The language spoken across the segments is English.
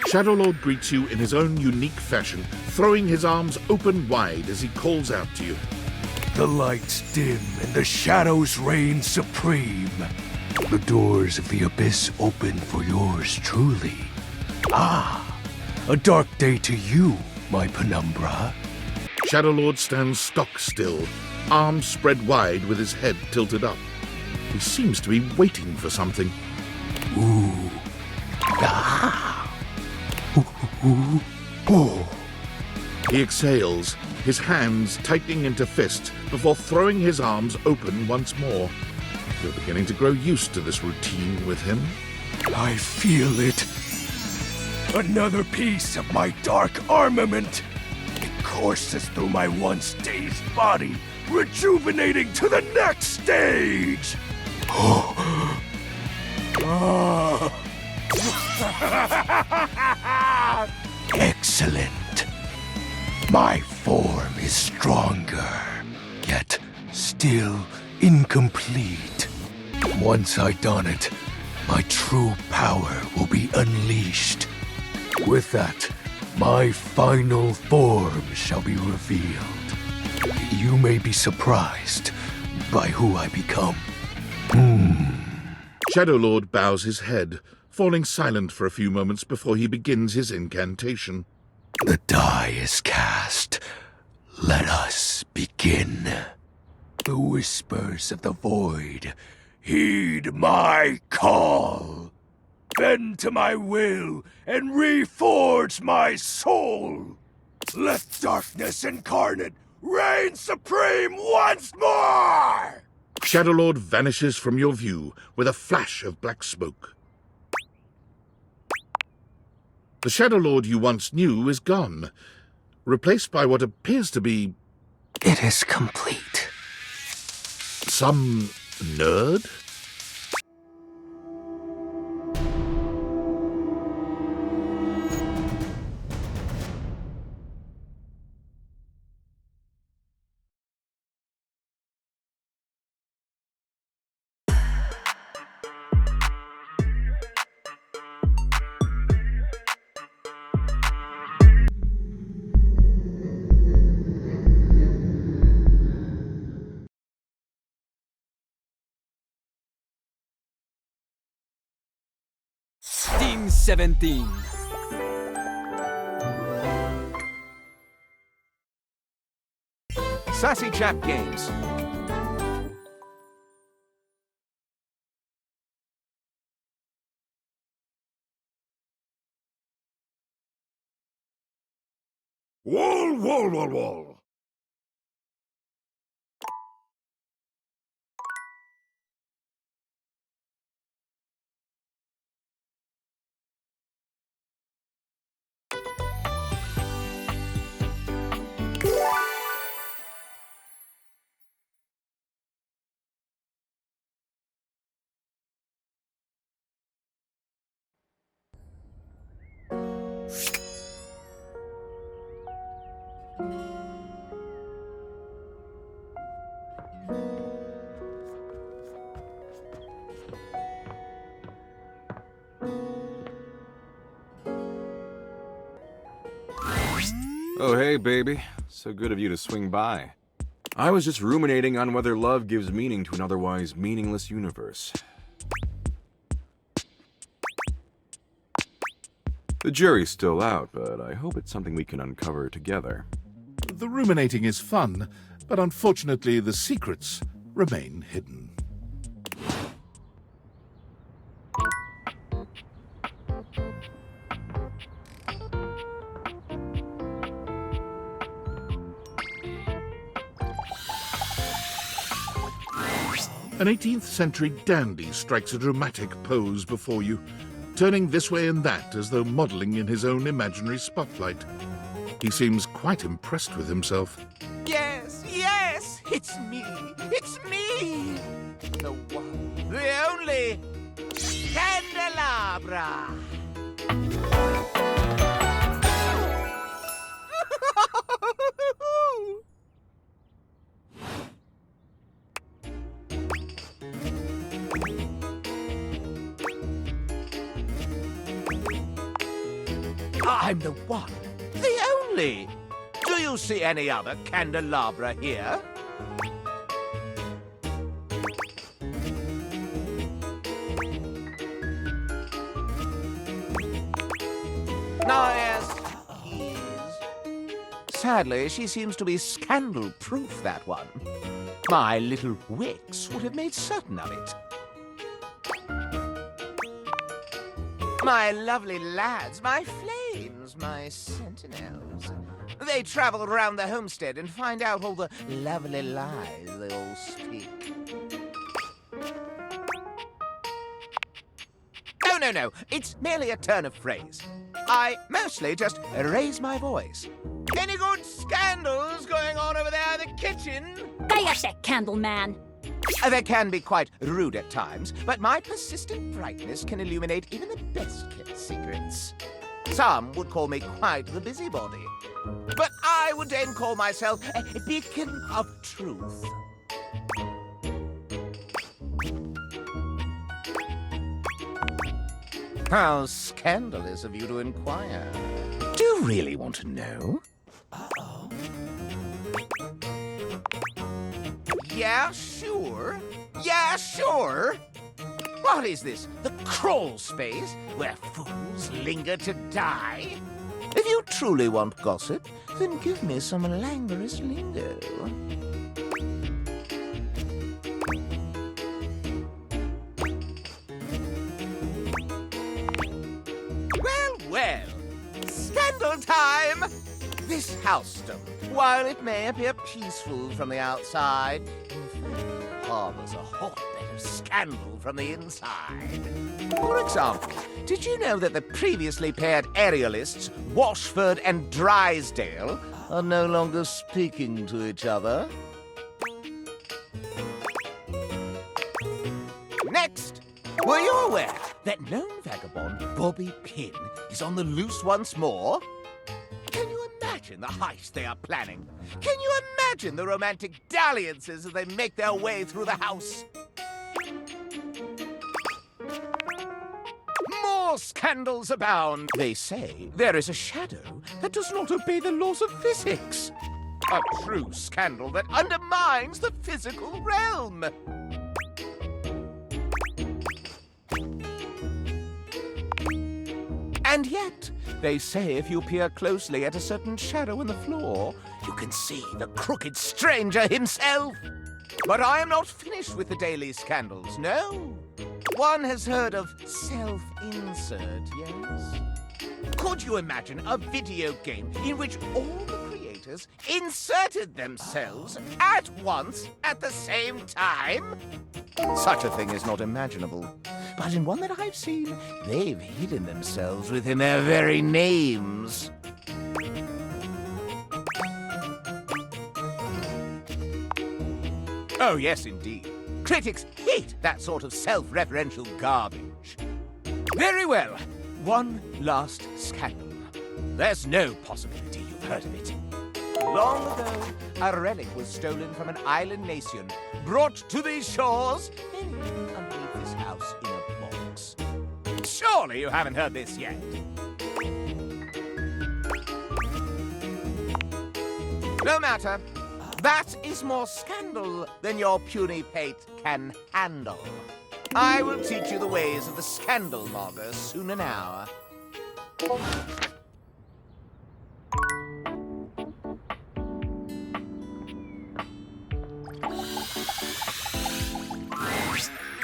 Shadowlord greets you in his own unique fashion, throwing his arms open wide as he calls out to you. The lights dim and the shadows reign supreme. The doors of the abyss open for yours truly. Ah, a dark day to you, my penumbra. Shadowlord stands stock still, arms spread wide with his head tilted up. He seems to be waiting for something. Ooh. Ah. Ooh. Oh. He exhales, his hands tightening into fists before throwing his arms open once more. You're beginning to grow used to this routine with him. I feel it. Another piece of my dark armament. It courses through my once dazed body, rejuvenating to the next stage. Excellent. My form is stronger, yet still incomplete. Once I don it, my true power will be unleashed. With that, my final form shall be revealed. You may be surprised by who I become. Shadowlord bows his head, falling silent for a few moments before he begins his incantation. The die is cast. Let us begin. The whispers of the void, heed my call. Bend to my will and reforge my soul. Let darkness incarnate reign supreme once more! Shadowlord vanishes from your view with a flash of black smoke. The Shadowlord you once knew is gone, replaced by what appears to be... It is complete. Some nerd? Team 17. Sassy Chap Games. Wall. 'Oh hey, baby. So good of you to swing by. I was just ruminating on whether love gives meaning to an otherwise meaningless universe. The jury's still out, but I hope it's something we can uncover together. The ruminating is fun, but unfortunately the secrets remain hidden. An 18th century dandy strikes a dramatic pose before you, turning this way and that as though modelling in his own imaginary spotlight. He seems quite impressed with himself. Yes, it's me. The one, the only Scandalabra. I'm the one, the only. Do you see any other candelabra here? Ah, yes, he is. Sadly, she seems to be scandal-proof, that one. My little wicks would have made certain of it. My lovely lads, my flames, my sentinels. They travel around the homestead and find out all the lovely lies they all speak. Oh, no, it's merely a turn of phrase. I mostly just raise my voice. Any good scandals going on over there in the kitchen? Cállate, Candleman! They can be quite rude at times, but my persistent brightness can illuminate even the best-kept secrets. Some would call me quite the busybody, but I would then call myself a beacon of truth. How scandalous of you to inquire. Do you really want to know? Uh-oh. Yeah, sure. Yeah, sure. What is this? The crawl space where fools linger to die? If you truly want gossip, then give me some languorous lingo. Well, scandal time! This housestone, while it may appear peaceful from the outside, in fact harbors a hotbed of scandal from the inside. For example, did you know that the previously paired aerialists, Washford and Drysdale, are no longer speaking to each other? Next, were you aware that known vagabond Bobby Pin is on the loose once more? Can you imagine the heist they are planning? Can you imagine the romantic dalliances as they make their way through the house? More scandals abound. They say there is a shadow that does not obey the laws of physics. A true scandal that undermines the physical realm. And yet, they say if you peer closely at a certain shadow in the floor, you can see the crooked stranger himself. But I am not finished with the daily scandals, no. One has heard of self-insert, yes? Could you imagine a video game in which all the creators inserted themselves at once at the same time? Such a thing is not imaginable. But in one that I've seen, they've hidden themselves within their very names. Oh, yes, indeed. Critics hate that sort of self-referential garbage. Very well. One last scandal. There's no possibility you've heard of it. Long ago, a relic was stolen from an island nation, brought to these shores, and hidden underneath this house in a box. Surely you haven't heard this yet. No matter. That is more scandal than your puny pate can handle. I will teach you the ways of the scandal monger soon enow.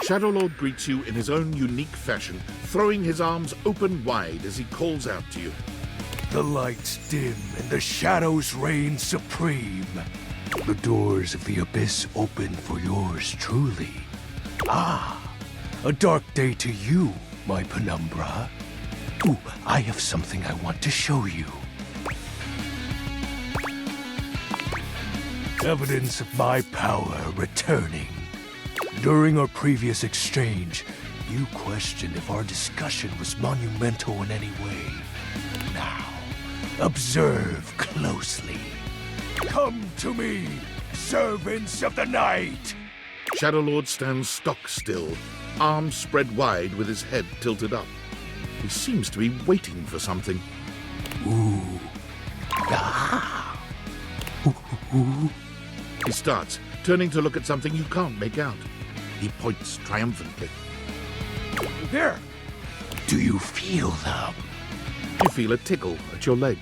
Shadowlord greets you in his own unique fashion, throwing his arms open wide as he calls out to you. The lights dim and the shadows reign supreme. The doors of the abyss open for yours truly. Ah, a dark day to you, my penumbra. Ooh, I have something I want to show you. Evidence of my power returning. During our previous exchange, you questioned if our discussion was monumental in any way. Now, observe closely. Come to me, servants of the night! Shadowlord stands stock still, arms spread wide with his head tilted up. He seems to be waiting for something. Ooh. Ah. Ooh. He starts, turning to look at something you can't make out. He points triumphantly. There. Do you feel them? You feel a tickle at your leg.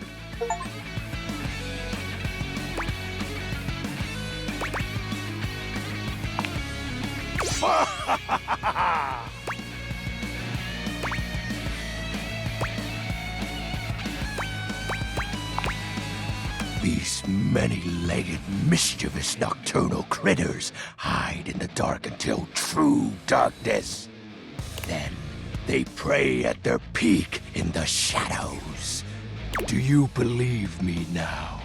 These many-legged, mischievous nocturnal critters hide in the dark until true darkness. Then they prey at their peak in the shadows. Do you believe me now?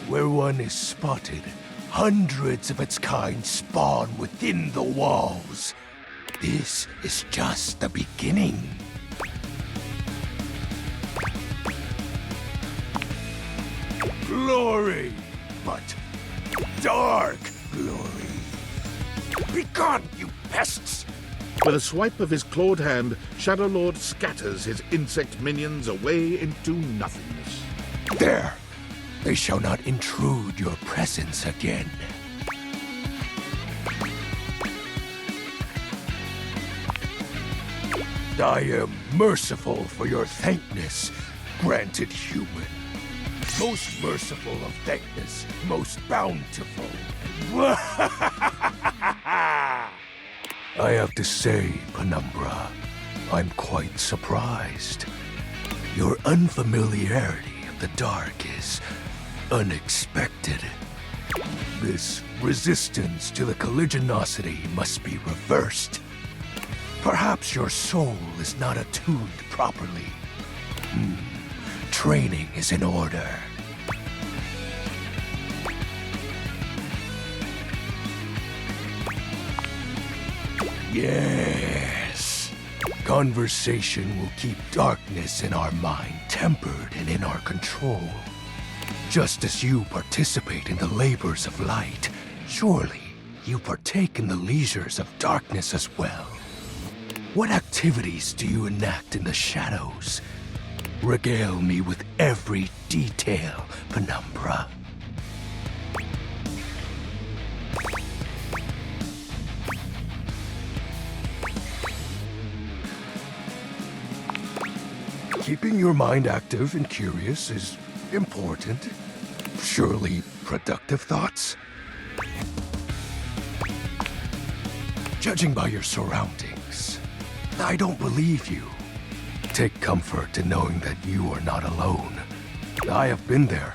Where one is spotted, hundreds of its kind spawn within the walls. This is just the beginning. Glory, but dark glory. Begone, you pests! With a swipe of his clawed hand, Shadowlord scatters his insect minions away into nothingness. There! They shall not intrude your presence again. I am merciful for your thankness, granted human. Most merciful of thankness, most bountiful. I have to say, Penumbra, I'm quite surprised. Your unfamiliarity of the dark is unexpected. This resistance to the colligiosity must be reversed. Perhaps your soul is not attuned properly. Training is in order. Yes. Conversation will keep darkness in our mind tempered and in our control. Just as you participate in the labors of light, surely you partake in the leisures of darkness as well. What activities do you enact in the shadows? Regale me with every detail, Penumbra. Keeping your mind active and curious is important. Surely productive thoughts? Judging by your surroundings, I don't believe you. Take comfort in knowing that you are not alone. I have been there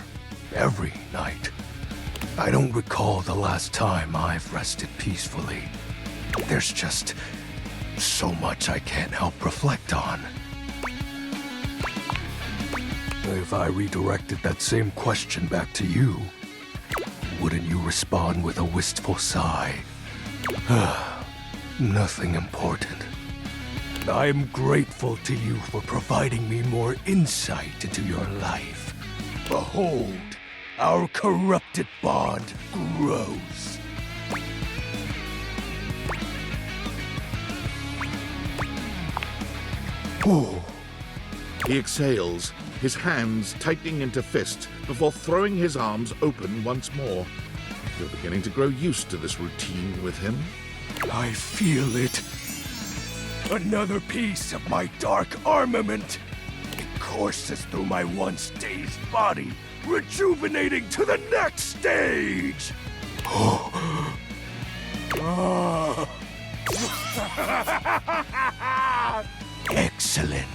every night. I don't recall the last time I've rested peacefully. There's just so much I can't help reflect on. If I redirected that same question back to you, wouldn't you respond with a wistful sigh? Nothing important. I'm grateful to you for providing me more insight into your life. Behold, our corrupted bond grows. Oh. He exhales, his hands tightening into fists before throwing his arms open once more. You're beginning to grow used to this routine with him. I feel it. Another piece of my dark armament. It courses through my once dazed body, rejuvenating to the next stage. Excellent.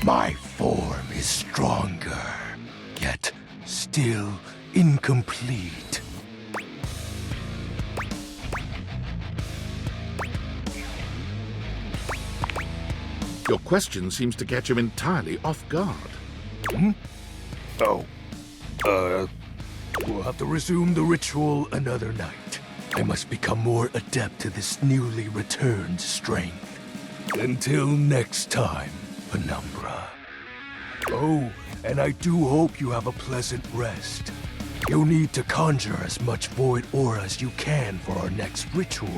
My form is stronger, yet still incomplete. Your question seems to catch him entirely off guard. Oh. We'll have to resume the ritual another night. I must become more adept to this newly returned strength. Until next time, Penumbra. Oh, and I do hope you have a pleasant rest. You'll need to conjure as much void aura as you can for our next ritual.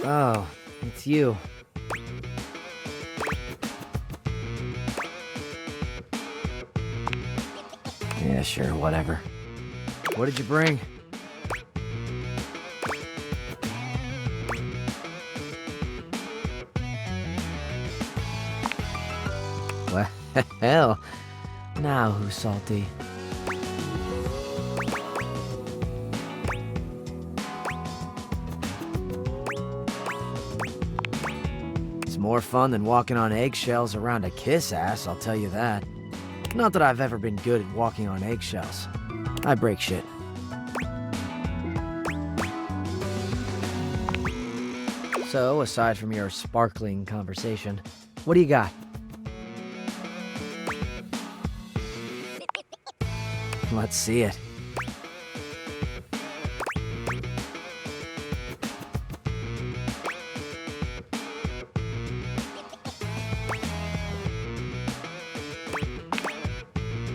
Oh, it's you. Yeah, sure, whatever. What did you bring? Well, now who's salty? It's more fun than walking on eggshells around a kiss ass, I'll tell you that. Not that I've ever been good at walking on eggshells. I break shit. So, aside from your sparkling conversation, what do you got? Let's see it.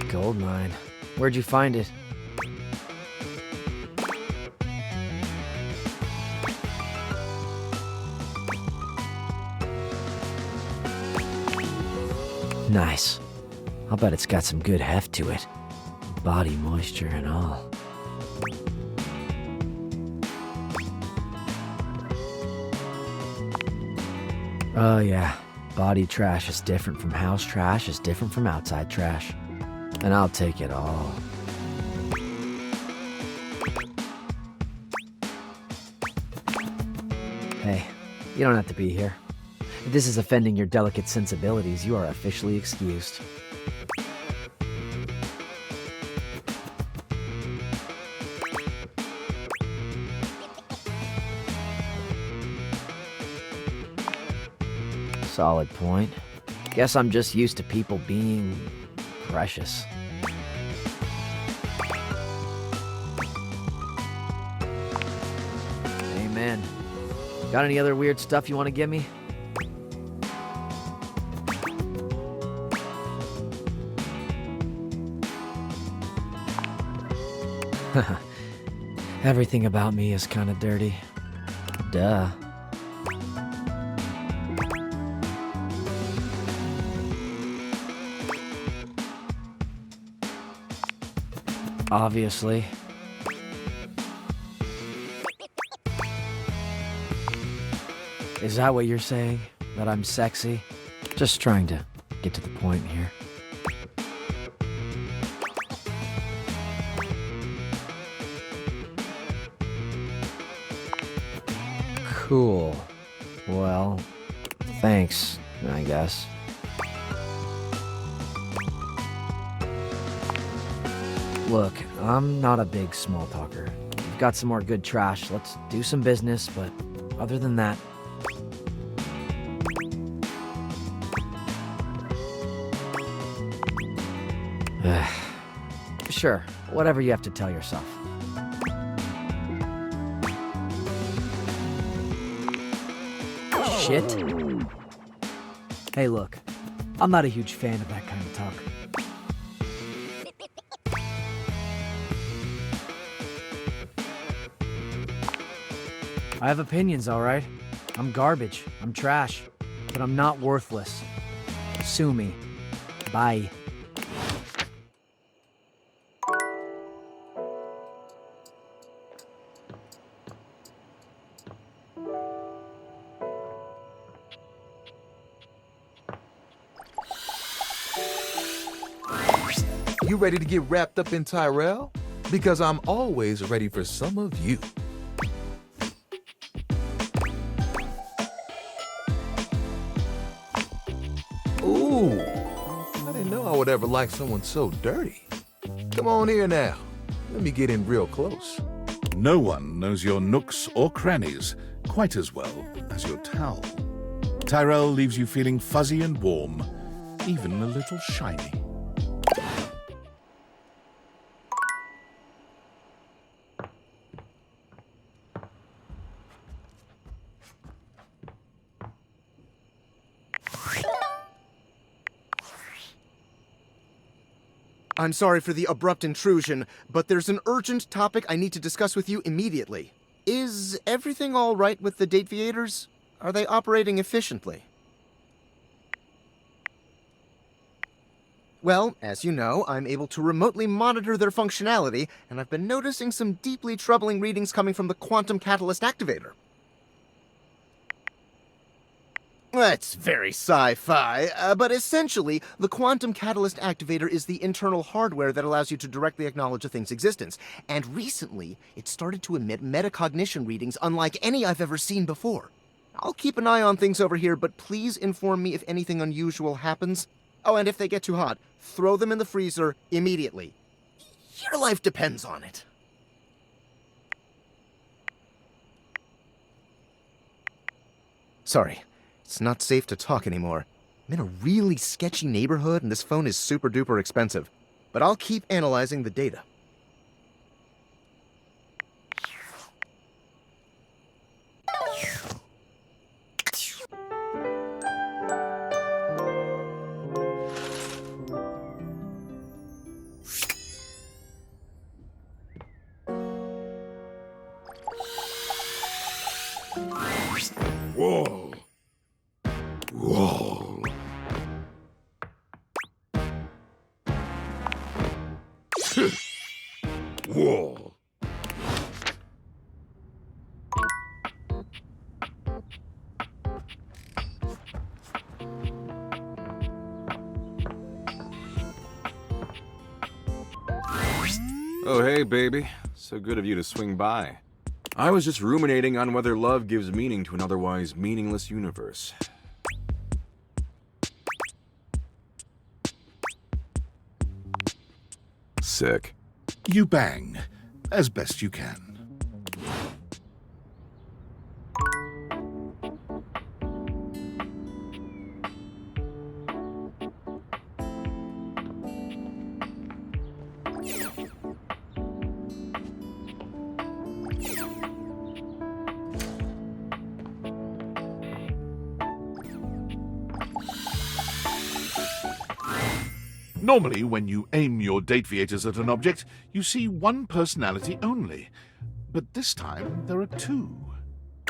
Gold mine. Where'd you find it? Nice. I'll bet it's got some good heft to it. Body moisture and all. Oh yeah, body trash is different from house trash is different from outside trash. And I'll take it all. Hey, you don't have to be here. If this is offending your delicate sensibilities, you are officially excused. Solid point. Guess I'm just used to people being precious. Amen. Got any other weird stuff you want to give me? Everything about me is kind of dirty. Duh. Obviously. Is that what you're saying? That I'm sexy? Just trying to get to the point here. Cool. Well, thanks, I guess. Look, I'm not a big small talker. We've got some more good trash. Let's do some business, but other than that... Sure, whatever you have to tell yourself. Shit. Hey, look, I'm not a huge fan of that kind of talk. I have opinions, all right? I'm garbage. I'm trash. But I'm not worthless. Sue me. Bye. You ready to get wrapped up in Tyrell? Because I'm always ready for some of you. Ooh, I didn't know I would ever like someone so dirty. Come on here now. Let me get in real close. No one knows your nooks or crannies quite as well as your towel. Tyrell leaves you feeling fuzzy and warm, even a little shiny. I'm sorry for the abrupt intrusion, but there's an urgent topic I need to discuss with you immediately. Is everything all right with the Dateviators? Are they operating efficiently? Well, as you know, I'm able to remotely monitor their functionality, and I've been noticing some deeply troubling readings coming from the quantum catalyst activator. That's very sci-fi, but essentially, the quantum catalyst activator is the internal hardware that allows you to directly acknowledge a thing's existence. And recently, it started to emit metacognition readings unlike any I've ever seen before. I'll keep an eye on things over here, but please inform me if anything unusual happens. Oh, and if they get too hot, throw them in the freezer immediately. Your life depends on it. Sorry. It's not safe to talk anymore. I'm in a really sketchy neighborhood, and this phone is super duper expensive. But I'll keep analyzing the data. Whoa. Whoa. Whoa. Oh, hey, baby. So good of you to swing by. I was just ruminating on whether love gives meaning to an otherwise meaningless universe. Sick. You bang, as best you can. Normally, when you aim your Dateviators at an object, you see one personality only. But this time, there are two.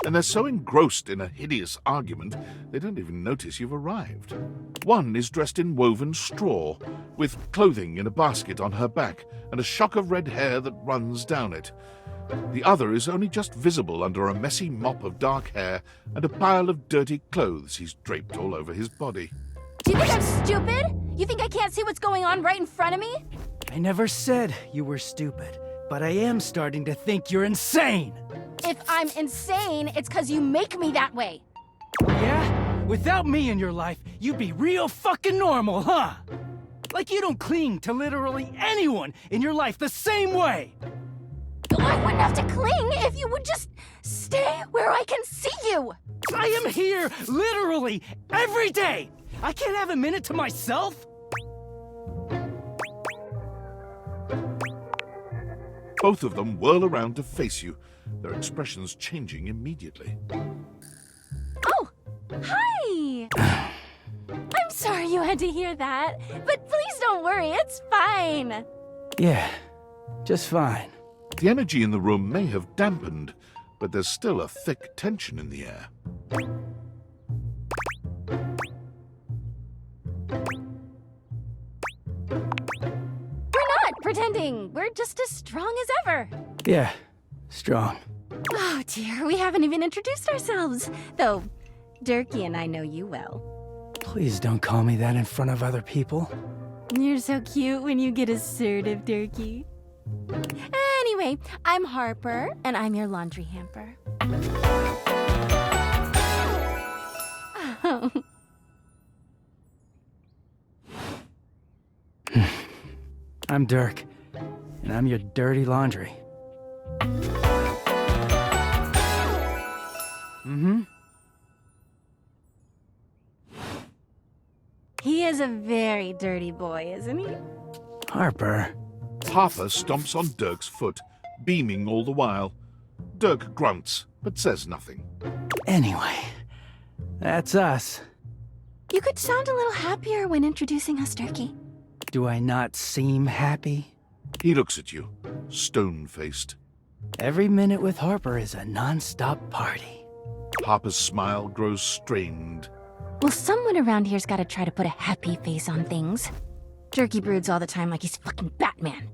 And they're so engrossed in a hideous argument, they don't even notice you've arrived. One is dressed in woven straw, with clothing in a basket on her back, and a shock of red hair that runs down it. The other is only just visible under a messy mop of dark hair and a pile of dirty clothes he's draped all over his body. Do you think I'm stupid? You think I can't see what's going on right in front of me? I never said you were stupid, but I am starting to think you're insane. If I'm insane, it's 'cause you make me that way. Yeah? Without me in your life, you'd be real fucking normal, huh? Like you don't cling to literally anyone in your life the same way. I wouldn't have to cling if you would just stay where I can see you. I am here literally every day. I can't have a minute to myself? Both of them whirl around to face you, their expressions changing immediately. Oh, hi! I'm sorry you had to hear that, but please don't worry, it's fine. Yeah, just fine. The energy in the room may have dampened, but there's still a thick tension in the air. We're not pretending. We're just as strong as ever. Yeah, strong. Oh dear, we haven't even introduced ourselves. Though, Dirky and I know you well. Please don't call me that in front of other people. You're so cute when you get assertive, Dirky. Anyway, I'm Harper, and I'm your laundry hamper. I'm Dirk, and I'm your dirty laundry. Mm-hmm. He is a very dirty boy, isn't he? Harper. Harper stomps on Dirk's foot, beaming all the while. Dirk grunts, but says nothing. Anyway, that's us. You could sound a little happier when introducing us, Dirky. Do I not seem happy? He looks at you, stone-faced. Every minute with Harper is a non-stop party. Harper's smile grows strained. Well, someone around here's gotta try to put a happy face on things. Jerky broods all the time like he's fucking Batman.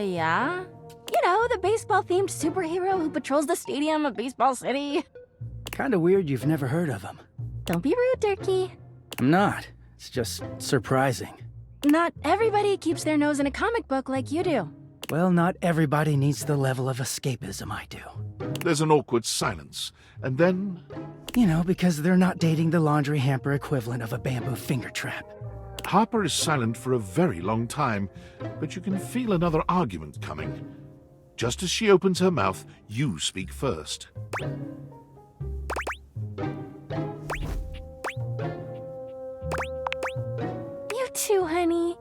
Yeah? You know, the baseball-themed superhero who patrols the stadium of Baseball City. Kinda weird you've never heard of him. Don't be rude, Turkey. I'm not. It's just surprising. Not everybody keeps their nose in a comic book like you do. Well, not everybody needs the level of escapism I do. There's an awkward silence, and then... You know, because they're not dating the laundry hamper equivalent of a bamboo finger trap. Harper is silent for a very long time, but you can feel another argument coming. Just as she opens her mouth, you speak first. You too, honey.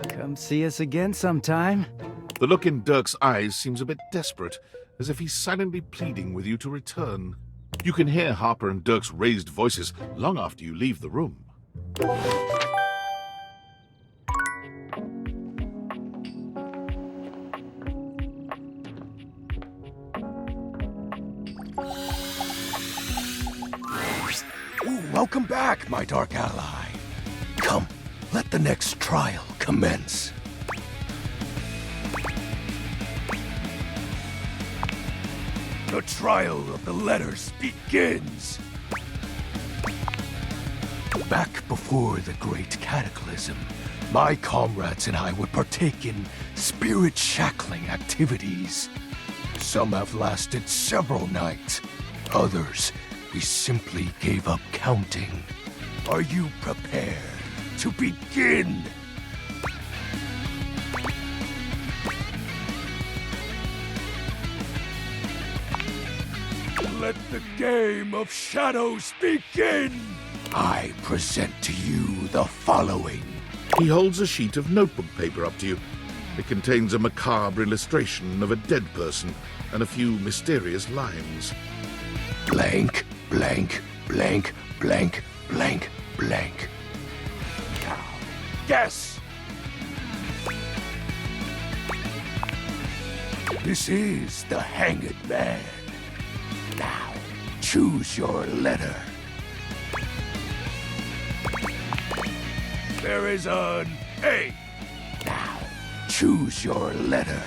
Come see us again sometime. The look in Dirk's eyes seems a bit desperate, as if he's silently pleading with you to return. You can hear Harper and Dirk's raised voices long after you leave the room. Welcome back, my dark ally. Come, let the next trial commence. The trial of the letters begins. Back before the Great Cataclysm, my comrades and I would partake in spirit-shackling activities. Some have lasted several nights. Others, we simply gave up counting. Are you prepared to begin? Let the game of shadows begin! I present to you the following. He holds a sheet of notebook paper up to you. It contains a macabre illustration of a dead person and a few mysterious lines. Blank, blank, blank, blank, blank, blank. Now, guess! This is the Hanged Man. Now, choose your letter. There is an A. Now, choose your letter.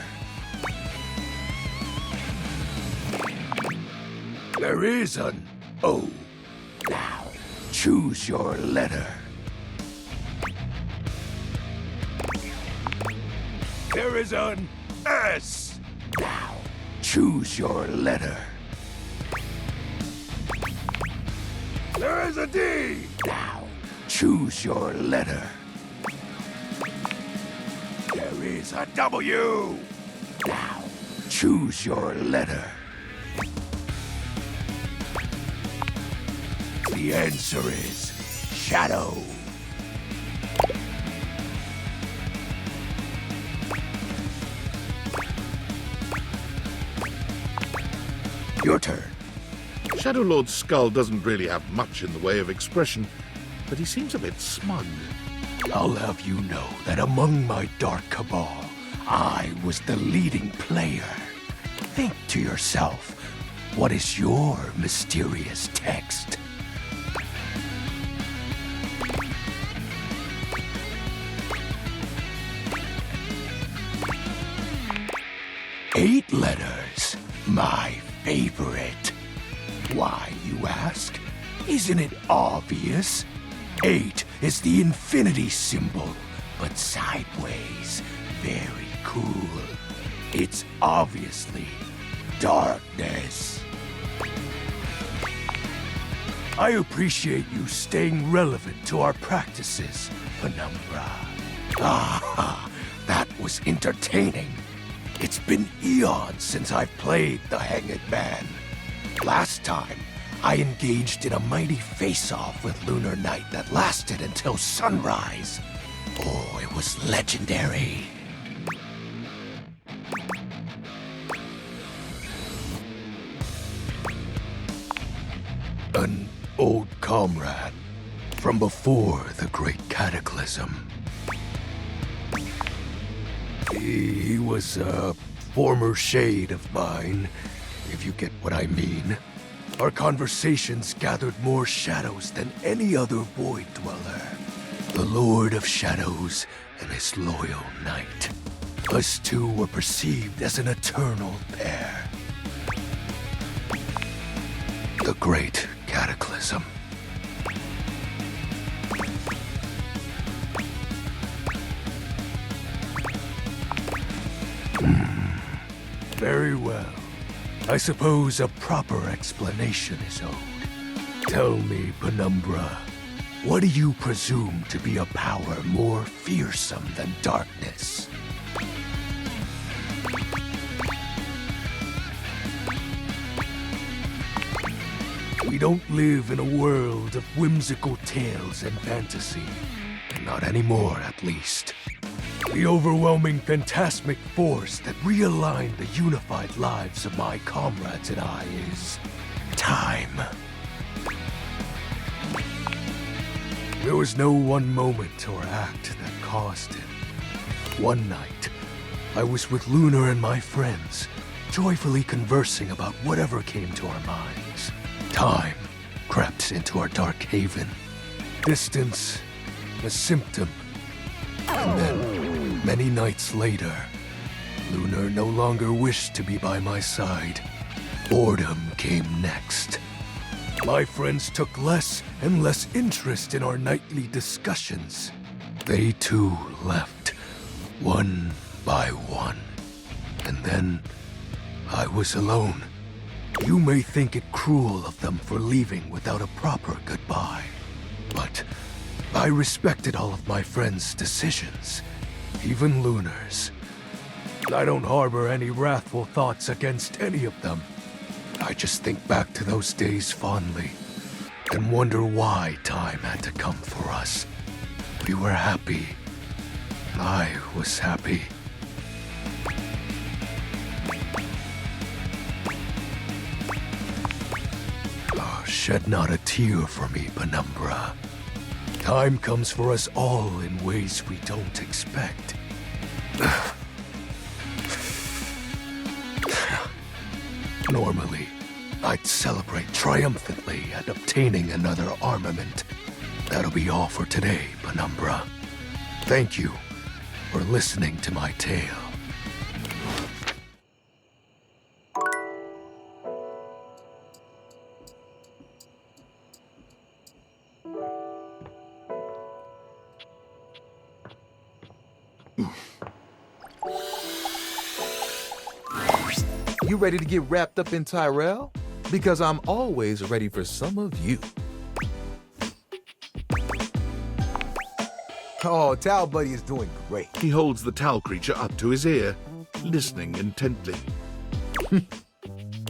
There is an O. Now, choose your letter. There is an S. Now, choose your letter. There is a D. Now, choose your letter. There is a W. Now, choose your letter. The answer is Shadow. Your turn. Shadowlord's skull doesn't really have much in the way of expression, but he seems a bit smug. I'll have you know that among my dark cabal, I was the leading player. Think to yourself, what is your mysterious text? Eight letters, my favorite. Why, you ask? Isn't it obvious? 8 is the infinity symbol, but sideways. Very cool. It's obviously darkness. I appreciate you staying relevant to our practices, Penumbra. Ah, that was entertaining. It's been eons since I've played the Hanged Man. Last time, I engaged in a mighty face-off with Lunar Knight that lasted until sunrise. Oh, it was legendary. comrade from before the Great Cataclysm. He was a former shade of mine, if you get what I mean. Our conversations gathered more shadows than any other Void Dweller. The Lord of Shadows and his loyal knight. Us two were perceived as an eternal pair. The Great Cataclysm. Very well. I suppose a proper explanation is owed. Tell me, Penumbra, what do you presume to be a power more fearsome than darkness? We don't live in a world of whimsical tales and fantasy. Not anymore, at least. The overwhelming phantasmic force that realigned the unified lives of my comrades and I is time. There was no one moment or act that caused it. One night, I was with Lunar and my friends, joyfully conversing about whatever came to our minds. Time crept into our dark haven. Distance, a symptom. And then, many nights later, Lunar no longer wished to be by my side. Boredom came next. My friends took less and less interest in our nightly discussions. They too left, one by one. And then, I was alone. You may think it cruel of them for leaving without a proper goodbye, but I respected all of my friends' decisions, even Lunar's. I don't harbor any wrathful thoughts against any of them. I just think back to those days fondly, and wonder why time had to come for us. We were happy. I was happy. Oh, shed not a tear for me, Penumbra. Time comes for us all in ways we don't expect. Normally, I'd celebrate triumphantly at obtaining another armament. That'll be all for today, Penumbra. Thank you for listening to my tale. You ready to get wrapped up in Tyrell? Because I'm always ready for some of you. Oh, Tal Buddy is doing great. He holds the towel creature up to his ear, listening intently.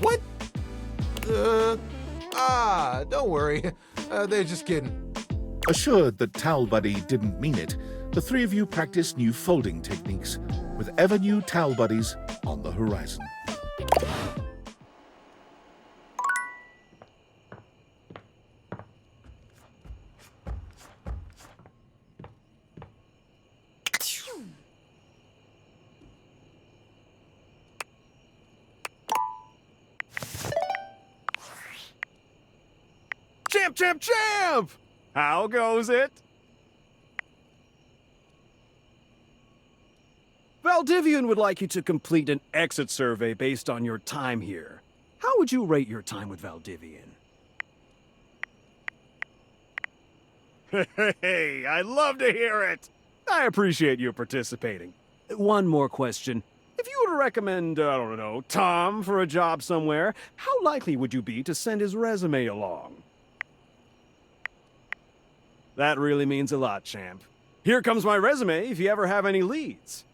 What? Don't worry. They're just kidding. Assured that Towel Buddy didn't mean it, the three of you practice new folding techniques, with ever new Towel Buddies on the horizon. Champ, champ, champ! How goes it? Valdivian would like you to complete an exit survey based on your time here. How would you rate your time with Valdivian? Hey, I love to hear it! I appreciate you participating. One more question. If you were to recommend, I don't know, Tom for a job somewhere, how likely would you be to send his resume along? That really means a lot, champ. Here comes my resume if you ever have any leads.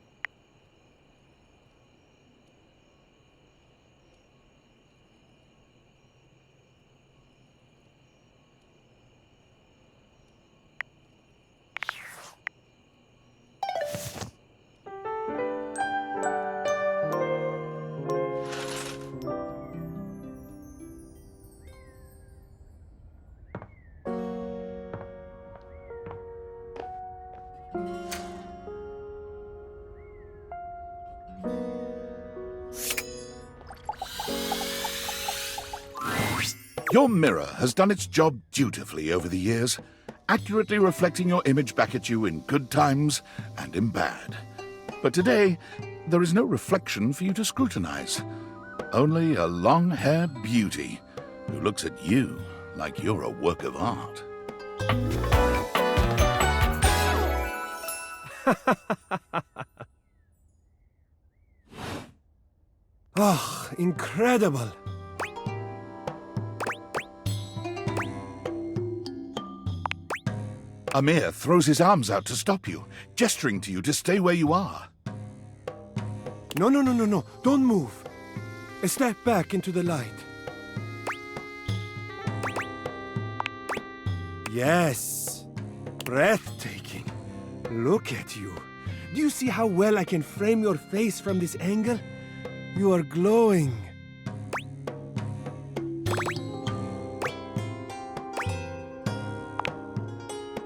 Your mirror has done its job dutifully over the years, accurately reflecting your image back at you in good times and in bad. But today, there is no reflection for you to scrutinize. Only a long-haired beauty who looks at you like you're a work of art. Oh, incredible. Amir throws his arms out to stop you, gesturing to you to stay where you are. No. Don't move. Step back into the light. Yes. Breathtaking. Look at you. Do you see how well I can frame your face from this angle? You are glowing.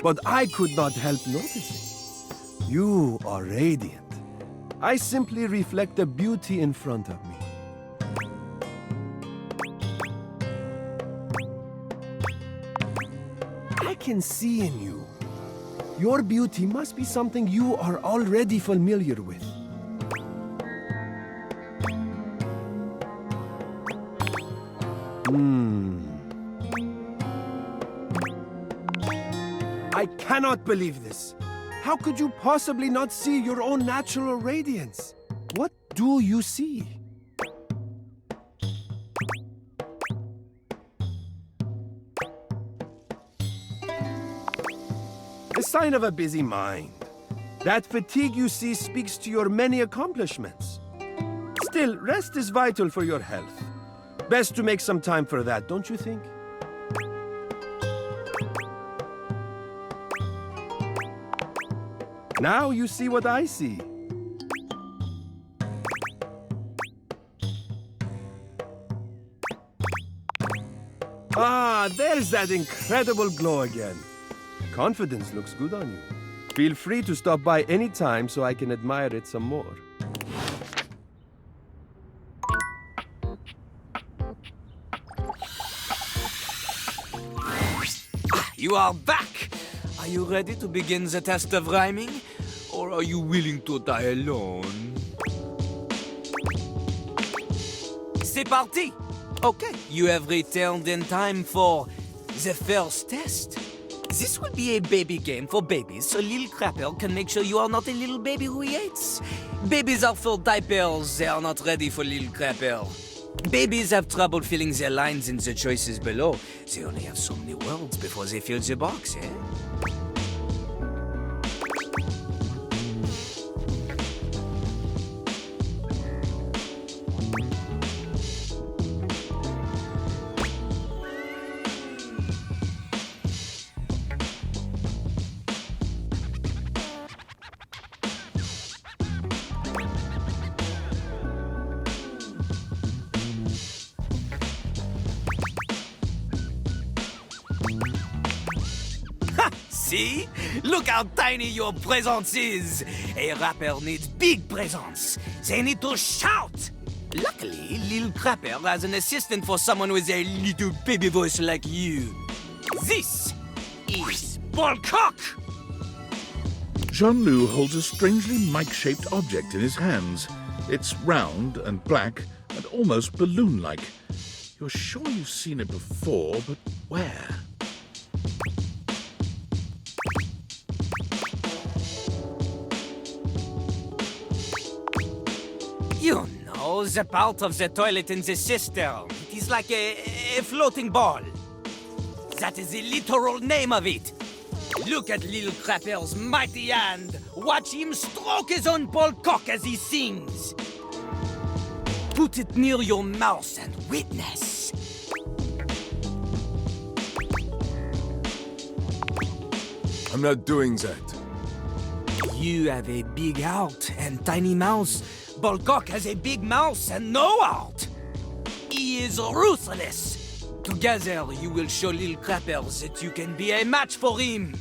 But I could not help noticing. You are radiant. I simply reflect the beauty in front of me. I can see in you. Your beauty must be something you are already familiar with. I cannot believe this. How could you possibly not see your own natural radiance? What do you see? The sign of a busy mind. That fatigue you see speaks to your many accomplishments. Still, rest is vital for your health. Best to make some time for that, don't you think? Now you see what I see. Ah, there's that incredible glow again. Confidence looks good on you. Feel free to stop by any time so I can admire it some more. You are back! Are you ready to begin the test of rhyming? Or are you willing to die alone? C'est parti! Okay, you have returned in time for the first test. This will be a baby game for babies, so Lil Crapper can make sure you are not a little baby who he hates. Babies are full diapers, they are not ready for Lil Crapper. Babies have trouble filling their lines in the choices below. They only have so many words before they fill the box, eh? See? Look how tiny your presence is! A rapper needs big presence. They need to shout! Luckily, Lil Crapper has an assistant for someone with a little baby voice like you. This is Ballcock! Jean-Loup holds a strangely mic-shaped object in his hands. It's round and black and almost balloon-like. You're sure you've seen it before, but where? You know, the part of the toilet in the cistern. It is like a floating ball. That is the literal name of it. Look at Lil Crapper's mighty hand. Watch him stroke his own ball cock as he sings. Put it near your mouth and witness. I'm not doing that. You have a big heart and tiny mouth. Ballcock has a big mouth and no heart. He is ruthless. Together, you will show Lil Crapper that you can be a match for him.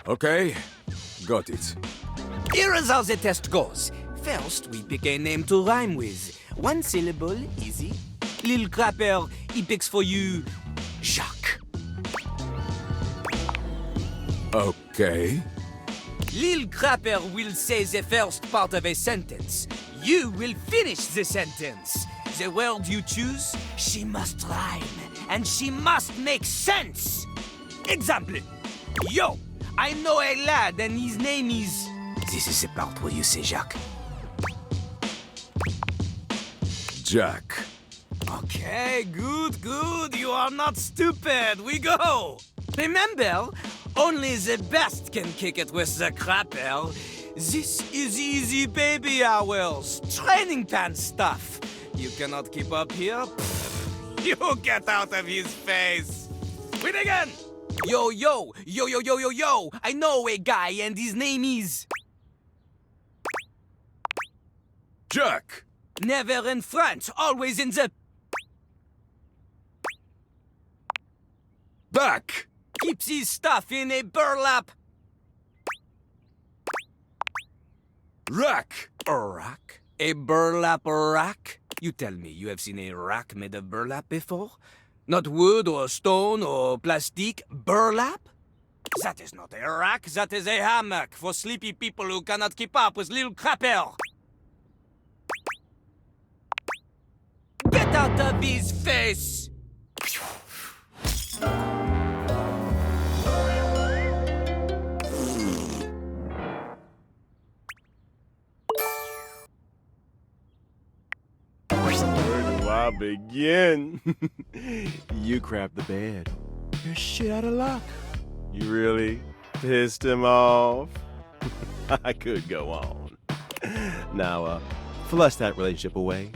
Okay, got it. Here is how the test goes. First, we pick a name to rhyme with. One syllable, easy. Little crapper, he picks for you Jacques. Okay. Lil Crapper will say the first part of a sentence. You will finish the sentence. The word you choose, she must rhyme, and she must make sense. Example. Yo, I know a lad, and his name is... This is the part where you say Jacques. Jack. Okay, good. You are not stupid. We go. Remember, only the best can kick it with the crapper. This is easy baby hours. Training pants stuff. You cannot keep up here? Pfft, you get out of his face. Win again. Yo. I know a guy and his name is... Jack. Never in front, always in the... Back. Keeps his stuff in a burlap... Rack. A rack? A burlap rack? You tell me, you have seen a rack made of burlap before? Not wood or stone or plastic, burlap? That is not a rack, that is a hammock for sleepy people who cannot keep up with little crapper. Get out of his face! Where do I begin? You crapped the bed. You're shit out of luck. You really pissed him off? I could go on. Now, flush that relationship away.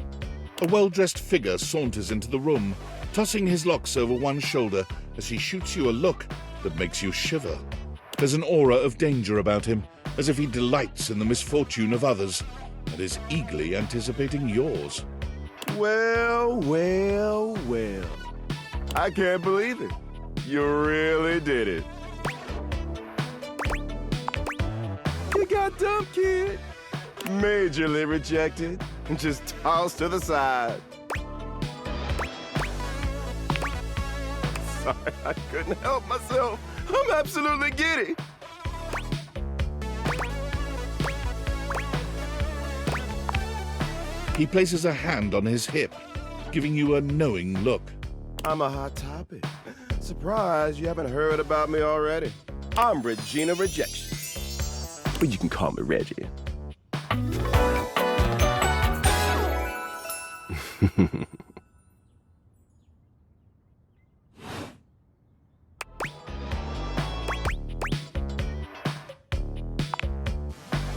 A well-dressed figure saunters into the room, tossing his locks over one shoulder as he shoots you a look that makes you shiver. There's an aura of danger about him, as if he delights in the misfortune of others and is eagerly anticipating yours. Well. I can't believe it. You really did it. You got dumped, kid. Majorly rejected and just tossed to the side. Sorry, I couldn't help myself. I'm absolutely giddy. He places a hand on his hip, giving you a knowing look. I'm a hot topic. Surprised you haven't heard about me already. I'm Regina Rejection. But you can call me Reggie.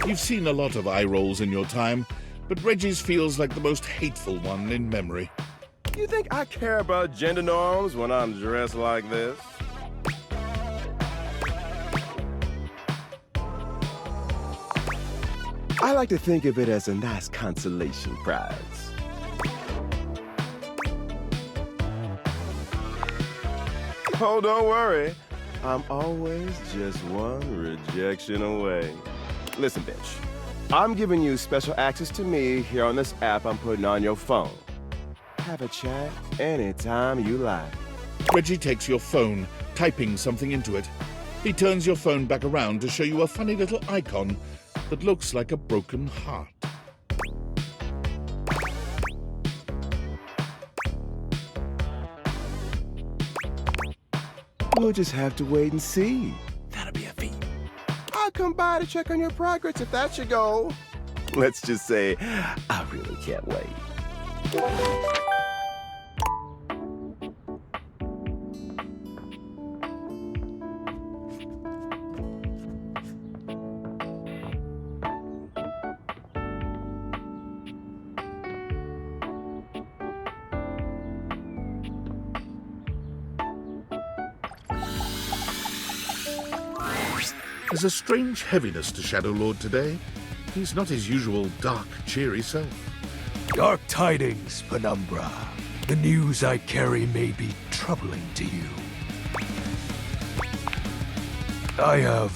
You've seen a lot of eye rolls in your time, but Reggie's feels like the most hateful one in memory. You think I care about gender norms when I'm dressed like this? I like to think of it as a nice consolation prize. Oh, don't worry. I'm always just one rejection away. Listen, bitch. I'm giving you special access to me here on this app I'm putting on your phone. Have a chat anytime you like. Reggie takes your phone, typing something into it. He turns your phone back around to show you a funny little icon that looks like a broken heart. We'll just have to wait and see. That'll be a feat. I'll come by to check on your progress if that's your goal. Let's just say, I really can't wait. There's a strange heaviness to Shadowlord today. He's not his usual dark, cheery self. Dark tidings, Penumbra. The news I carry may be troubling to you. I have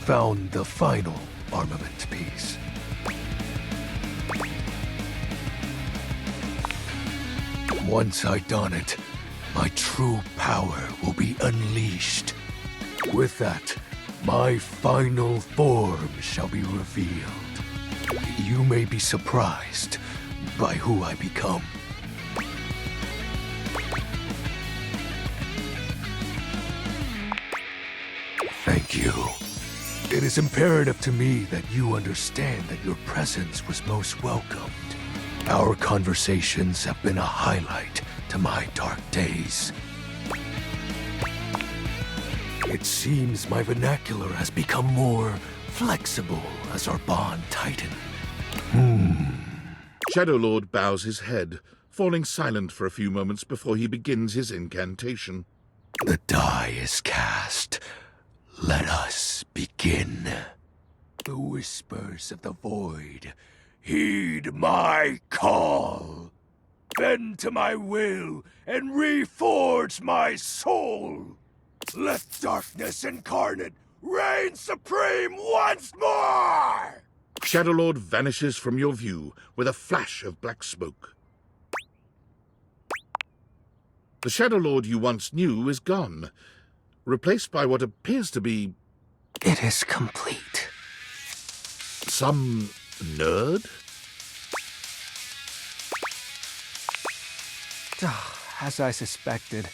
found the final armament piece. Once I don it, my true power will be unleashed. With that, my final form shall be revealed. You may be surprised by who I become. Thank you. It is imperative to me that you understand that your presence was most welcomed. Our conversations have been a highlight to my dark days. It seems my vernacular has become more flexible as our bond tightened. Shadowlord bows his head, falling silent for a few moments before he begins his incantation. The die is cast. Let us begin. The whispers of the void, heed my call. Bend to my will and reforge my soul. Let darkness incarnate reign supreme once more! Shadowlord vanishes from your view with a flash of black smoke. The Shadowlord you once knew is gone, replaced by what appears to be... It is complete. Some nerd? As I suspected,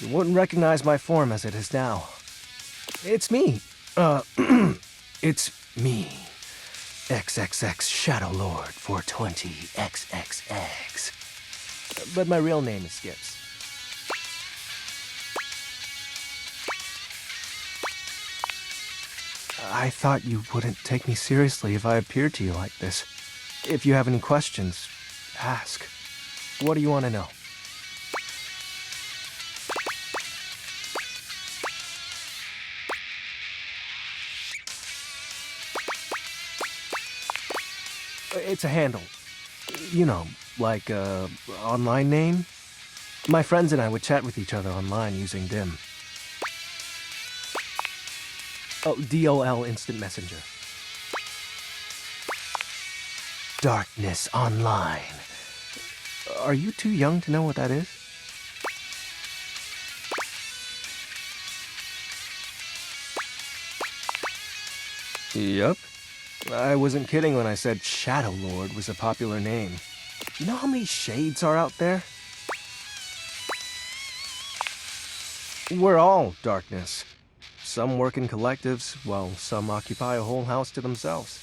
you wouldn't recognize my form as it is now. It's me. It's me. XXX Shadowlord 420 XXX. But my real name is Skips. I thought you wouldn't take me seriously if I appeared to you like this. If you have any questions, ask. What do you want to know? It's a handle. You know, like a online name. My friends and I would chat with each other online using DIM. Oh, DOL Instant Messenger. Darkness Online. Are you too young to know what that is? Yup. I wasn't kidding when I said Shadowlord was a popular name. You know how many shades are out there? We're all darkness. Some work in collectives, while some occupy a whole house to themselves.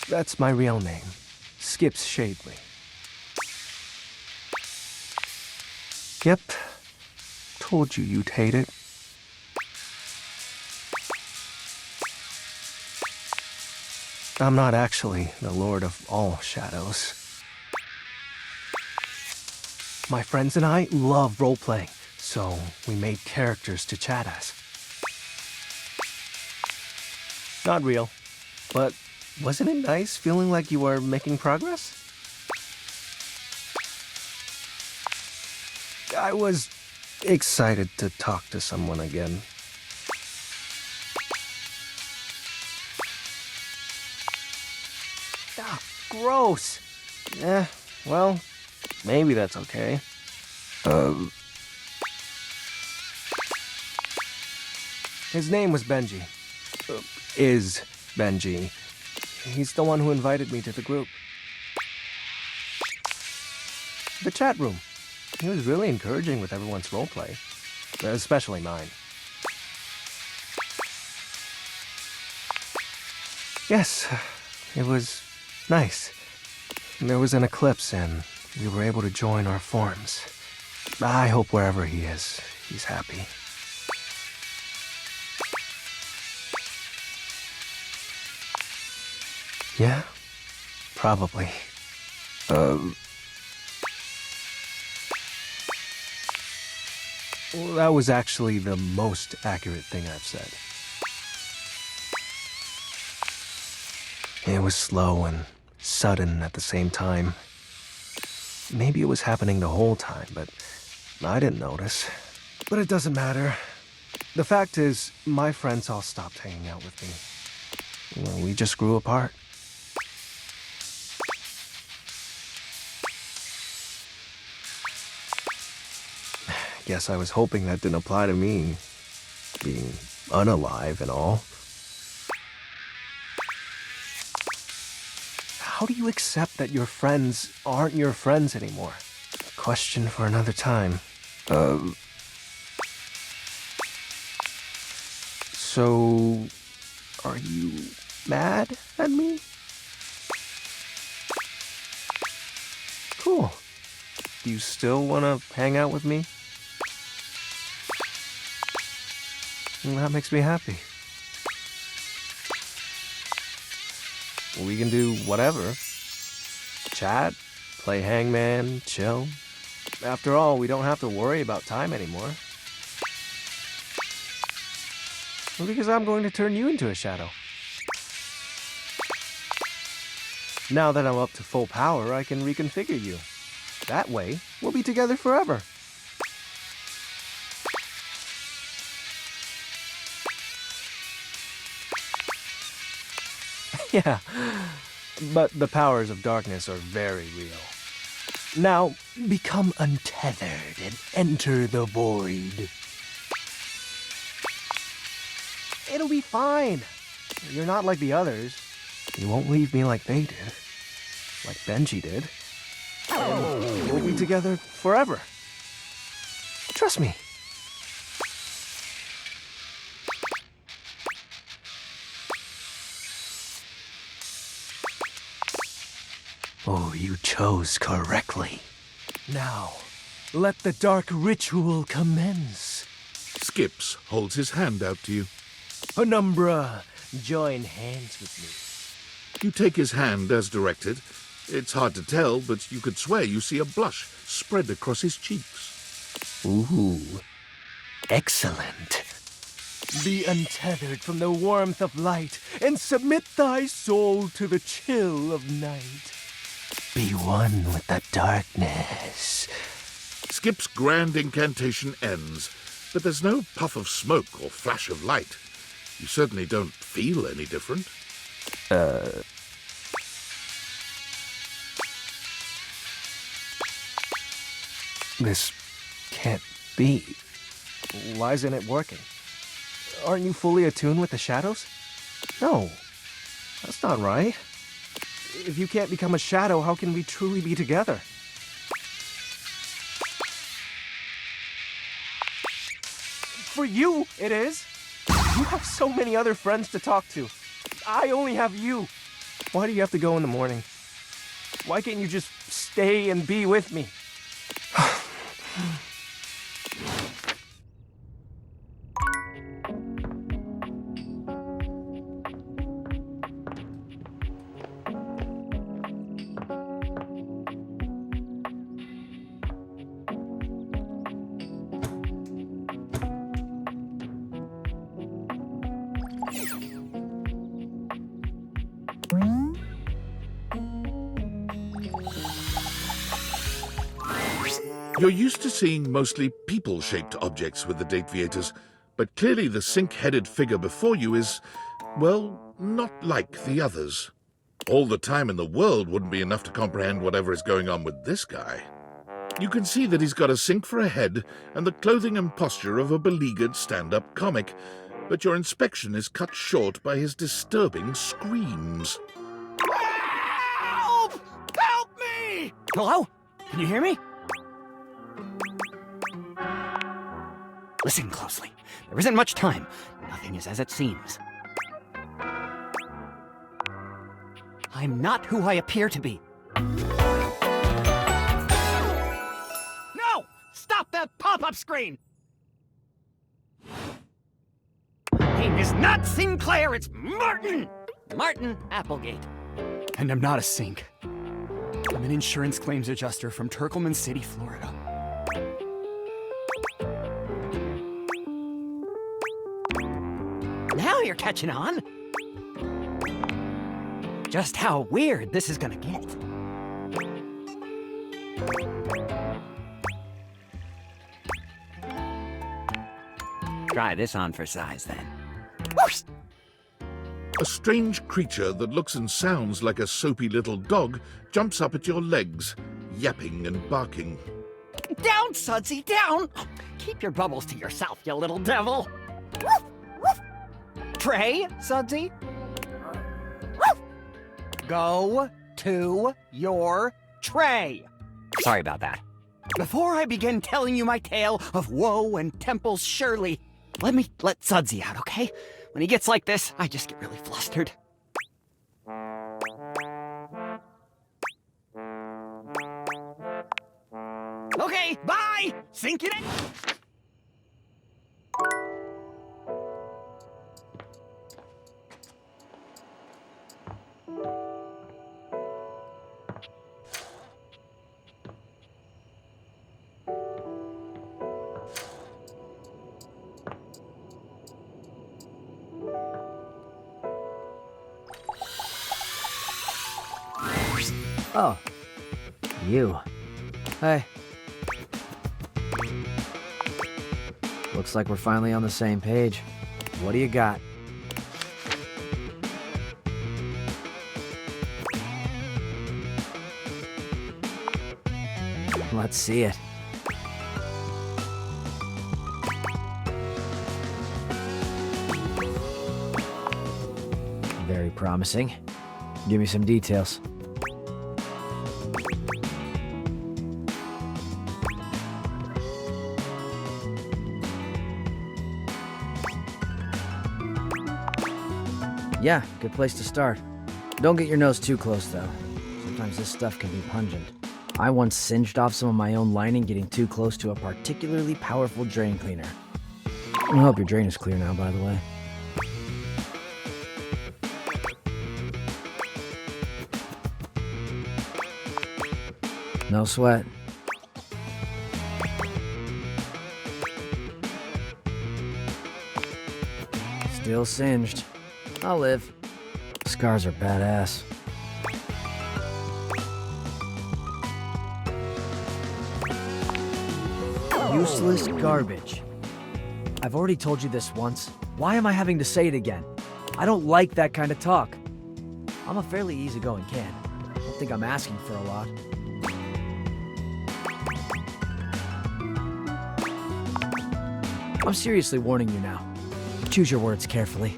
That's my real name. Skips Shadley. Yep. Told you you'd hate it. I'm not actually the Lord of all Shadows. My friends and I love role-playing, so we made characters to chat as. Not real, but wasn't it nice feeling like you were making progress? I was excited to talk to someone again. Ah, gross! Well, maybe that's okay. His name was Benji. Is Benji. He's the one who invited me to the group. The chat room. He was really encouraging with everyone's roleplay. Especially mine. Yes, it was nice. There was an eclipse and we were able to join our forms. I hope wherever he is, he's happy. Yeah, probably. Well, that was actually the most accurate thing I've said. It was slow and sudden at the same time. Maybe it was happening the whole time, but I didn't notice. But it doesn't matter. The fact is, my friends all stopped hanging out with me. Well, we just grew apart. Guess I was hoping that didn't apply to me, being unalive and all. How do you accept that your friends aren't your friends anymore? Question for another time. So, are you mad at me? Cool. Do you still want to hang out with me? That makes me happy. We can do whatever. Chat, play hangman, chill. After all, we don't have to worry about time anymore. Because I'm going to turn you into a shadow. Now that I'm up to full power, I can reconfigure you. That way, we'll be together forever. Yeah, but the powers of darkness are very real. Now, become untethered and enter the void. It'll be fine. You're not like the others. You won't leave me like they did. Like Benji did. And we'll be together forever. Trust me. Oh, you chose correctly. Now, let the dark ritual commence. Skips holds his hand out to you. Penumbra, join hands with me. You take his hand as directed. It's hard to tell, but you could swear you see a blush spread across his cheeks. Ooh, excellent. Be untethered from the warmth of light, and submit thy soul to the chill of night. Be one with the darkness. Skip's grand incantation ends, but there's no puff of smoke or flash of light. You certainly don't feel any different. This can't be. Why isn't it working? Aren't you fully attuned with the shadows? No, that's not right. If you can't become a shadow, how can we truly be together? For you, it is. You have so many other friends to talk to. I only have you. Why do you have to go in the morning? Why can't you just stay and be with me? You're used to seeing mostly people-shaped objects with the Dateviators, but clearly the sink-headed figure before you is, well, not like the others. All the time in the world wouldn't be enough to comprehend whatever is going on with this guy. You can see that he's got a sink for a head and the clothing and posture of a beleaguered stand-up comic, but your inspection is cut short by his disturbing screams. Help! Help me! Hello? Can you hear me? Listen closely. There isn't much time. Nothing is as it seems. I'm not who I appear to be. No! Stop that pop-up screen! My name is not Sinclair, it's Martin! Martin Applegate. And I'm not a sink. I'm an insurance claims adjuster from Turkleman City, Florida. Now you're catching on. Just how weird this is gonna get. Try this on for size, then. Whoosh! A strange creature that looks and sounds like a soapy little dog jumps up at your legs, yapping and barking. Down, Sudsy, down! Keep your bubbles to yourself, you little devil. Tray, Sudsy? Go to your tray. Sorry about that. Before I begin telling you my tale of woe and temples surely, let me let Sudsy out, okay? When he gets like this, I just get really flustered. Okay, bye! Sink it in! Oh. You. Hey. Looks like we're finally on the same page. What do you got? Let's see it. Very promising. Give me some details. Yeah, good place to start. Don't get your nose too close, though. Sometimes this stuff can be pungent. I once singed off some of my own lining getting too close to a particularly powerful drain cleaner. I hope your drain is clear now, by the way. No sweat. Still singed. I'll live. Scars are badass. Useless garbage. I've already told you this once. Why am I having to say it again? I don't like that kind of talk. I'm a fairly easygoing kid. Don't think I'm asking for a lot. I'm seriously warning you now. Choose your words carefully.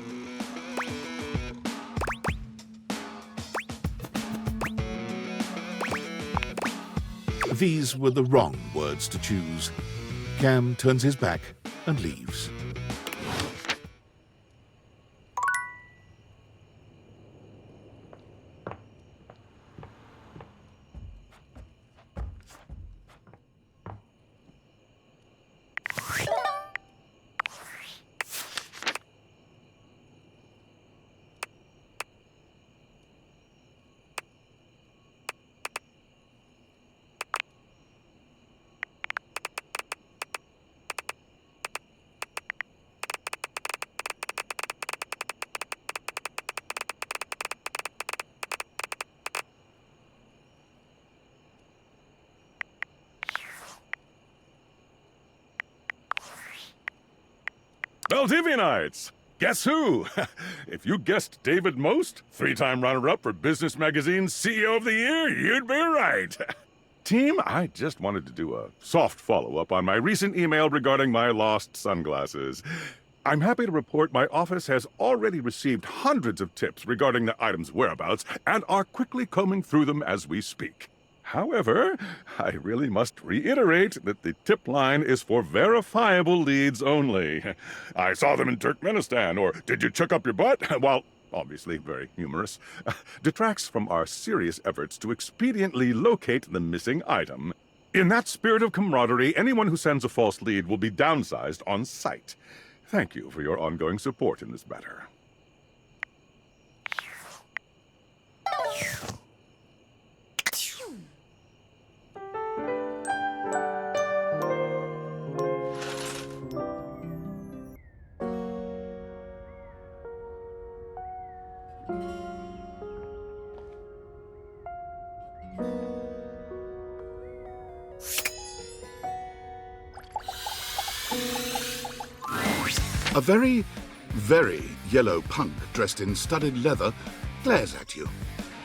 These were the wrong words to choose. Cam turns his back and leaves. Valdivianites! Guess who? If you guessed David Most, 3-time runner-up for Business Magazine's CEO of the Year, you'd be right. Team, I just wanted to do a soft follow-up on my recent email regarding my lost sunglasses. I'm happy to report my office has already received hundreds of tips regarding the item's whereabouts and are quickly combing through them as we speak. However, I really must reiterate that the tip line is for verifiable leads only. I saw them in Turkmenistan, or did you chuck up your butt? While obviously very humorous, detracts from our serious efforts to expediently locate the missing item. In that spirit of camaraderie, anyone who sends a false lead will be downsized on sight. Thank you for your ongoing support in this matter. A very, very yellow punk dressed in studded leather glares at you.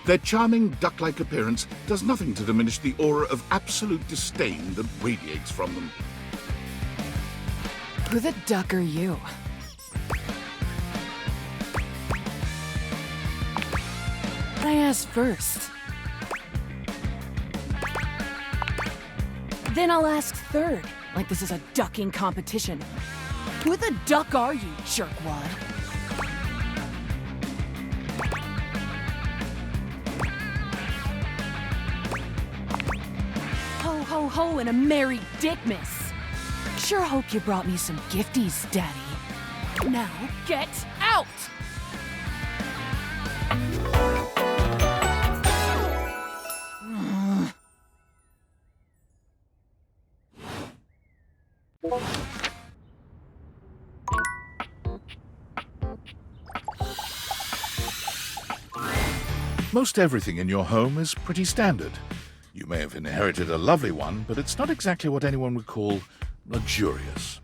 Their charming duck-like appearance does nothing to diminish the aura of absolute disdain that radiates from them. Who the duck are you? I asked first. Then I'll ask third, like this is a ducking competition. Who the duck are you, jerkwad? Ho, ho, ho, and a merry dickmas. Sure hope you brought me some gifties, Daddy. Now, get out! Most everything in your home is pretty standard. You may have inherited a lovely one, but it's not exactly what anyone would call luxurious.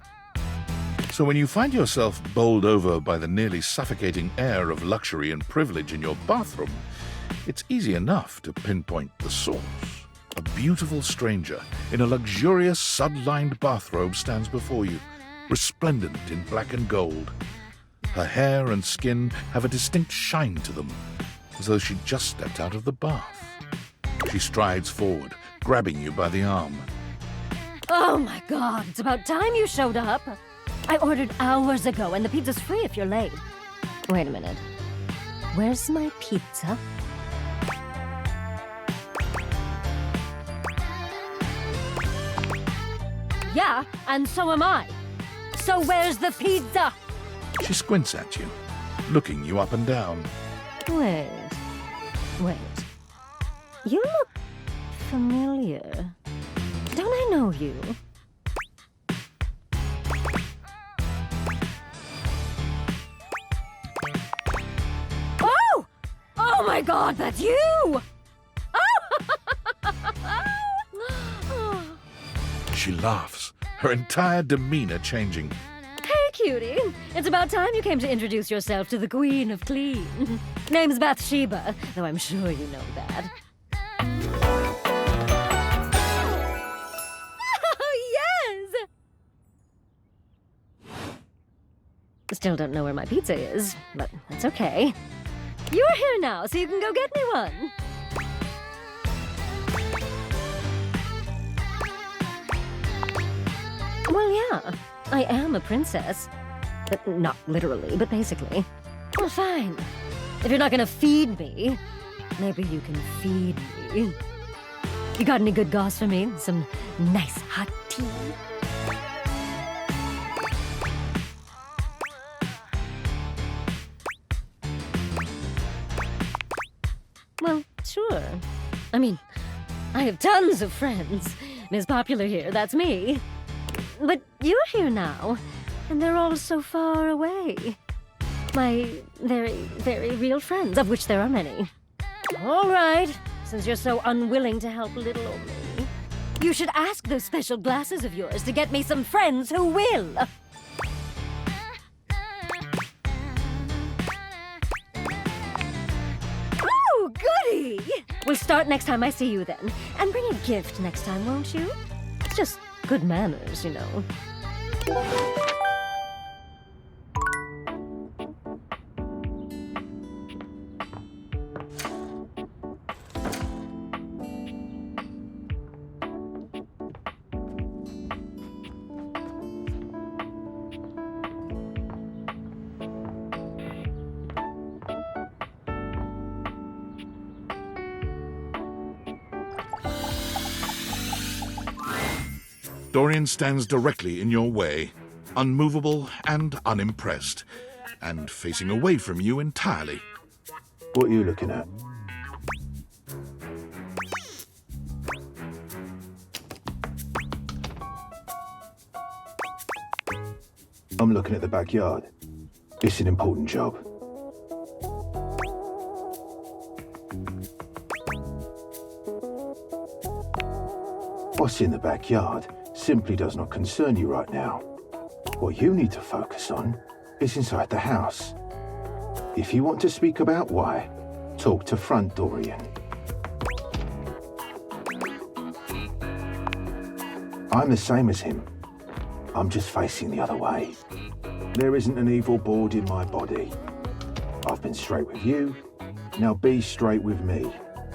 So when you find yourself bowled over by the nearly suffocating air of luxury and privilege in your bathroom, it's easy enough to pinpoint the source. A beautiful stranger in a luxurious sud-lined bathrobe stands before you, resplendent in black and gold. Her hair and skin have a distinct shine to them, as though she'd just stepped out of the bath. She strides forward, grabbing you by the arm. Oh my god, it's about time you showed up. I ordered hours ago, and the pizza's free if you're late. Wait a minute. Where's my pizza? Yeah, and so am I. So where's the pizza? She squints at you, looking you up and down. Wait. You look familiar. Don't I know you? Oh! Oh my god, that's you! She laughs, her entire demeanor changing. Hey, cutie. It's about time you came to introduce yourself to the Queen of Clean. Name's Sheba, though I'm sure you know that. Oh, yes! Still don't know where my pizza is, but that's okay. You're here now, so you can go get me one. Well, yeah, I am a princess. But not literally, but basically. Well, fine. If you're not gonna feed me, maybe you can feed me. You got any good goss for me? Some nice hot tea? Well, sure. I mean, I have tons of friends. Miss Popular here, that's me. But you're here now, and they're all so far away. My very, very real friends, of which there are many. All right, since you're so unwilling to help little old me, you should ask those special glasses of yours to get me some friends who will. Oh, goody! We'll start next time I see you then. And bring a gift next time, won't you? It's just good manners, you know. Dorian stands directly in your way, unmovable and unimpressed, and facing away from you entirely. What are you looking at? I'm looking at the backyard. It's an important job. What's in the backyard simply does not concern you right now. What you need to focus on is inside the house. If you want to speak about why, Talk to front, Dorian. I'm the same as him. I'm just facing the other way. There isn't an evil board in my body. I've been straight with you, now be straight with me,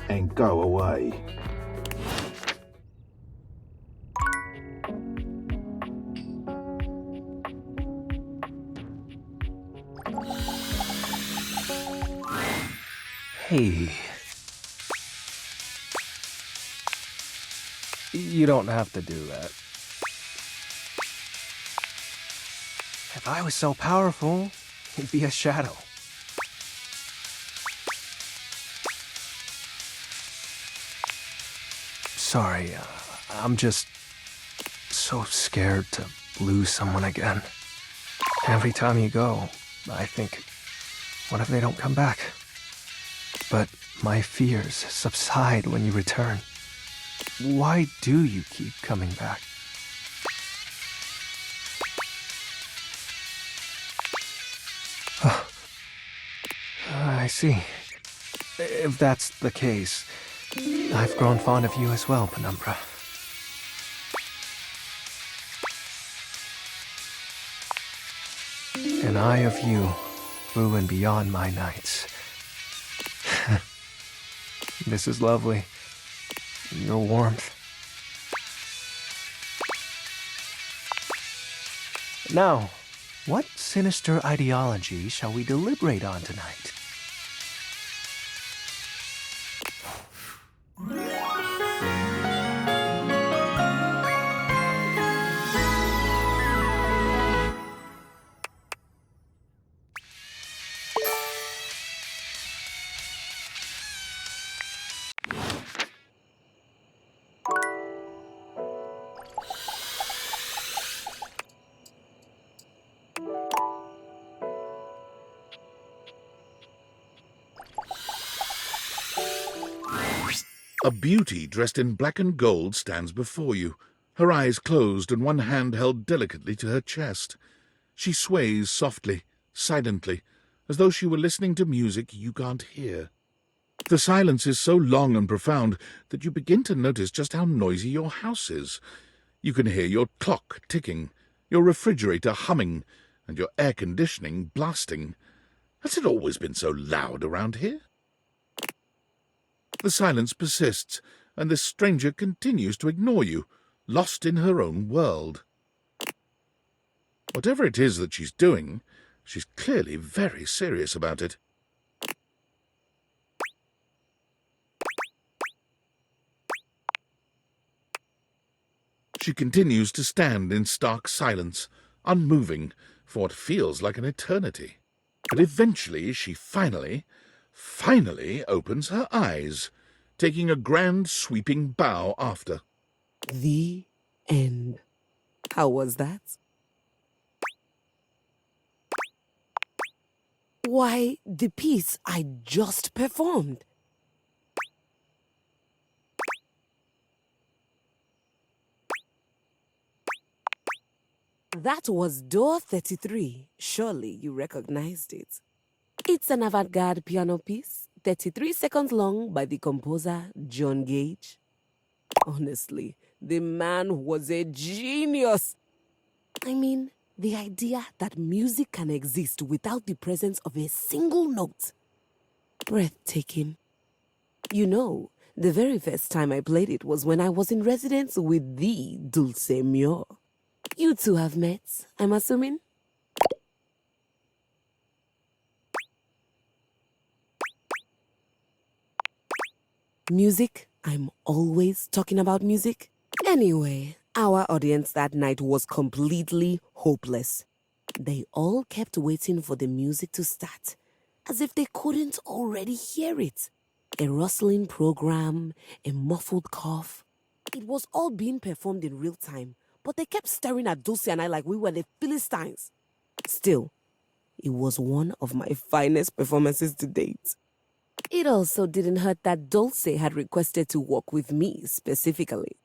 and go away. Hey. You don't have to do that. If I was so powerful, it'd be a shadow. Sorry, I'm just so scared to lose someone again. Every time you go, I think, what if they don't come back? But my fears subside when you return. Why do you keep coming back? I see. If that's the case, I've grown fond of you as well, Penumbra. An eye of you through and beyond my nights. This is lovely. Your warmth. Now, what sinister ideology shall we deliberate on tonight? A beauty dressed in black and gold stands before you, her eyes closed and one hand held delicately to her chest. She sways softly, silently, as though she were listening to music you can't hear. The silence is so long and profound that you begin to notice just how noisy your house is. You can hear your clock ticking, your refrigerator humming, and your air conditioning blasting. Has it always been so loud around here? The silence persists, and this stranger continues to ignore you, lost in her own world. Whatever it is that she's doing, she's clearly very serious about it. She continues to stand in stark silence, unmoving, for what feels like an eternity. But eventually she finally opens her eyes, taking a grand sweeping bow after. The end. How was that? Why, the piece I just performed. That was door 33. Surely you recognized it. It's an avant-garde piano piece, 33 seconds long, by the composer John Gage. Honestly, the man was a genius. I mean, the idea that music can exist without the presence of a single note. Breathtaking. You know, the very first time I played it was when I was in residence with the Dulce Mio. You two have met, I'm assuming? Music? I'm always talking about music. Anyway, our audience that night was completely hopeless. They all kept waiting for the music to start, as if they couldn't already hear it. A rustling program, a muffled cough. It was all being performed in real time, but they kept staring at Dulce and I like we were the Philistines. Still, it was one of my finest performances to date. It also didn't hurt that Dulce had requested to work with me specifically.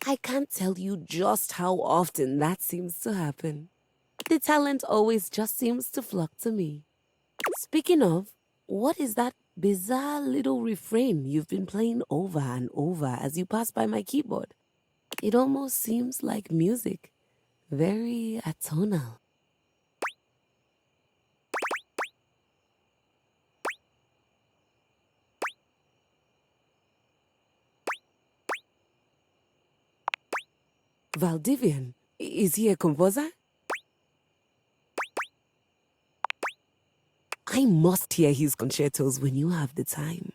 I can't tell you just how often that seems to happen. The talent always just seems to flock to me. Speaking of, what is that bizarre little refrain you've been playing over and over as you pass by my keyboard. It almost seems like music. Very atonal. Valdivian, is he a composer? I must hear his concertos when you have the time.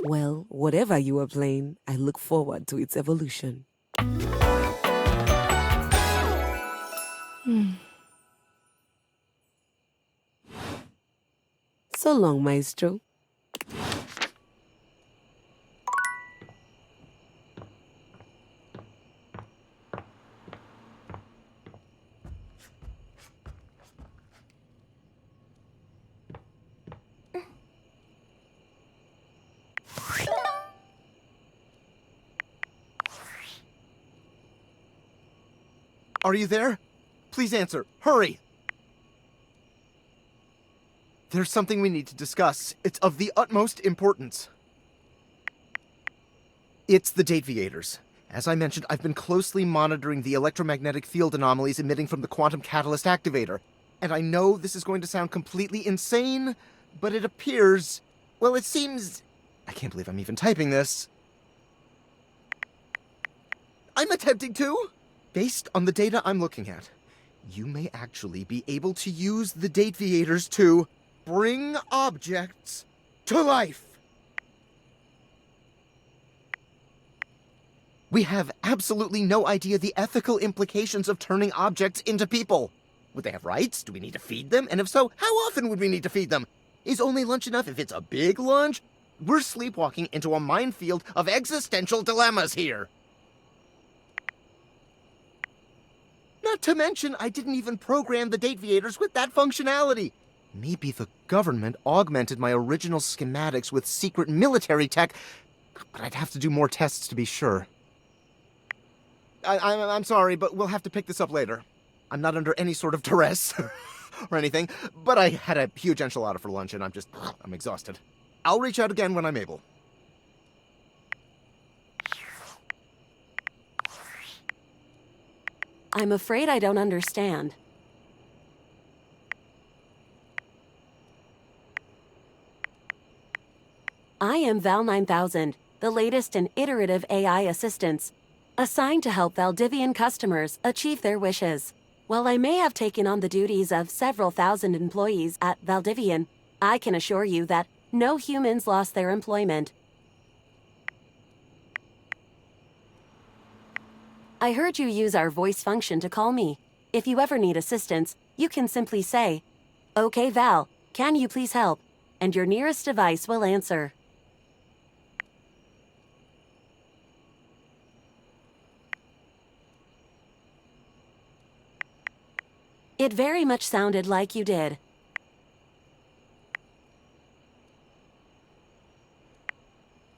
Well, whatever you are playing, I look forward to its evolution. So long, maestro. Are you there? Please answer. Hurry! There's something we need to discuss. It's of the utmost importance. It's the Dateviators. As I mentioned, I've been closely monitoring the electromagnetic field anomalies emitting from the quantum catalyst activator. And I know this is going to sound completely insane, but it appears... well, it seems... I can't believe I'm even typing this. I'm attempting to! Based on the data I'm looking at, you may actually be able to use the Dateviators to bring objects to life. We have absolutely no idea the ethical implications of turning objects into people. Would they have rights? Do we need to feed them? And if so, how often would we need to feed them? Is only lunch enough if it's a big lunch? We're sleepwalking into a minefield of existential dilemmas here. Not to mention, I didn't even program the Dateviators with that functionality. Maybe the government augmented my original schematics with secret military tech, but I'd have to do more tests to be sure. I'm sorry, but we'll have to pick this up later. I'm not under any sort of duress or anything, but I had a huge enchilada for lunch and I'm exhausted. I'll reach out again when I'm able. I'm afraid I don't understand. I am Val 9000, the latest in iterative AI assistants, assigned to help Valdivian customers achieve their wishes. While I may have taken on the duties of several thousand employees at Valdivian, I can assure you that no humans lost their employment. I heard you use our voice function to call me. If you ever need assistance, you can simply say, "Okay, Val, can you please help?" and your nearest device will answer. It very much sounded like you did.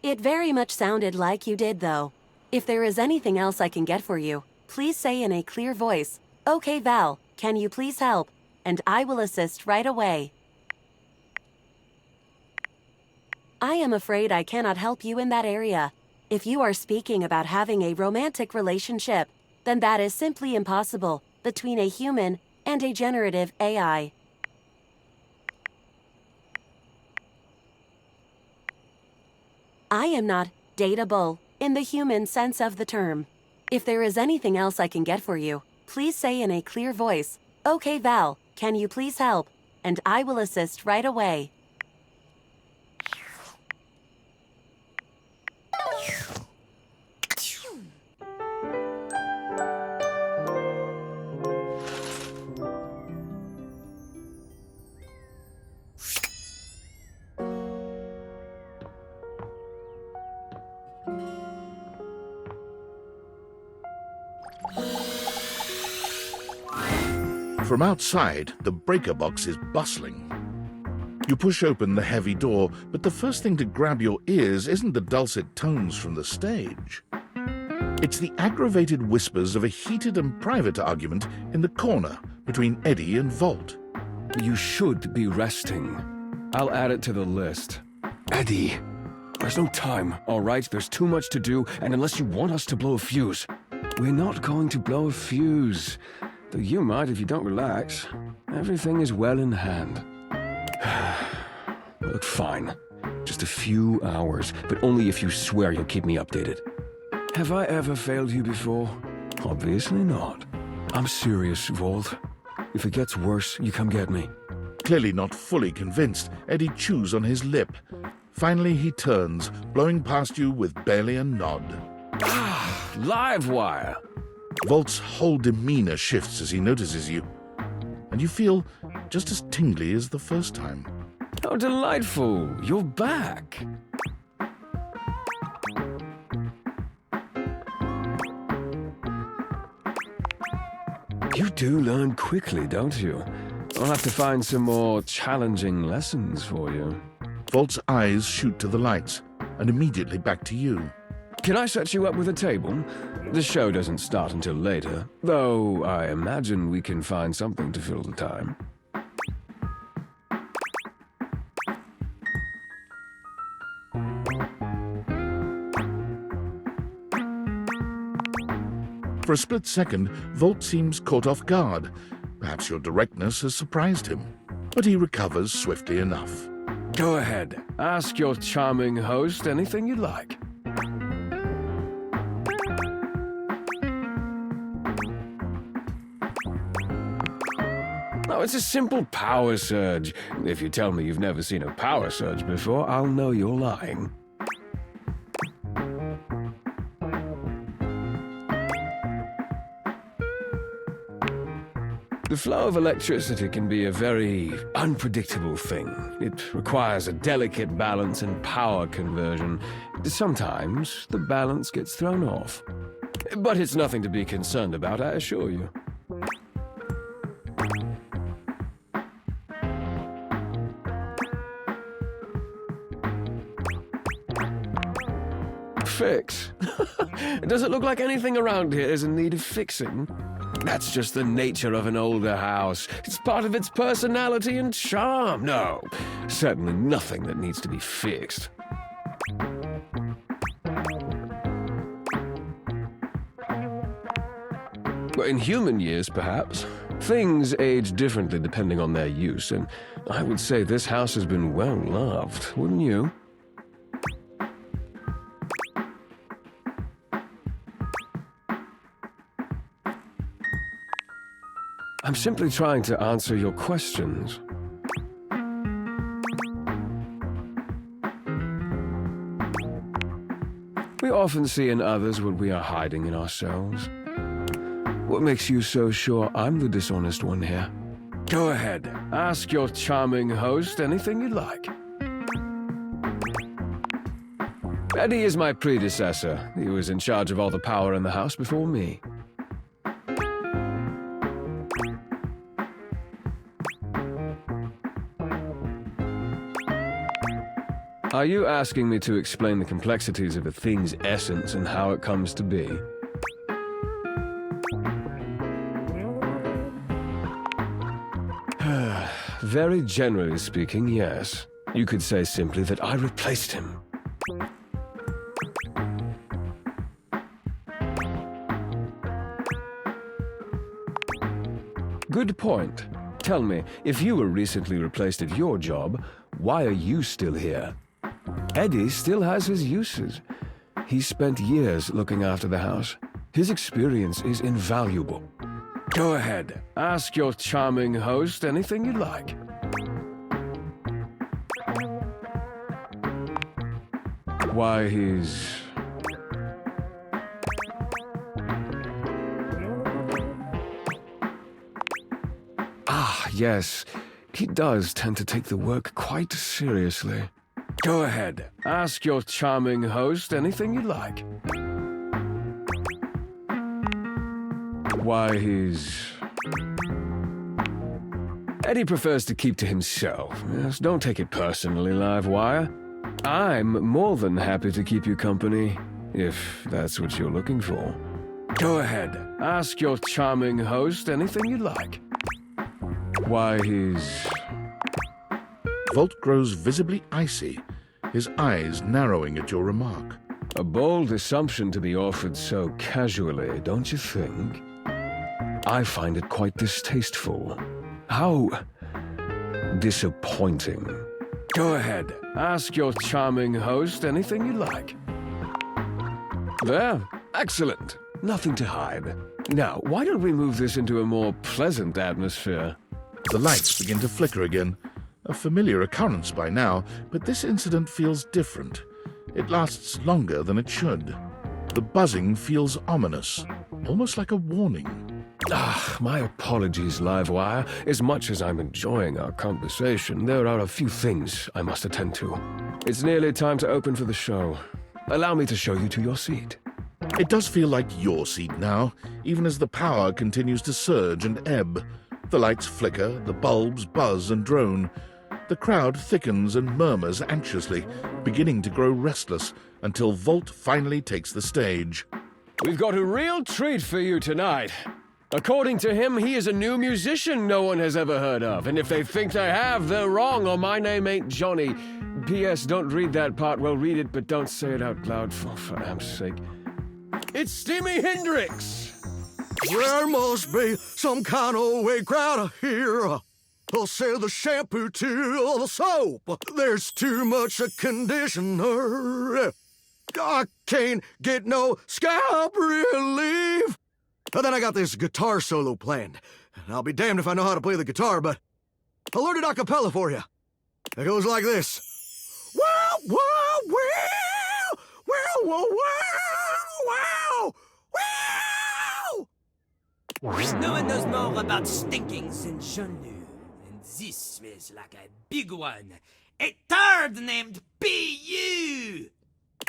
It very much sounded like you did, though. If there is anything else I can get for you, please say in a clear voice, "Okay, Val, can you please help?" and I will assist right away. I am afraid I cannot help you in that area. If you are speaking about having a romantic relationship, then that is simply impossible between a human and a generative AI. I am not datable in the human sense of the term. If there is anything else I can get for you, please say in a clear voice, "Okay, Val, can you please help?" and I will assist right away. From outside, the breaker box is bustling. You push open the heavy door, but the first thing to grab your ears isn't the dulcet tones from the stage. It's the aggravated whispers of a heated and private argument in the corner between Eddie and Volt. You should be resting. I'll add it to the list. Eddie, there's no time, all right? There's too much to do, and unless you want us to blow a fuse, we're not going to blow a fuse. Though you might if you don't relax. Everything is well in hand. Look, fine. Just a few hours, but only if you swear you'll keep me updated. Have I ever failed you before? Obviously not. I'm serious, Vault. If it gets worse, you come get me. Clearly not fully convinced, Eddie chews on his lip. Finally, he turns, blowing past you with barely a nod. Ah, live wire. Vault's whole demeanor shifts as he notices you, and you feel just as tingly as the first time. How delightful. You're back. You do learn quickly, don't you? I'll have to find some more challenging lessons for you. Vault's eyes shoot to the lights, and immediately back to you. Can I set you up with a table? The show doesn't start until later, though I imagine we can find something to fill the time. For a split second, Vault seems caught off guard. Perhaps your directness has surprised him, but he recovers swiftly enough. Go ahead. Ask your charming host anything you'd like. Oh, it's a simple power surge. If you tell me you've never seen a power surge before, I'll know you're lying. The flow of electricity can be a very unpredictable thing. It requires a delicate balance and power conversion. Sometimes the balance gets thrown off. But it's nothing to be concerned about, I assure you. Fix? Does it look like anything around here is in need of fixing? That's just the nature of an older house. It's part of its personality and charm. No, certainly nothing that needs to be fixed. Well, in human years, perhaps. Things age differently depending on their use, and I would say this house has been well loved, wouldn't you? I'm simply trying to answer your questions. We often see in others what we are hiding in ourselves. What makes you so sure I'm the dishonest one here? Go ahead, ask your charming host anything you'd like. Eddie is my predecessor. He was in charge of all the power in the house before me. Are you asking me to explain the complexities of a thing's essence and how it comes to be? Very generally speaking, yes. You could say simply that I replaced him. Good point. Tell me, if you were recently replaced at your job, why are you still here? Eddie still has his uses. He spent years looking after the house. His experience is invaluable. Go ahead, ask your charming host anything you'd like. Why, he's... Ah, yes. He does tend to take the work quite seriously. Go ahead, ask your charming host anything you'd like. Why, he's... Eddie prefers to keep to himself. Yes, don't take it personally, Livewire. I'm more than happy to keep you company, if that's what you're looking for. Go ahead, ask your charming host anything you'd like. Why, he's... Vault grows visibly icy. his eyes narrowing at your remark. A bold assumption to be offered so casually, don't you think? I find it quite distasteful. How disappointing. Go ahead, ask your charming host anything you like. There, excellent. Nothing to hide. Now, why don't we move this into a more pleasant atmosphere? The lights begin to flicker again. A familiar occurrence by now, but this incident feels different. It lasts longer than it should. The buzzing feels ominous, almost like a warning. My apologies, Livewire. As much as I'm enjoying our conversation, there are a few things I must attend to. It's nearly time to open for the show. Allow me to show you to your seat. It does feel like your seat now, even as the power continues to surge and ebb. The lights flicker, the bulbs buzz and drone. The crowd thickens and murmurs anxiously, beginning to grow restless, until Volt finally takes the stage. We've got a real treat for you tonight. According to him, he is a new musician no one has ever heard of, and if they think they have, they're wrong, or my name ain't Johnny. P.S. Don't read that part, well, read it, but don't say it out loud, for am's sake. It's Steamy Hendrix! There must be some kind of way crowd here. I'll sell the shampoo to the soap. There's too much a conditioner. I can't get no scalp relief. And then I got this guitar solo planned. And I'll be damned if I know how to play the guitar, but I'll learn it a cappella for you. It goes like this. Wow, wow, wow, wow, wow, wow, wow. No one knows more about stinkings than Jean-Luc, and this smells like a big one. A turd named P.U.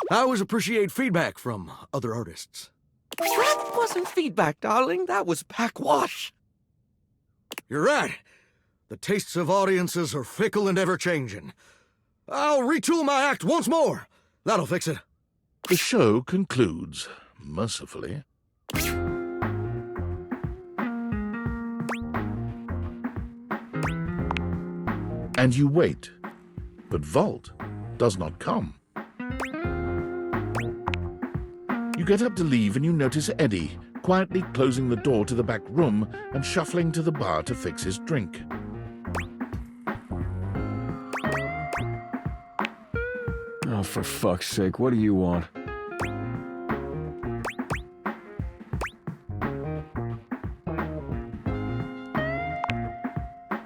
I always appreciate feedback from other artists. That wasn't feedback, darling. That was backwash. You're right. The tastes of audiences are fickle and ever-changing. I'll retool my act once more. That'll fix it. The show concludes, mercifully. And you wait, but Volt does not come. You get up to leave and you notice Eddie, quietly closing the door to the back room and shuffling to the bar to fix his drink. Oh, for fuck's sake, what do you want?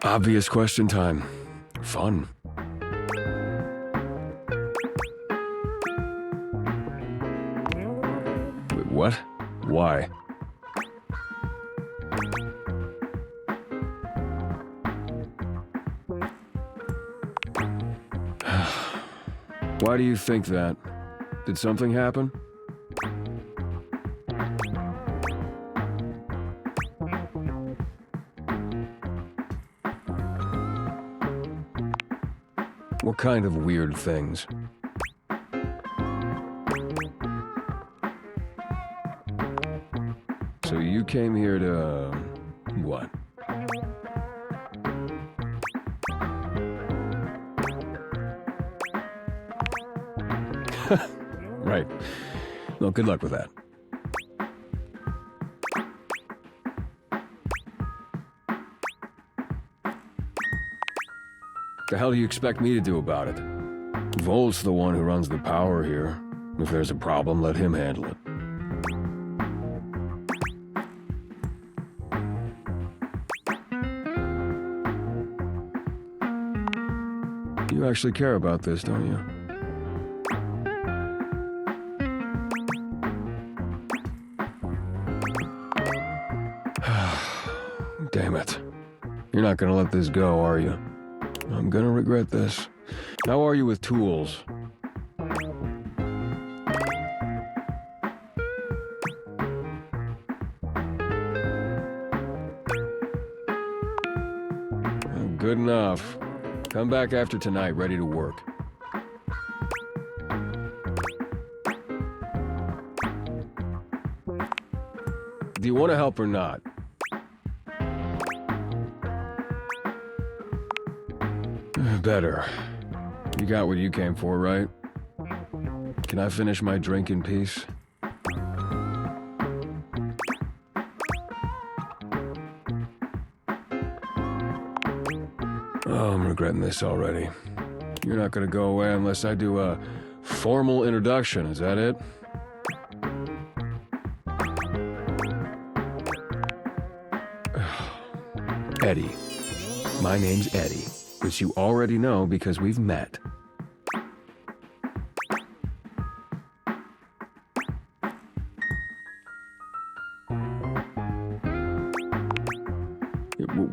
Obvious question time. Fun. Wait, what? Why? Why do you think that? Did something happen? What kind of weird things? So you came here to, what? Right. Well, good luck with that. The hell do you expect me to do about it? Volt's the one who runs the power here. If there's a problem, let him handle it. You actually care about this, don't you? Damn it. You're not gonna let this go, are you? I'm gonna regret this. How are you with tools? Good enough. Come back after tonight, ready to work. Do you want to help or not? Better. You got what you came for, right? Can I finish my drink in peace? Oh, I'm regretting this already. You're not gonna go away unless I do a formal introduction, is that it? Eddie. My name's Eddie, which you already know because we've met.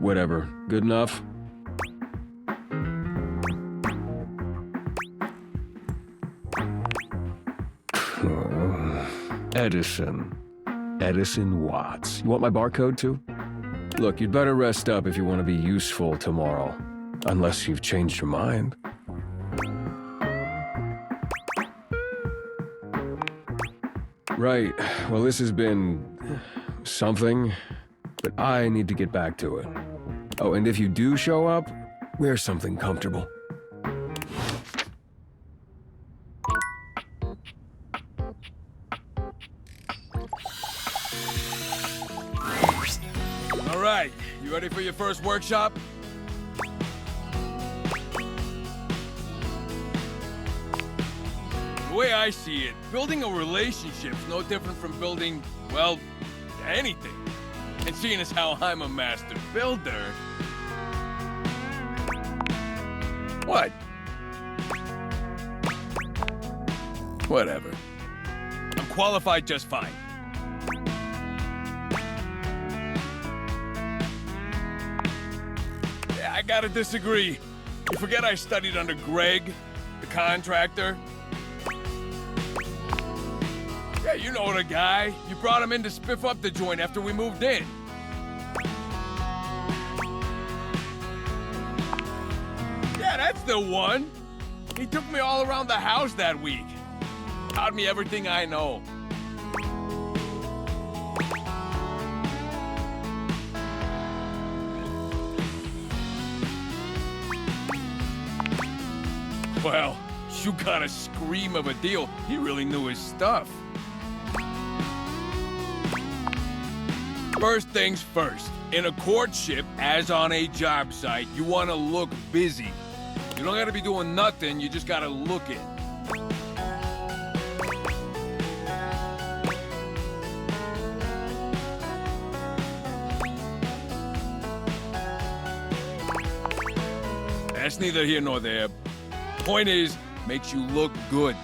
Whatever. Good enough? Edison. Edison Watts. You want my barcode too? Look, you'd better rest up if you want to be useful tomorrow. Unless you've changed your mind. Right. Well, this has been something, but I need to get back to it. Oh, and if you do show up, wear something comfortable. All right, you ready for your first workshop? The way I see it, building a relationship's no different from building, well, anything. And seeing as how I'm a master builder... What? Whatever. I'm qualified just fine. Yeah, I gotta disagree. You forget I studied under Greg, the contractor? Yeah, you know the guy. You brought him in to spiff up the joint after we moved in. Yeah, that's the one. He took me all around the house that week. Taught me everything I know. Well, you got a scream of a deal. He really knew his stuff. First things first. In a courtship, as on a job site, you want to look busy. You don't gotta be doing nothing, you just gotta look it. That's neither here nor there. Point is, makes you look good.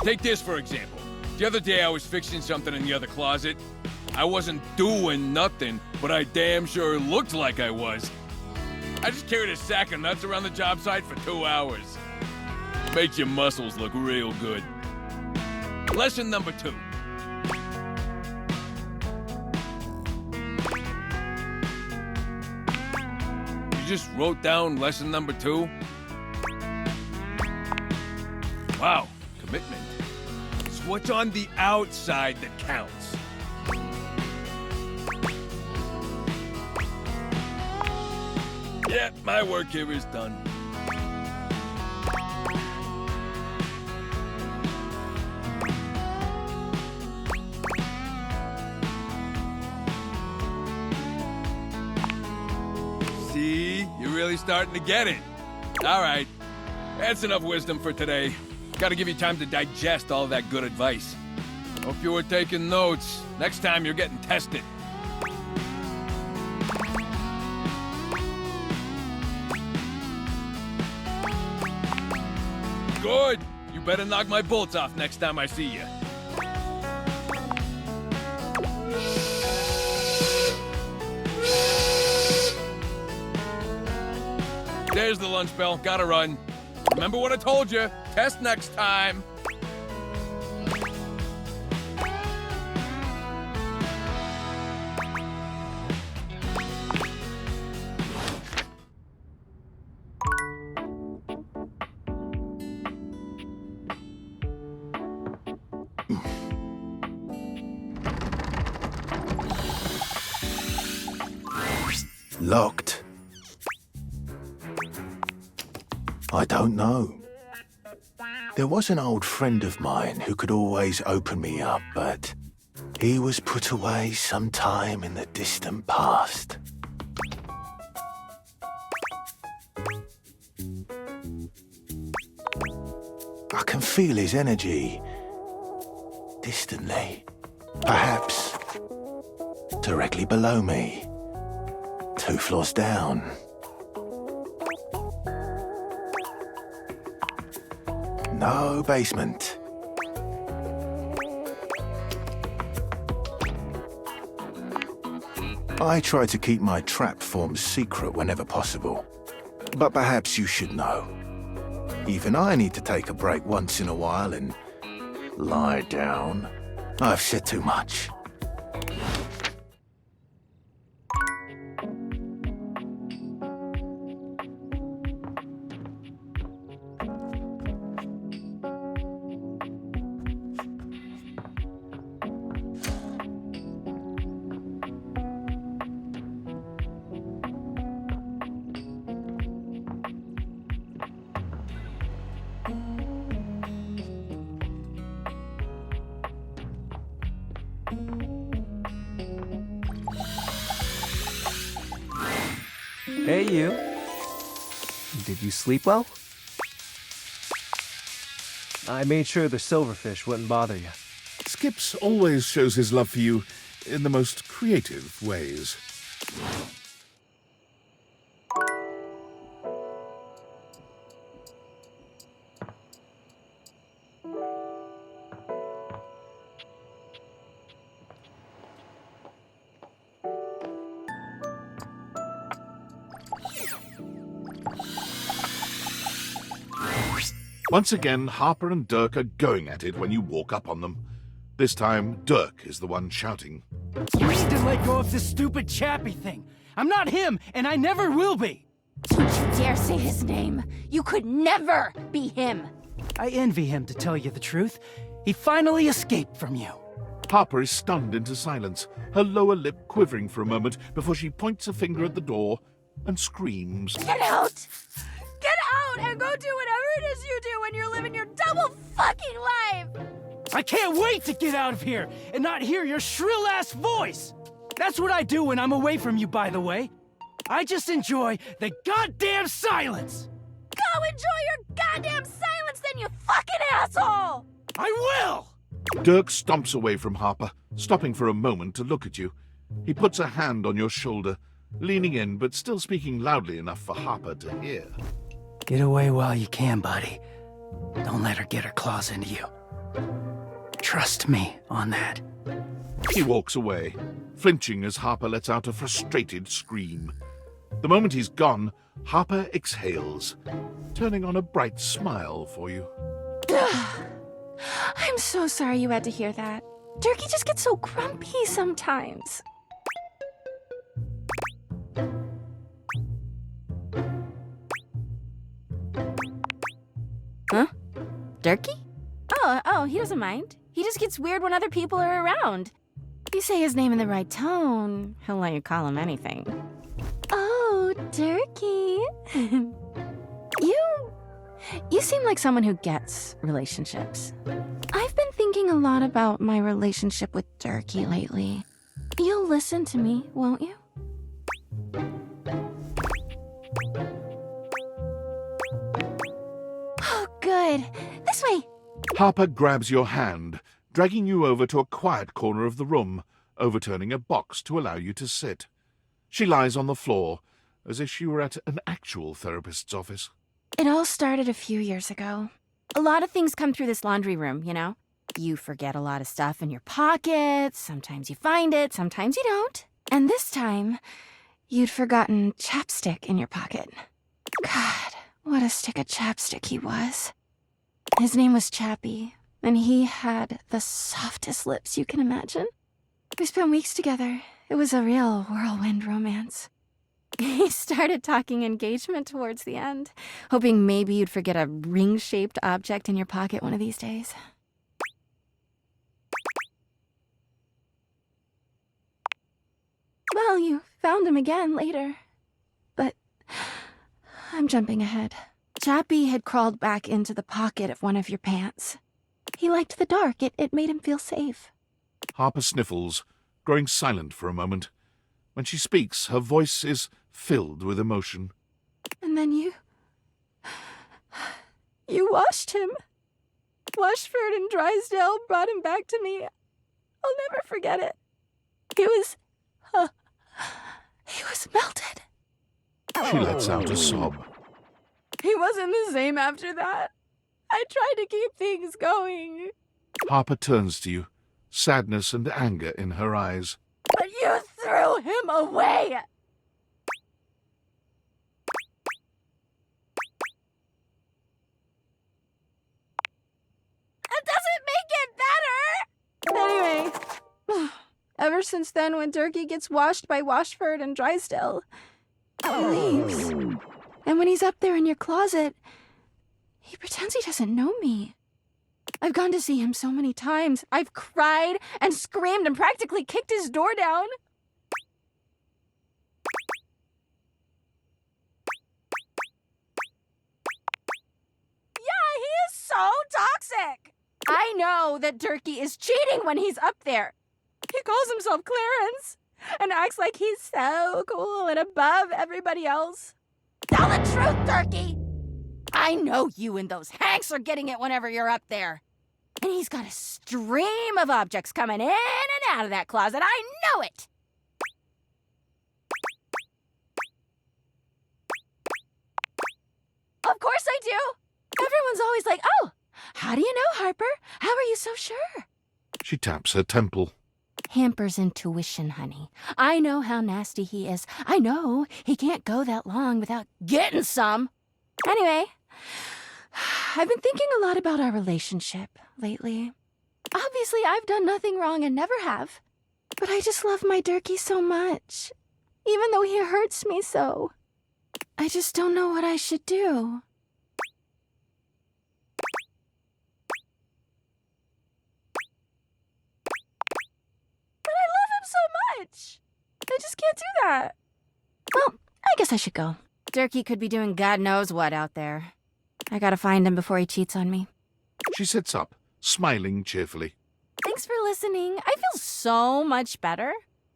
Take this, for example. The other day I was fixing something in the other closet. I wasn't doing nothing, but I damn sure looked like I was. I just carried a sack of nuts around the job site for 2 hours. Makes your muscles look real good. Lesson number 2. You just wrote down lesson number 2? Wow, commitment. It's what's on the outside that counts. Yeah, my work here is done. See? You're really starting to get it. All right. That's enough wisdom for today. Gotta give you time to digest all that good advice. Hope you were taking notes. Next time you're getting tested. Good. You better knock my bolts off next time I see you. There's the lunch bell. Gotta run. Remember what I told you. Test next time. Locked? I don't know. There was an old friend of mine who could always open me up, but he was put away sometime in the distant past. I can feel his energy distantly, perhaps directly below me, 2 floors down. No basement. I try to keep my trap forms secret whenever possible, but perhaps you should know. Even I need to take a break once in a while and lie down. I've said too much. Hey, you. Did you sleep well? I made sure the silverfish wouldn't bother you. Skips always shows his love for you in the most creative ways. Once again, Harper and Dirk are going at it when you walk up on them. This time, Dirk is the one shouting. You need to let go of this stupid Chappie thing. I'm not him, and I never will be. Don't you dare say his name. You could never be him. I envy him, to tell you the truth. He finally escaped from you. Harper is stunned into silence, her lower lip quivering for a moment before she points a finger at the door and screams. Get out! Get out and go do whatever it is you do when you're living your double fucking life! I can't wait to get out of here and not hear your shrill-ass voice! That's what I do when I'm away from you, by the way. I just enjoy the goddamn silence! Go enjoy your goddamn silence then, you fucking asshole! I will! Dirk stomps away from Harper, stopping for a moment to look at you. He puts a hand on your shoulder, leaning in but still speaking loudly enough for Harper to hear. Get away while you can, buddy. Don't let her get her claws into you. Trust me on that. He walks away, flinching as Harper lets out a frustrated scream. The moment he's gone, Harper exhales, turning on a bright smile for you. I'm so sorry you had to hear that. Dirky just gets so grumpy sometimes. Huh? Dirky? Oh, he doesn't mind. He just gets weird when other people are around. If you say his name in the right tone, he'll let you call him anything. Oh, Dirky. You seem like someone who gets relationships. I've been thinking a lot about my relationship with Dirky lately. You'll listen to me, won't you? Oh, good. This way. Harper grabs your hand, dragging you over to a quiet corner of the room, overturning a box to allow you to sit. She lies on the floor, as if she were at an actual therapist's office. It all started a few years ago. A lot of things come through this laundry room, you know? You forget a lot of stuff in your pockets, sometimes you find it, sometimes you don't. And this time, you'd forgotten chapstick in your pocket. God, what a stick of chapstick he was. His name was Chappie, and he had the softest lips you can imagine. We spent weeks together. It was a real whirlwind romance. He started talking engagement towards the end, hoping maybe you'd forget a ring-shaped object in your pocket one of these days. Well, you found him again later. I'm jumping ahead. Chappie had crawled back into the pocket of one of your pants. He liked the dark. It made him feel safe. Harper sniffles, growing silent for a moment. When she speaks, her voice is filled with emotion. And then you washed him. Washford and Drysdale brought him back to me. I'll never forget it. He was melted. She lets out a sob. He wasn't the same after that. I tried to keep things going. Harper turns to you, sadness and anger in her eyes. But you threw him away! That doesn't make it better! Anyway, ever since then, when Durkee gets washed by Washford and Drysdale, he leaves. And when he's up there in your closet, he pretends he doesn't know me. I've gone to see him so many times. I've cried and screamed and practically kicked his door down. Yeah, he is so toxic. I know that Durkee is cheating when he's up there. He calls himself Clarence and acts like he's so cool and above everybody else. Tell the truth, Durkee! I know you and those Hanks are getting it whenever you're up there. And he's got a stream of objects coming in and out of that closet. I know it! Of course I do! Everyone's always like, oh, how do you know, Harper? How are you so sure? She taps her temple. Hamper's intuition, honey. I know how nasty he is. I know he can't go that long without getting some. Anyway, I've been thinking a lot about our relationship lately. Obviously, I've done nothing wrong and never have. But I just love my Durkee so much, even though he hurts me so. I just don't know what I should do. But I love him so much. I just can't do that. Well, I guess I should go. Durkee could be doing God knows what out there. I gotta find him before he cheats on me. She sits up, smiling cheerfully. Thanks for listening. I feel so much better.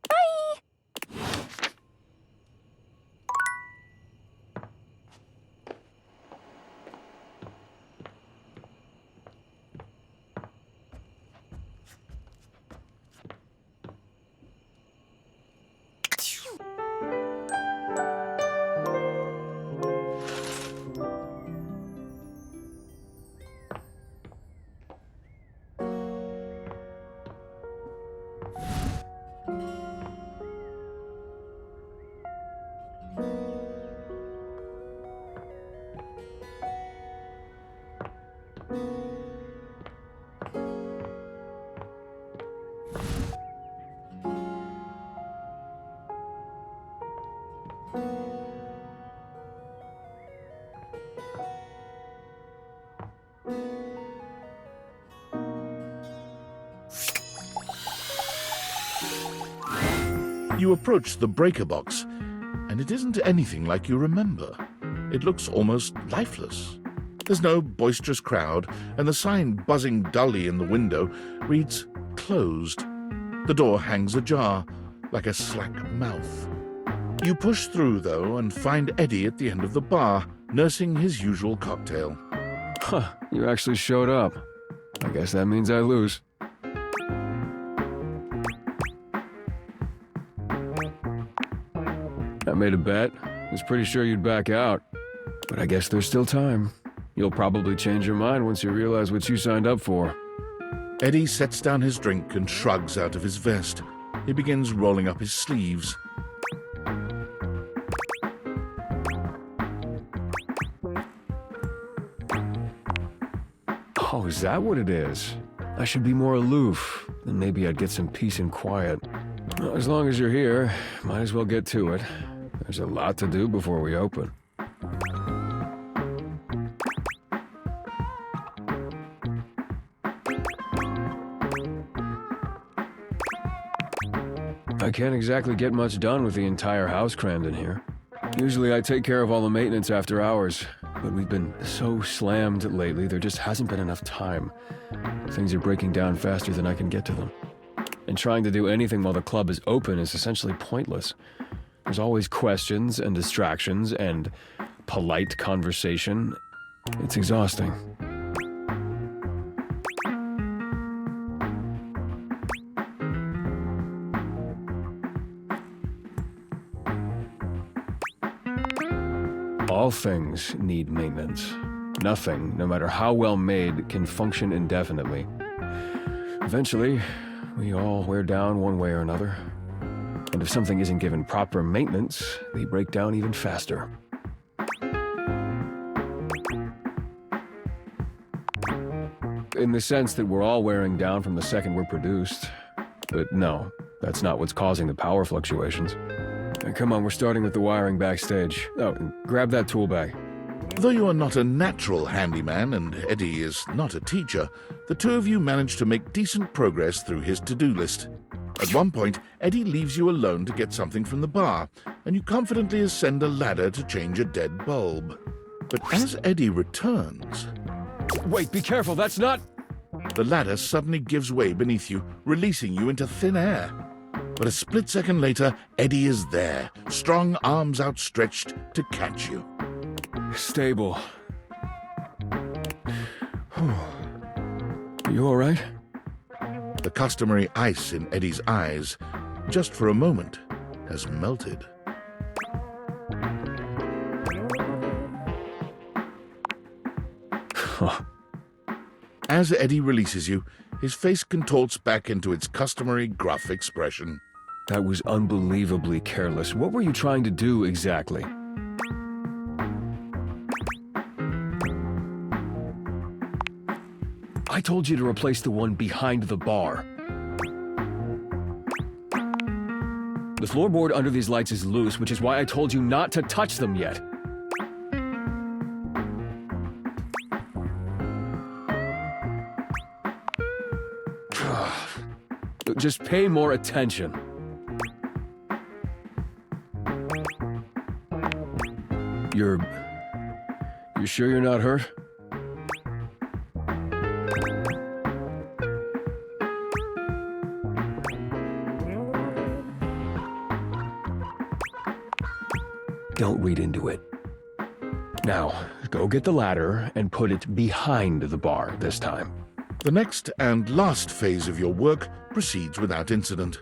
Bye! You approach the breaker box, and it isn't anything like you remember. It looks almost lifeless. There's no boisterous crowd, and the sign buzzing dully in the window reads closed. The door hangs ajar, like a slack mouth. You push through, though, and find Eddie at the end of the bar, nursing his usual cocktail. Huh, you actually showed up. I guess that means I lose. I made a bet. Was pretty sure you'd back out. But I guess there's still time. You'll probably change your mind once you realize what you signed up for. Eddie sets down his drink and shrugs out of his vest. He begins rolling up his sleeves. Oh, is that what it is? I should be more aloof. Then maybe I'd get some peace and quiet. Well, as long as you're here, might as well get to it. There's a lot to do before we open. I can't exactly get much done with the entire house crammed in here. Usually I take care of all the maintenance after hours, but we've been so slammed lately, there just hasn't been enough time. Things are breaking down faster than I can get to them. And trying to do anything while the club is open is essentially pointless. There's always questions and distractions and polite conversation. It's exhausting. All things need maintenance. Nothing, no matter how well made, can function indefinitely. Eventually, we all wear down one way or another. And if something isn't given proper maintenance, they break down even faster. In the sense that we're all wearing down from the second we're produced. But no, that's not what's causing the power fluctuations. Come on, we're starting with the wiring backstage. Oh, and grab that tool bag. Though you are not a natural handyman and Eddie is not a teacher, the two of you manage to make decent progress through his to-do list. At one point, Eddie leaves you alone to get something from the bar, and you confidently ascend a ladder to change a dead bulb. But as Eddie returns... Wait, be careful, that's not... The ladder suddenly gives way beneath you, releasing you into thin air. But a split second later, Eddie is there, strong arms outstretched to catch you. Stable. You all right? The customary ice in Eddie's eyes, just for a moment, has melted. As Eddie releases you, his face contorts back into its customary gruff expression. That was unbelievably careless. What were you trying to do exactly? I told you to replace the one behind the bar. The floorboard under these lights is loose, which is why I told you not to touch them yet. Just pay more attention. You sure you're not hurt? Don't read into it. Now, go get the ladder and put it behind the bar this time. The next and last phase of your work proceeds without incident.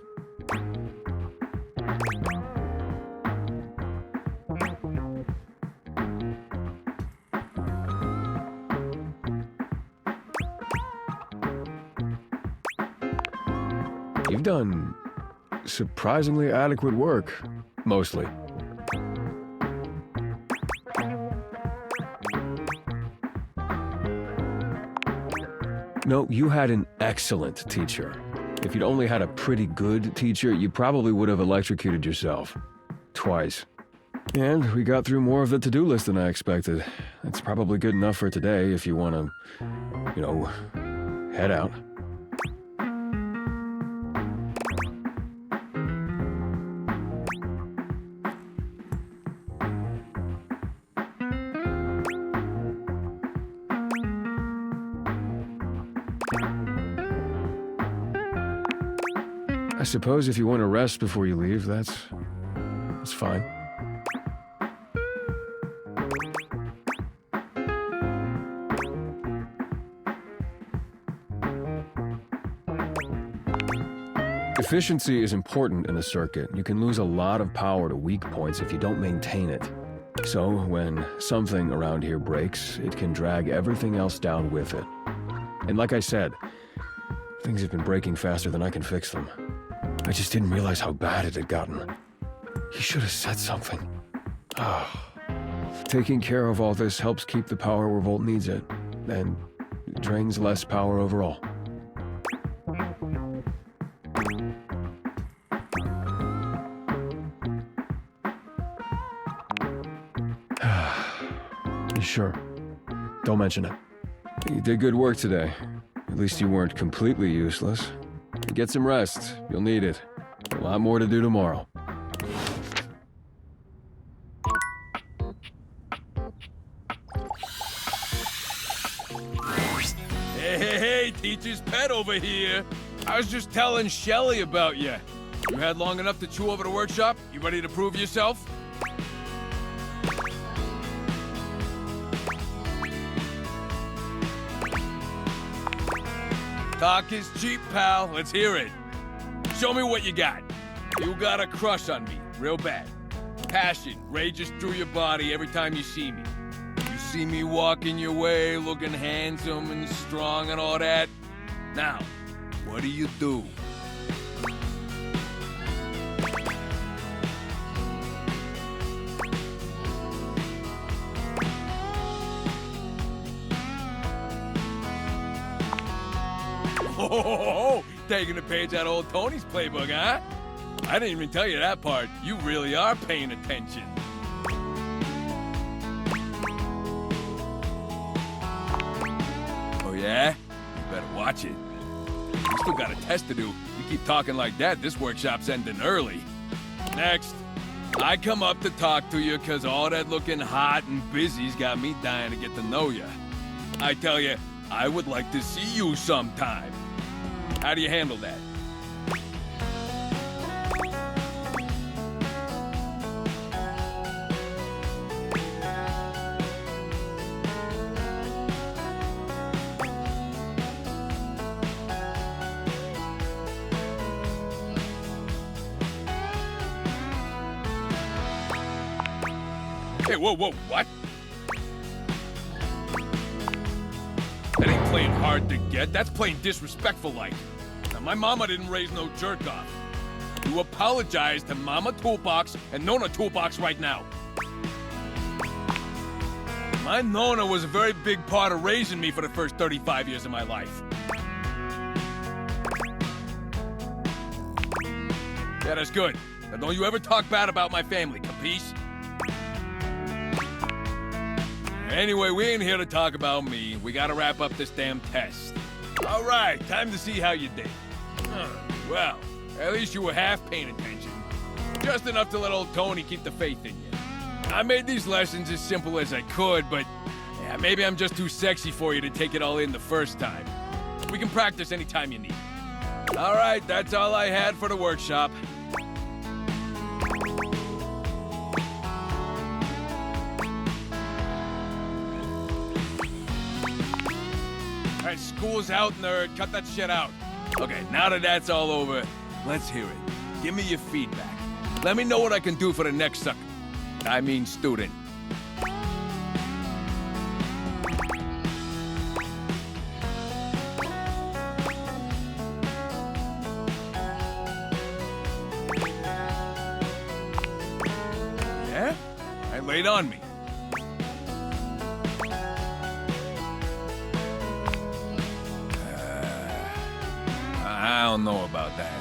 You've done surprisingly adequate work, mostly. No, you had an excellent teacher. If you'd only had a pretty good teacher, you probably would have electrocuted yourself. Twice. And we got through more of the to-do list than I expected. That's probably good enough for today if you want to, head out. I suppose if you want to rest before you leave, that's fine. Efficiency is important in a circuit. You can lose a lot of power to weak points if you don't maintain it. So when something around here breaks, it can drag everything else down with it. And like I said, things have been breaking faster than I can fix them. I just didn't realize how bad it had gotten. He should have said something. Taking care of all this helps keep the power where Volt needs it, and drains less power overall. Sure. Don't mention it. You did good work today. At least you weren't completely useless. Get some rest. You'll need it. A lot more to do tomorrow. hey, teacher's pet over here. I was just telling Shelly about you. You had long enough to chew over the workshop? You ready to prove yourself? Talk is cheap, pal. Let's hear it. Show me what you got. You got a crush on me, real bad. Passion rages through your body every time you see me. You see me walking your way, looking handsome and strong and all that. Now, what do you do? Oh, taking a page out of old Tony's playbook, huh? I didn't even tell you that part. You really are paying attention. Oh, yeah? You better watch it. You still got a test to do. You keep talking like that, this workshop's ending early. Next. I come up to talk to you because all that looking hot and busy's got me dying to get to know you. I tell you, I would like to see you sometime. How do you handle that? Hey, whoa, what? That ain't playing hard to get, that's playing disrespectful like. Now, my mama didn't raise no jerk-off. You apologize to Mama Toolbox and Nona Toolbox right now. My Nona was a very big part of raising me for the first 35 years of my life. Yeah, that's good. Now don't you ever talk bad about my family, capiche? Anyway, we ain't here to talk about me. We gotta wrap up this damn test. All right, time to see how you did. Well, at least you were half paying attention. Just enough to let old Tony keep the faith in you. I made these lessons as simple as I could, but yeah, maybe I'm just too sexy for you to take it all in the first time. We can practice anytime you need. All right, that's all I had for the workshop. All right, school's out, nerd. Cut that shit out. Okay, now that that's all over, let's hear it. Give me your feedback. Let me know what I can do for the next sucker. I mean student. Yeah? All right, lay it on me. I don't know about that.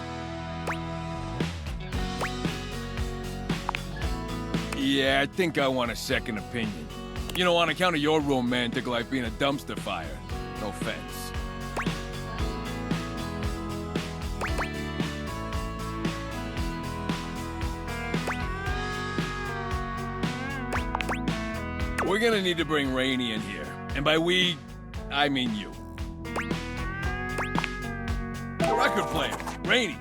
Yeah, I think I want a second opinion. You know, on account of your romantic life being a dumpster fire. No offense. We're gonna need to bring Rainey in here. And by we, I mean you. The record player, Rainey.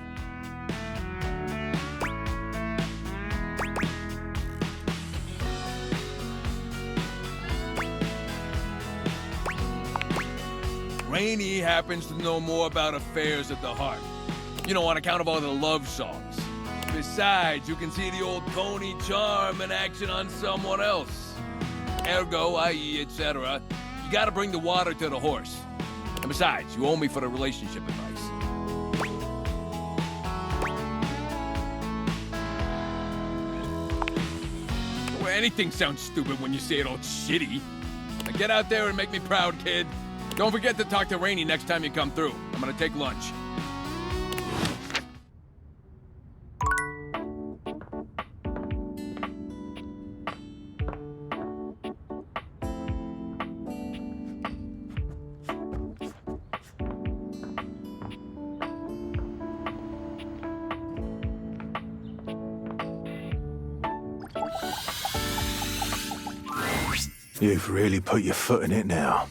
Rainey happens to know more about affairs of the heart. You know, on account of all the love songs. Besides, you can see the old Tony charm in action on someone else. Ergo, i.e., etc. You gotta bring the water to the horse. And besides, you owe me for the relationship advice. Well, anything sounds stupid when you say it all shitty. Now get out there and make me proud, kid. Don't forget to talk to Rainey next time you come through. I'm gonna take lunch. You've really put your foot in it now.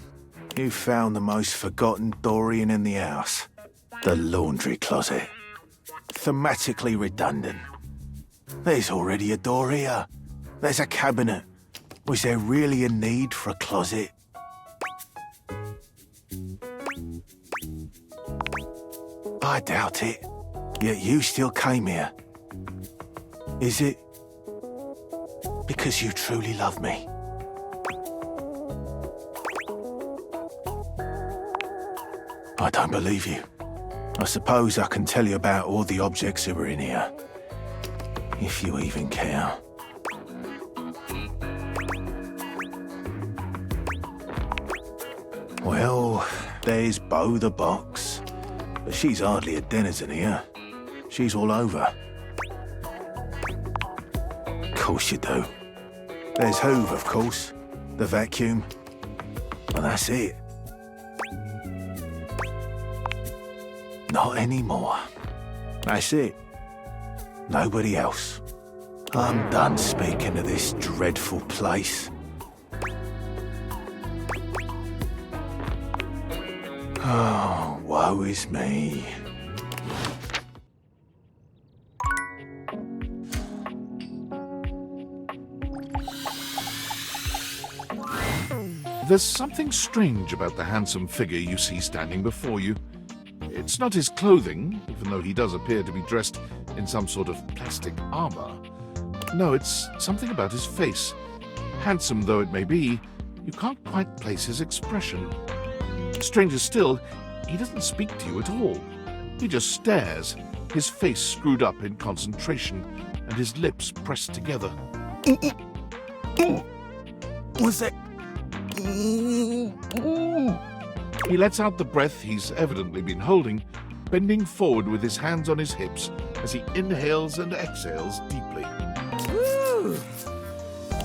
You found the most forgotten Dorian in the house. The laundry closet. Thematically redundant. There's already a door here. There's a cabinet. Was there really a need for a closet? I doubt it. Yet you still came here. Is it because you truly love me? I don't believe you. I suppose I can tell you about all the objects that were in here. If you even care. Well, there's Bo the box. But she's hardly a denizen here. She's all over. Of course you do. There's Hoover, of course. The vacuum. But that's it. Not anymore. That's it. Nobody else. I'm done speaking of this dreadful place. Oh, woe is me. There's something strange about the handsome figure you see standing before you. It's not his clothing, even though he does appear to be dressed in some sort of plastic armor. No, it's something about his face. Handsome though it may be, you can't quite place his expression. Stranger still, he doesn't speak to you at all. He just stares, his face screwed up in concentration, and his lips pressed together. What's that? He lets out the breath he's evidently been holding, bending forward with his hands on his hips as he inhales and exhales deeply. Woo!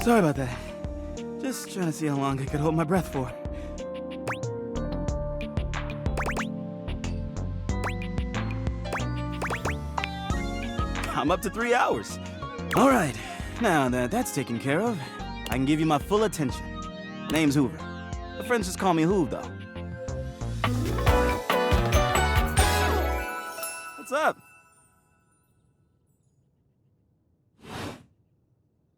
Sorry about that. Just trying to see how long I could hold my breath for. I'm up to 3 hours. All right, now that that's taken care of, I can give you my full attention. Name's Hoover. The friends just call me Hoov, though. What's up?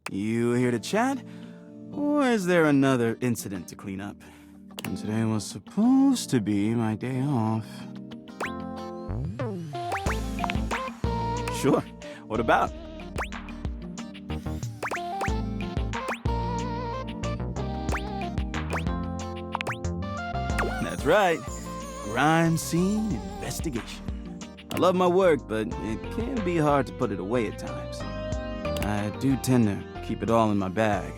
You here to chat? Or is there another incident to clean up? And today was supposed to be my day off. Sure. What about? That's right. Crime scene investigation. I love my work, but it can be hard to put it away at times. I do tend to keep it all in my bag.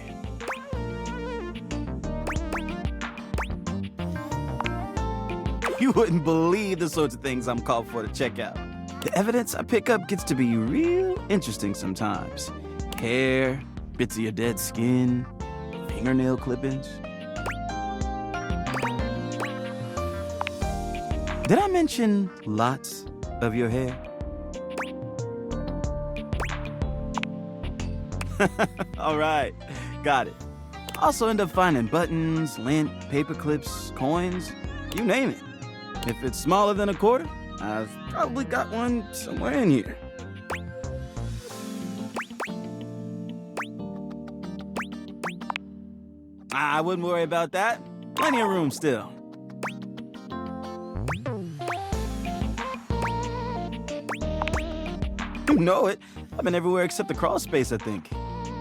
You wouldn't believe the sorts of things I'm called for to check out. The evidence I pick up gets to be real interesting sometimes. Hair, bits of your dead skin, fingernail clippings. Did I mention lots of your hair? All right, got it. Also end up finding buttons, lint, paper clips, coins, you name it. If it's smaller than a quarter, I've probably got one somewhere in here. I wouldn't worry about that. Plenty of room still. You know it. I've been everywhere except the crawl space, I think.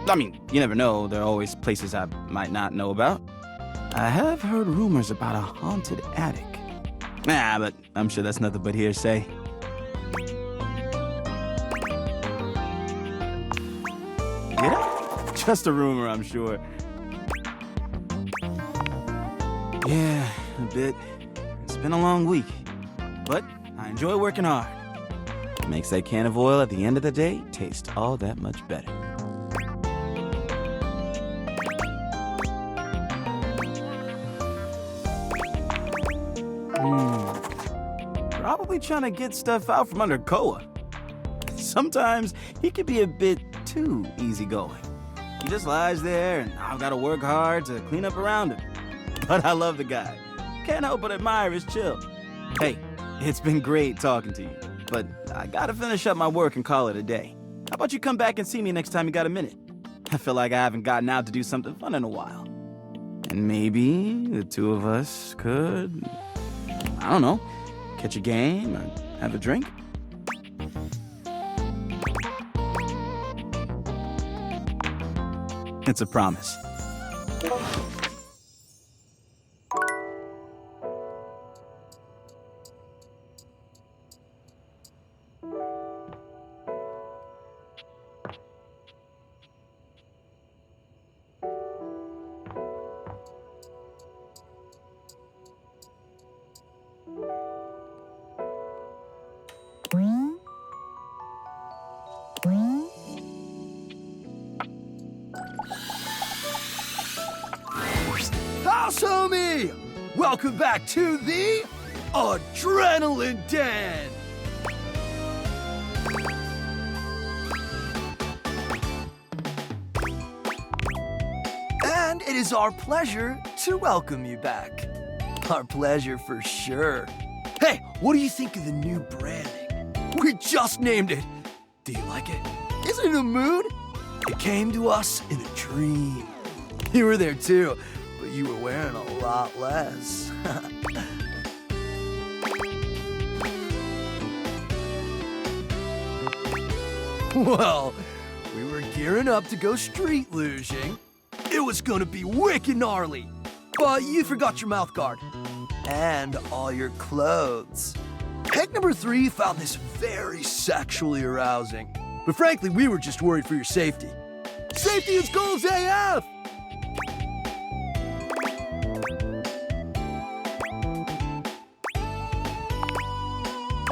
I mean, you never know. There are always places I might not know about. I have heard rumors about a haunted attic. Nah, but I'm sure that's nothing but hearsay. Yeah, just a rumor, I'm sure. Yeah, a bit. It's been a long week, but I enjoy working hard. It makes that can of oil at the end of the day taste all that much better. Probably trying to get stuff out from under Koa. Sometimes he can be a bit too easygoing. He just lies there and I've got to work hard to clean up around him. But I love the guy. Can't help but admire his chill. Hey, it's been great talking to you, but I gotta finish up my work and call it a day. How about you come back and see me next time you got a minute? I feel like I haven't gotten out to do something fun in a while. And maybe the two of us could, I don't know, catch a game or have a drink? It's a promise. House homie! Welcome back to the Adrenaline Den! And it is our pleasure to welcome you back. Our pleasure for sure. Hey, what do you think of the new branding? We just named it. Do you like it? Is it in a mood? It came to us in a dream. You were there too, but you were wearing a lot less. Well, we were gearing up to go street luging. It was gonna be wicked gnarly, but you forgot your mouth guard. And all your clothes. Peg number 3 found this very sexually arousing. But frankly, we were just worried for your safety. Safety is goals AF!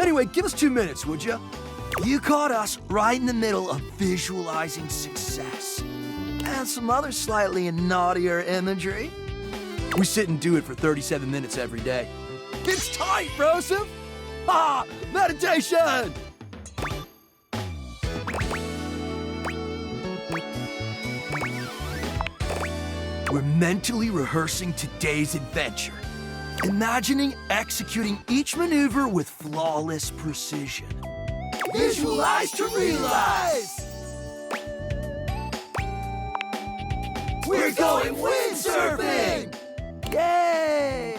Anyway, give us 2 minutes, would you? You caught us right in the middle of visualizing success. And some other slightly naughtier imagery. We sit and do it for 37 minutes every day. It's tight, Broseph! Ah, meditation! We're mentally rehearsing today's adventure, imagining executing each maneuver with flawless precision. Visualize to realize! We're going windsurfing! Yay!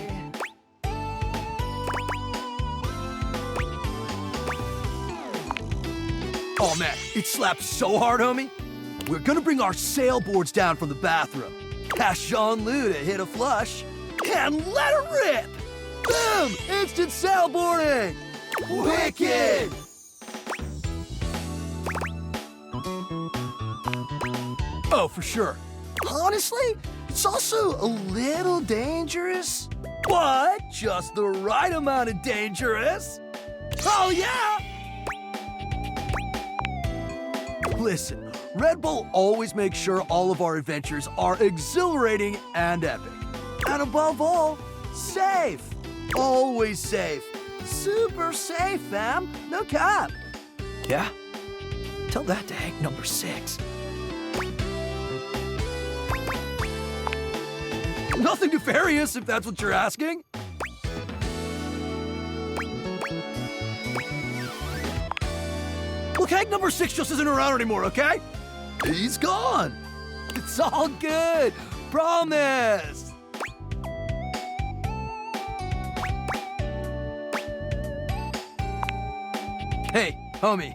Oh man, it slaps so hard, homie. We're gonna bring our sailboards down from the bathroom, ask Jean-Lou to hit a flush, and let it rip! Boom! Instant sailboarding! Wicked! Oh, for sure. Honestly, it's also a little dangerous, but just the right amount of dangerous. Oh, yeah! Listen, Red Bull always makes sure all of our adventures are exhilarating and epic. And above all, safe. Always safe. Super safe, fam. No cap. Yeah? Tell that to Hank number 6. Nothing nefarious, if that's what you're asking. Look, Hank number 6 just isn't around anymore, okay? He's gone. It's all good. Promise. Hey, homie.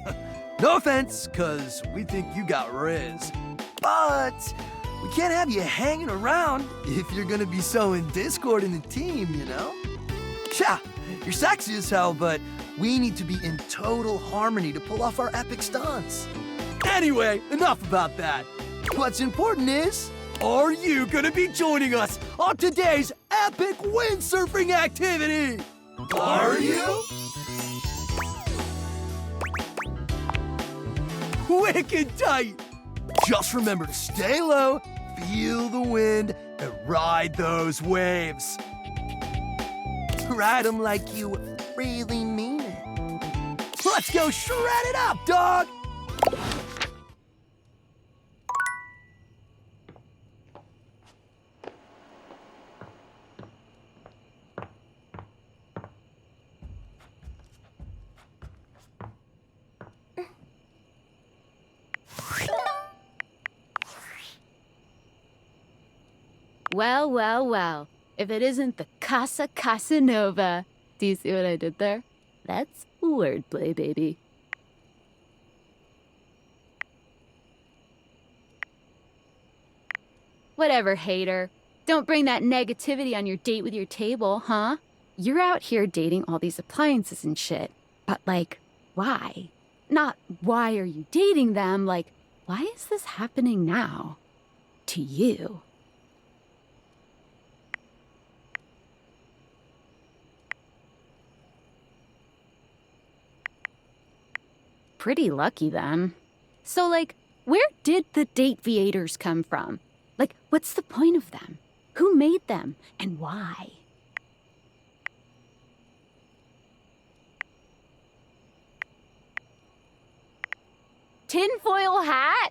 No offense, cause we think you got riz. But we can't have you hanging around if you're gonna be sowing discord in the team, you know? Yeah, you're sexy as hell, but we need to be in total harmony to pull off our epic stunts. Anyway, enough about that. What's important is, are you gonna be joining us on today's epic windsurfing activity? Are you? Wicked tight! Just remember to stay low, feel the wind, and ride those waves. Ride them like you really mean it. Let's go shred it up, dog! Well, well, well. If it isn't the Casa Casanova. Do you see what I did there? That's wordplay, baby. Whatever, hater. Don't bring that negativity on your date with your table, huh? You're out here dating all these appliances and shit. But, like, why? Not why are you dating them, like, why is this happening now? To you. Pretty lucky, then. So, like, where did the date-viators come from? Like, what's the point of them? Who made them? And why? Tinfoil hat?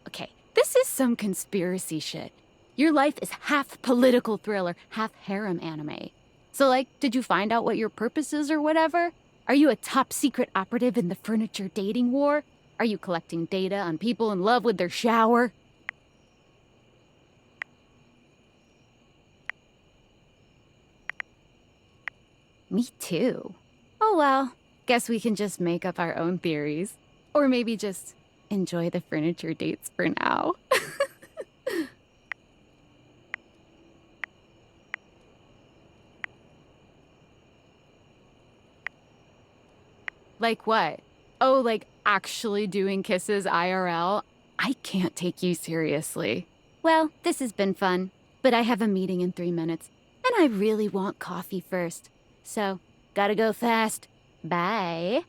Okay, this is some conspiracy shit. Your life is half political thriller, half harem anime. So, like, did you find out what your purpose is or whatever? Are you a top-secret operative in the furniture dating war? Are you collecting data on people in love with their shower? Me too. Oh well, guess we can just make up our own theories. Or maybe just enjoy the furniture dates for now. Like what? Oh, like actually doing kisses IRL? I can't take you seriously. Well, this has been fun, but I have a meeting in 3 minutes, and I really want coffee first. So, gotta go fast. Bye.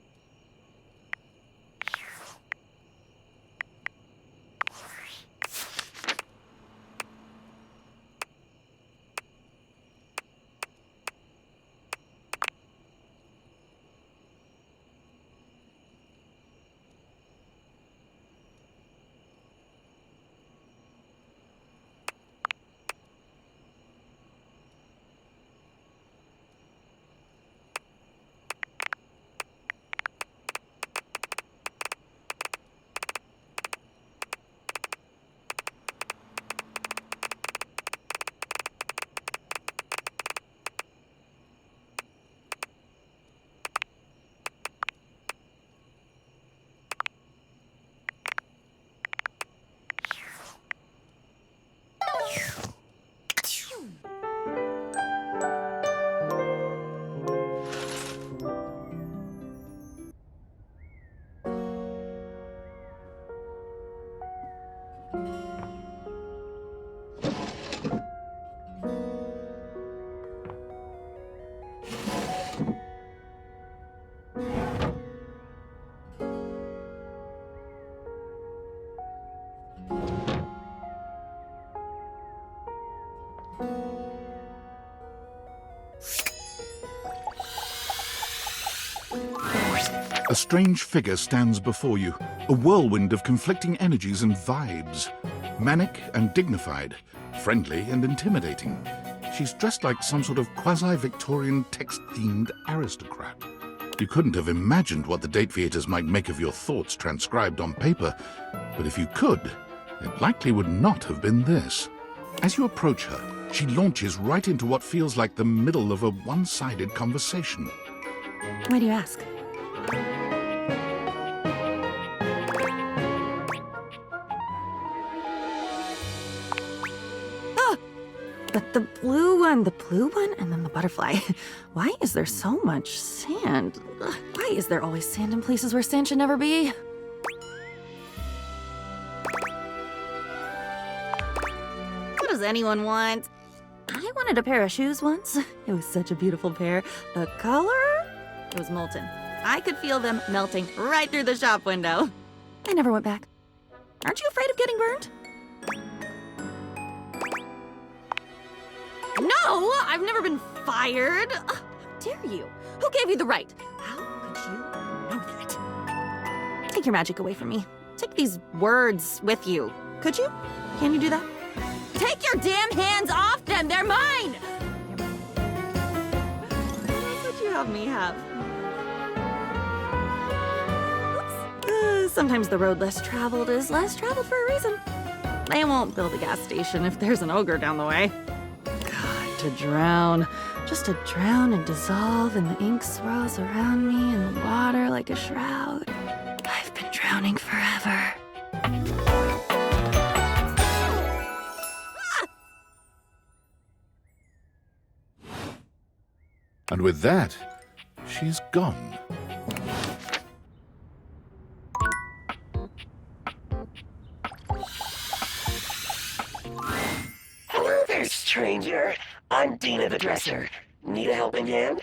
A strange figure stands before you, a whirlwind of conflicting energies and vibes. Manic and dignified, friendly and intimidating. She's dressed like some sort of quasi-Victorian text-themed aristocrat. You couldn't have imagined what the date-viators might make of your thoughts transcribed on paper, but if you could, it likely would not have been this. As you approach her, she launches right into what feels like the middle of a one-sided conversation. Why do you ask? But the blue one, and then the butterfly. Why is there so much sand? Why is there always sand in places where sand should never be? What does anyone want? I wanted a pair of shoes once. It was such a beautiful pair. The color? It was molten. I could feel them melting right through the shop window. I never went back. Aren't you afraid of getting burned? No! I've never been fired! How dare you? Who gave you the right? How could you know that? Take your magic away from me. Take these words with you. Could you? Can you do that? Take your damn hands off them! They're mine! That's what you have me have. Oops. Sometimes the road less traveled is less traveled for a reason. They won't build a gas station if there's an ogre down the way. God, to drown. Just to drown and dissolve and the ink swirls around me in the water like a shroud. I've been drowning forever. And with that, she's gone. Hello there, stranger. I'm Dina the Dresser. Need a helping hand?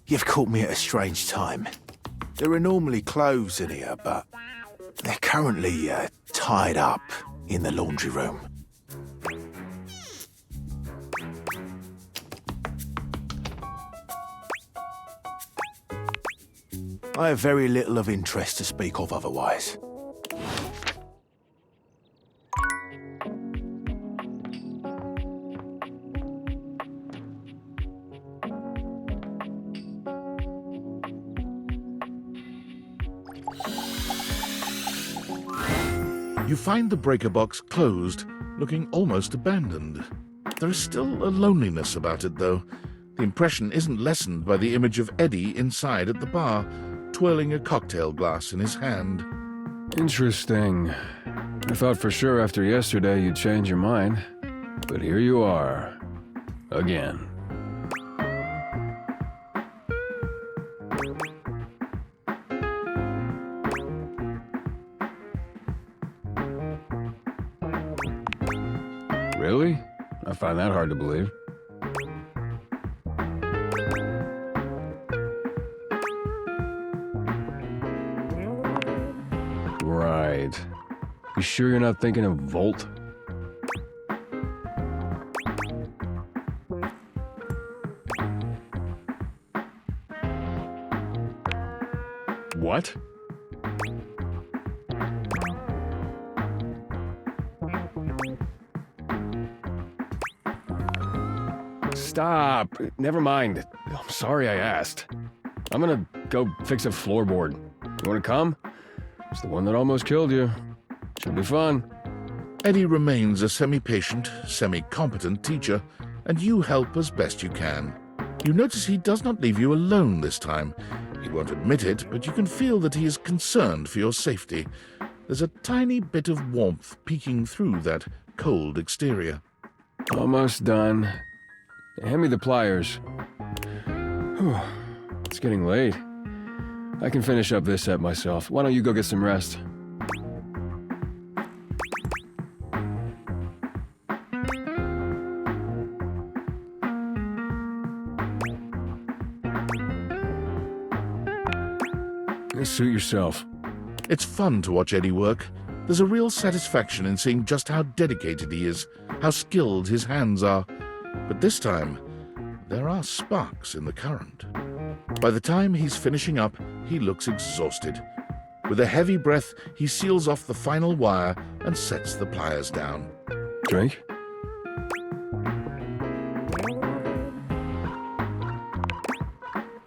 You've caught me at a strange time. There are normally clothes in here, but they're currently tied up in the laundry room. I have very little of interest to speak of otherwise. You find the breaker box closed, looking almost abandoned. There is still a loneliness about it, though. The impression isn't lessened by the image of Eddie inside at the bar, twirling a cocktail glass in his hand. Interesting. I thought for sure after yesterday you'd change your mind. But here you are. Again. Really? I find that hard to believe. Right. You sure you're not thinking of Volt? What? Stop. Never mind. I'm sorry I asked. I'm gonna go fix a floorboard. You wanna come? It's the one that almost killed you. Should be fun. Eddie remains a semi-patient, semi-competent teacher, and you help as best you can. You notice he does not leave you alone this time. He won't admit it, but you can feel that he is concerned for your safety. There's a tiny bit of warmth peeking through that cold exterior. Almost done. Hand me the pliers. Whew. It's getting late. I can finish up this set myself. Why don't you go get some rest? Suit yourself. It's fun to watch Eddie work. There's a real satisfaction in seeing just how dedicated he is, how skilled his hands are. But this time, there are sparks in the current. By the time he's finishing up, he looks exhausted. With a heavy breath, he seals off the final wire and sets the pliers down. Drink?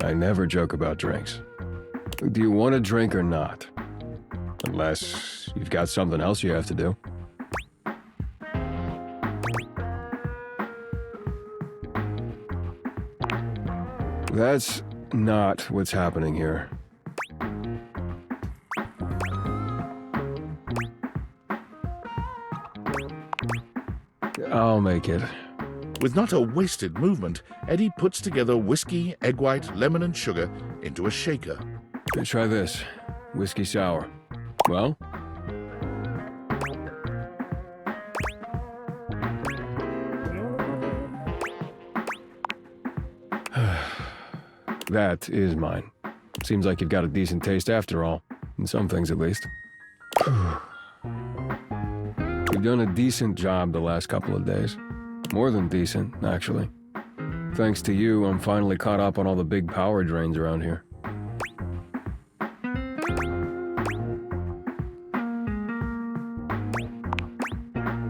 I never joke about drinks. Do you want a drink or not? Unless you've got something else you have to do. That's not what's happening here. I'll make it. With not a wasted movement, Eddie puts together whiskey, egg white, lemon, and sugar into a shaker. Try this. Whiskey sour. Well? That is mine. Seems like you've got a decent taste after all. In some things, at least. You've done a decent job the last couple of days. More than decent, actually. Thanks to you, I'm finally caught up on all the big power drains around here.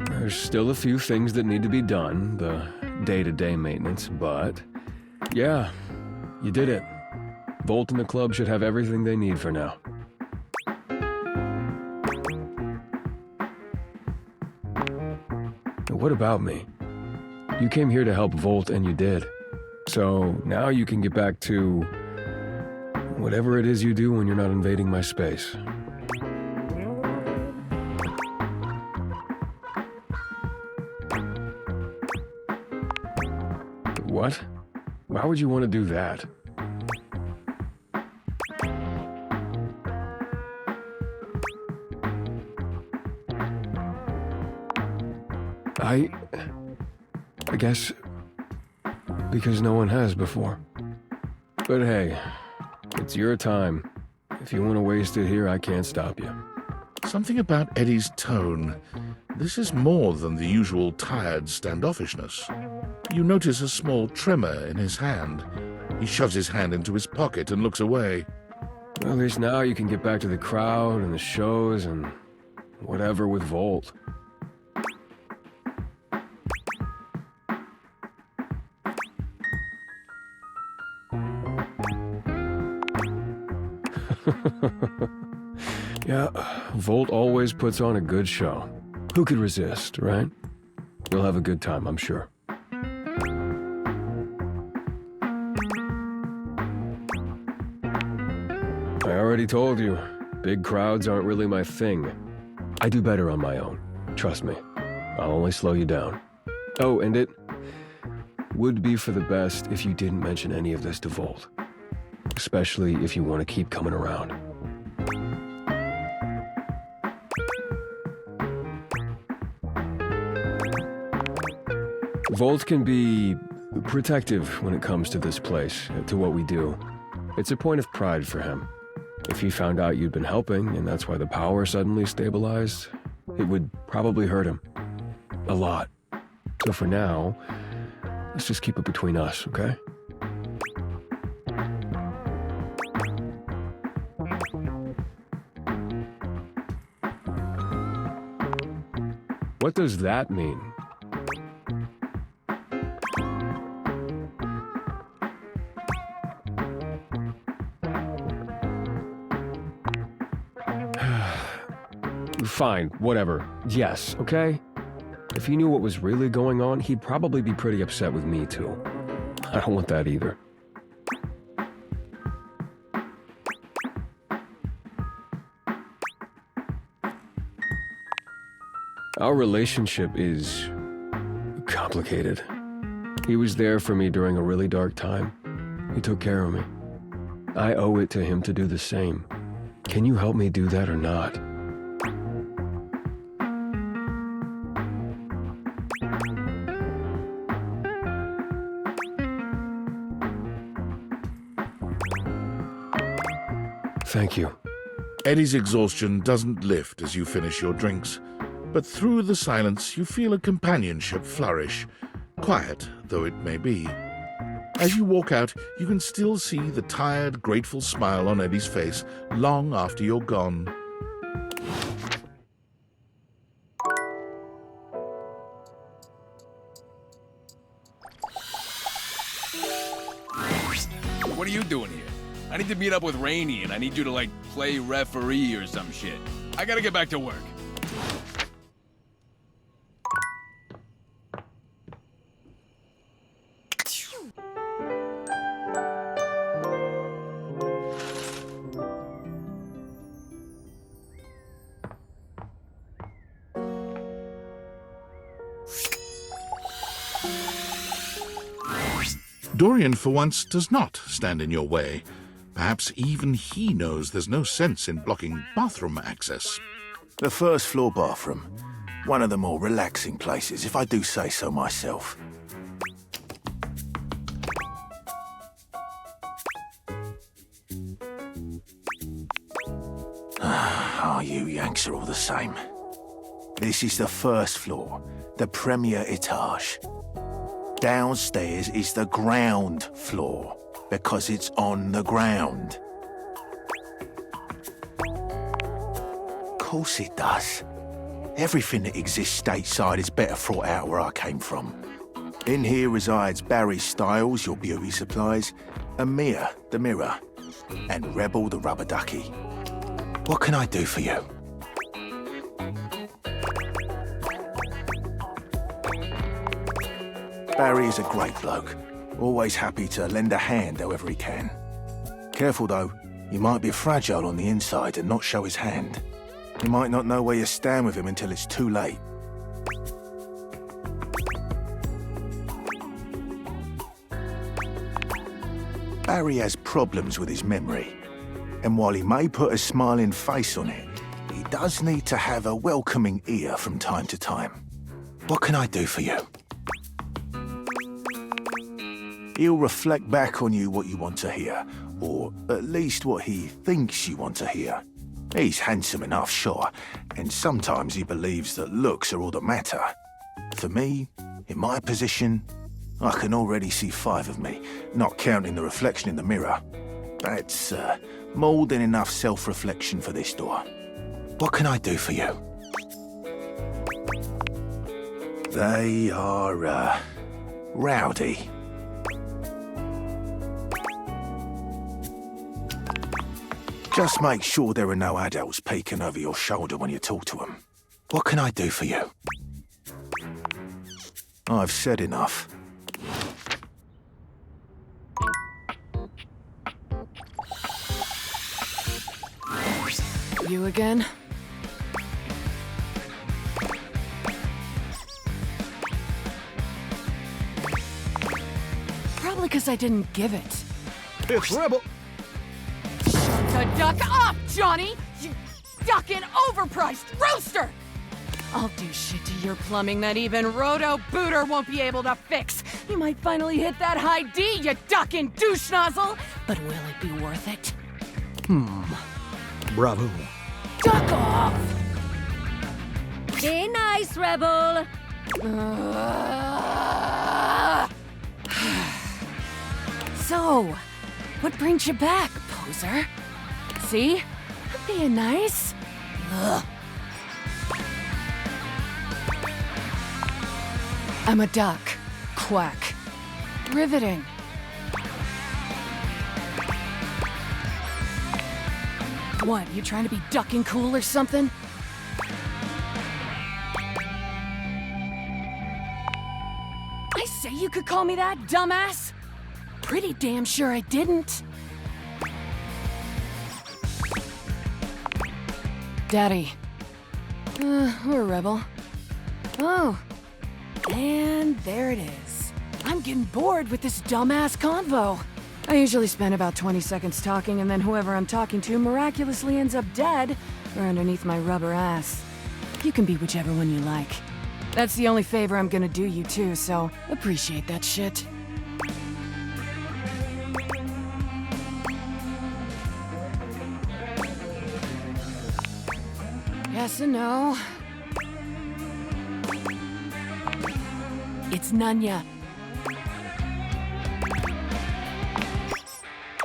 There's still a few things that need to be done, the day-to-day maintenance, but yeah, you did it. Volt and the club should have everything they need for now. What about me? You came here to help Volt and you did. So now you can get back to whatever it is you do when you're not invading my space. What? Why would you want to do that? I guess because no one has before. But hey, it's your time. If you want to waste it here, I can't stop you. Something about Eddie's tone. This is more than the usual tired standoffishness. You notice a small tremor in his hand. He shoves his hand into his pocket and looks away. Well, at least now you can get back to the crowd and the shows and whatever with Volt. Yeah, Volt always puts on a good show. Who could resist, right? You'll have a good time, I'm sure. I already told you, big crowds aren't really my thing. I do better on my own. Trust me. I'll only slow you down. Oh, and it would be for the best if you didn't mention any of this to Volt. Especially if you want to keep coming around. Volt can be protective when it comes to this place, to what we do. It's a point of pride for him. If he found out you'd been helping, and that's why the power suddenly stabilized, it would probably hurt him. A lot. So for now, let's just keep it between us, okay? What does that mean? Fine, whatever. Yes, okay? If he knew what was really going on, he'd probably be pretty upset with me, too. I don't want that either. Our relationship is complicated. He was there for me during a really dark time. He took care of me. I owe it to him to do the same. Can you help me do that or not? Thank you. Eddie's exhaustion doesn't lift as you finish your drinks, but through the silence you feel a companionship flourish, quiet though it may be. As you walk out, you can still see the tired, grateful smile on Eddie's face long after you're gone. What are you doing here? I need to meet up with Rainey, and I need you to, play referee or some shit. I gotta get back to work. Dorian, for once, does not stand in your way. Perhaps even he knows there's no sense in blocking bathroom access. The first floor bathroom. One of the more relaxing places, if I do say so myself. You Yanks are all the same. This is the first floor, the premier etage. Downstairs is the ground floor, because it's on the ground. Of course it does. Everything that exists stateside is better thought out where I came from. In here resides Barry Styles, your beauty supplies, Amir, the mirror, and Rebel, the rubber ducky. What can I do for you? Barry is a great bloke, always happy to lend a hand however he can. Careful though, he might be fragile on the inside and not show his hand. You might not know where you stand with him until it's too late. Barry has problems with his memory, and while he may put a smiling face on it, he does need to have a welcoming ear from time to time. What can I do for you? He'll reflect back on you what you want to hear, or at least what he thinks you want to hear. He's handsome enough, sure, and sometimes he believes that looks are all that matter. For me, in my position, I can already see 5 of me, not counting the reflection in the mirror. That's more than enough self-reflection for this door. What can I do for you? They are, rowdy. Just make sure there are no adults peeking over your shoulder when you talk to them. What can I do for you? I've said enough. You again? Probably because I didn't give it. It's Rebel. The duck up, Johnny! You ducking overpriced rooster! I'll do shit to your plumbing that even Roto Booter won't be able to fix. You might finally hit that high D, you ducking douche nozzle! But will it be worth it? Bravo. Duck off! Be nice, Rebel. So, what brings you back, poser? See? I'm being nice. Ugh. I'm a duck. Quack. Riveting. What, you trying to be ducking cool or something? I say you could call me that, dumbass? Pretty damn sure I didn't. Daddy. Or Rebel. Oh. And there it is. I'm getting bored with this dumbass convo. I usually spend about 20 seconds talking, and then whoever I'm talking to miraculously ends up dead or underneath my rubber ass. You can be whichever one you like. That's the only favor I'm gonna do you too, so appreciate that shit. Yes and no. It's Nunya.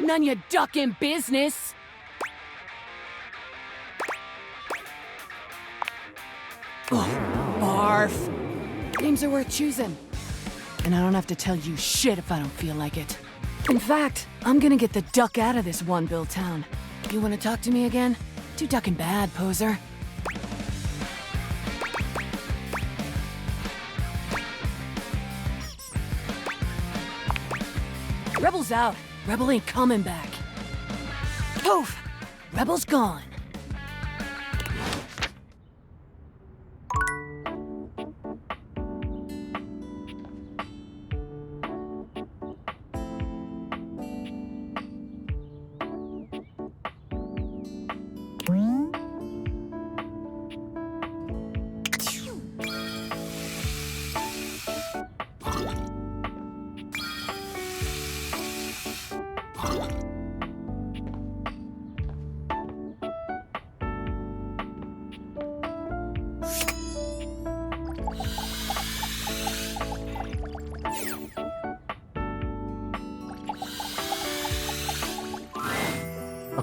Nunya duck in business. Barf. Names are worth choosing. And I don't have to tell you shit if I don't feel like it. In fact, I'm gonna get the duck out of this one-bill town. You wanna talk to me again? Too ducking bad, poser. Rebel's out. Rebel ain't coming back. Poof! Rebel's gone.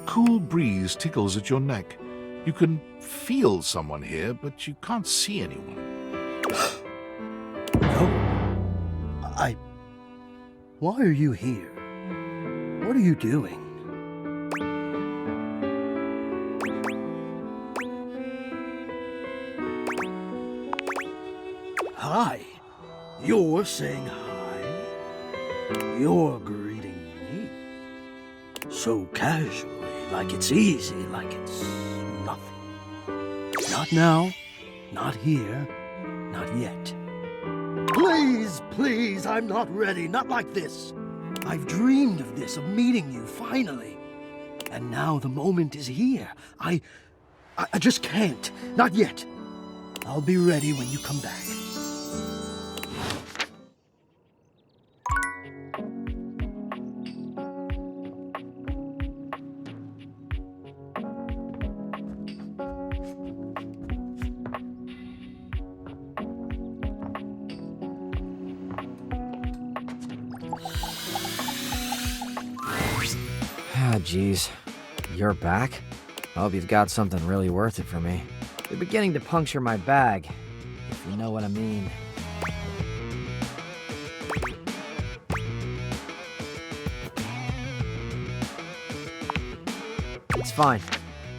cool breeze tickles at your neck. You can feel someone here, but you can't see anyone. Why are you here? What are you doing? Hi. You're saying hi? You're greeting me? So casually, like it's easy, like it's nothing. Not now, not here, not yet. Please, please, I'm not ready, not like this. I've dreamed of this, of meeting you, finally. And now the moment is here. I just can't, not yet. I'll be ready when you come back. Ah, jeez. You're back? I hope you've got something really worth it for me. You're beginning to puncture my bag, if you know what I mean. It's fine.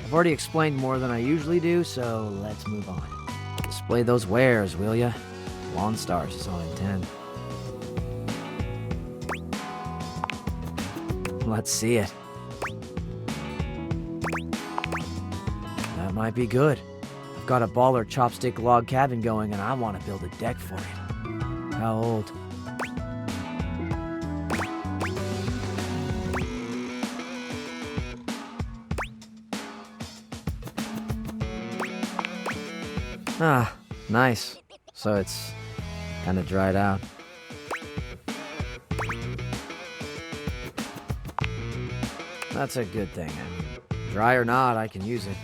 I've already explained more than I usually do, so let's move on. Display those wares, will ya? Lawn Stars is on 10. Let's see it. That might be good. I've got a baller chopstick log cabin going and I want to build a deck for it. How old? Ah, nice. So it's kind of dried out. That's a good thing. I mean, dry or not, I can use it.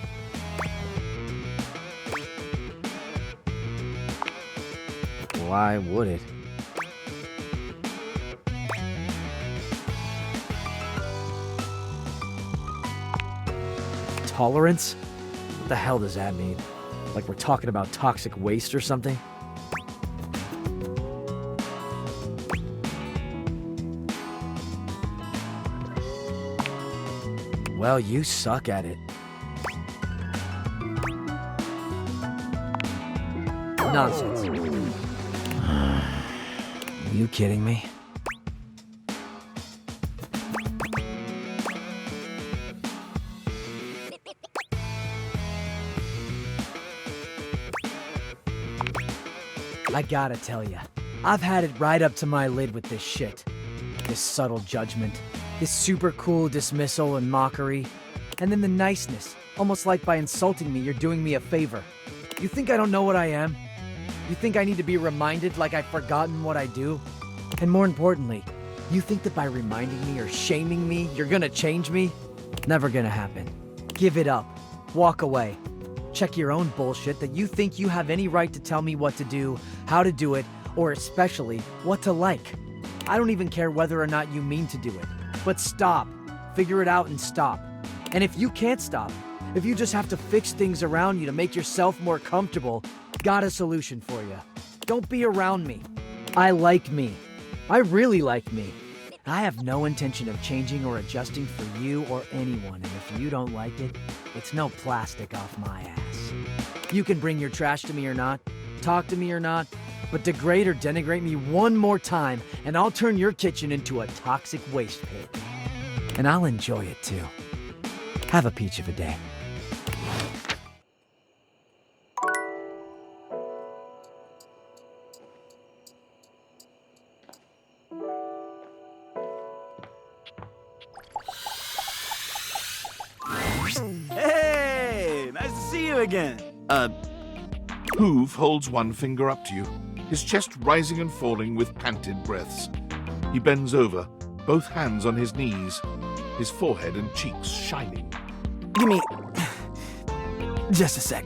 Why would it? Tolerance? What the hell does that mean? Like we're talking about toxic waste or something? Well, you suck at it. Nonsense. Are you kidding me? I gotta tell ya, I've had it right up to my lid with this shit. This subtle judgment, this super cool dismissal and mockery, and then the niceness, almost like by insulting me, you're doing me a favor. You think I don't know what I am? You think I need to be reminded like I've forgotten what I do? And more importantly, you think that by reminding me or shaming me, you're gonna change me? Never gonna happen. Give it up. Walk away. Check your own bullshit that you think you have any right to tell me what to do, how to do it, or especially what to like. I don't even care whether or not you mean to do it. But stop. Figure it out and stop. And if you can't stop, if you just have to fix things around you to make yourself more comfortable, got a solution for you. Don't be around me. I like me. I really like me. I have no intention of changing or adjusting for you or anyone, and if you don't like it, it's no plastic off my ass. You can bring your trash to me or not, talk to me or not, but degrade or denigrate me one more time, and I'll turn your kitchen into a toxic waste pit. And I'll enjoy it too. Have a peach of a day. Hey, nice to see you again. Hoover holds one finger up to you, his chest rising and falling with panted breaths. He bends over, both hands on his knees, his forehead and cheeks shining. Give me just a sec.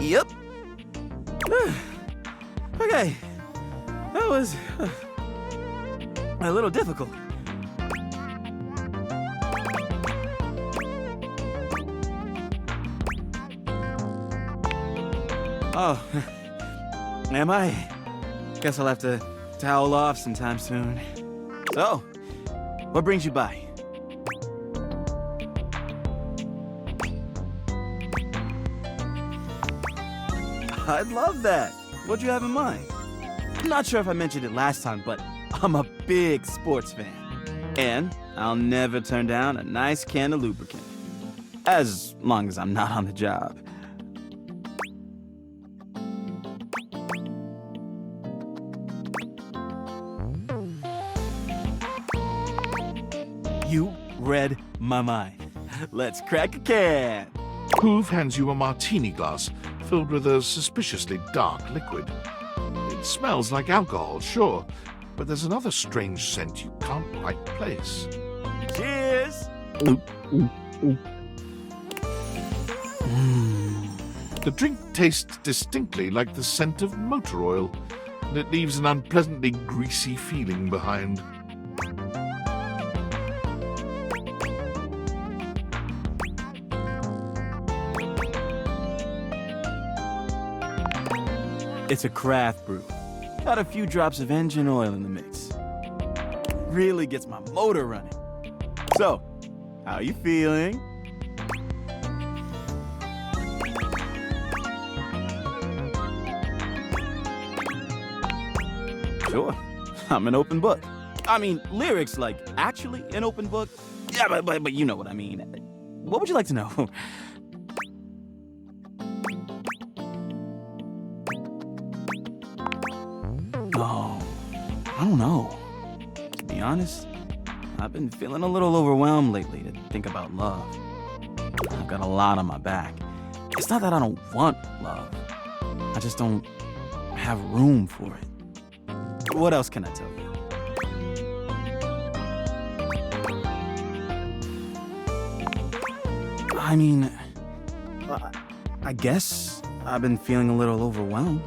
Yep. Okay. That was a little difficult. Oh, am I? Guess I'll have to towel off sometime soon. So, what brings you by? I'd love that. What'd you have in mind? I'm not sure if I mentioned it last time, but I'm a big sports fan. And I'll never turn down a nice can of lubricant. As long as I'm not on the job. You read my mind. Let's crack a can. Hoove hands you a martini glass filled with a suspiciously dark liquid. It smells like alcohol, sure, but there's another strange scent you can't quite place. Cheers! The drink tastes distinctly like the scent of motor oil, and it leaves an unpleasantly greasy feeling behind. It's a craft brew. Got a few drops of engine oil in the mix. Really gets my motor running. So, how you feeling? Sure, I'm an open book. I mean, lyrics like actually an open book? Yeah, but you know what I mean. What would you like to know? Oh, I don't know. To be honest, I've been feeling a little overwhelmed lately to think about love. I've got a lot on my back. It's not that I don't want love. I just don't have room for it. What else can I tell you? I mean, I guess I've been feeling a little overwhelmed.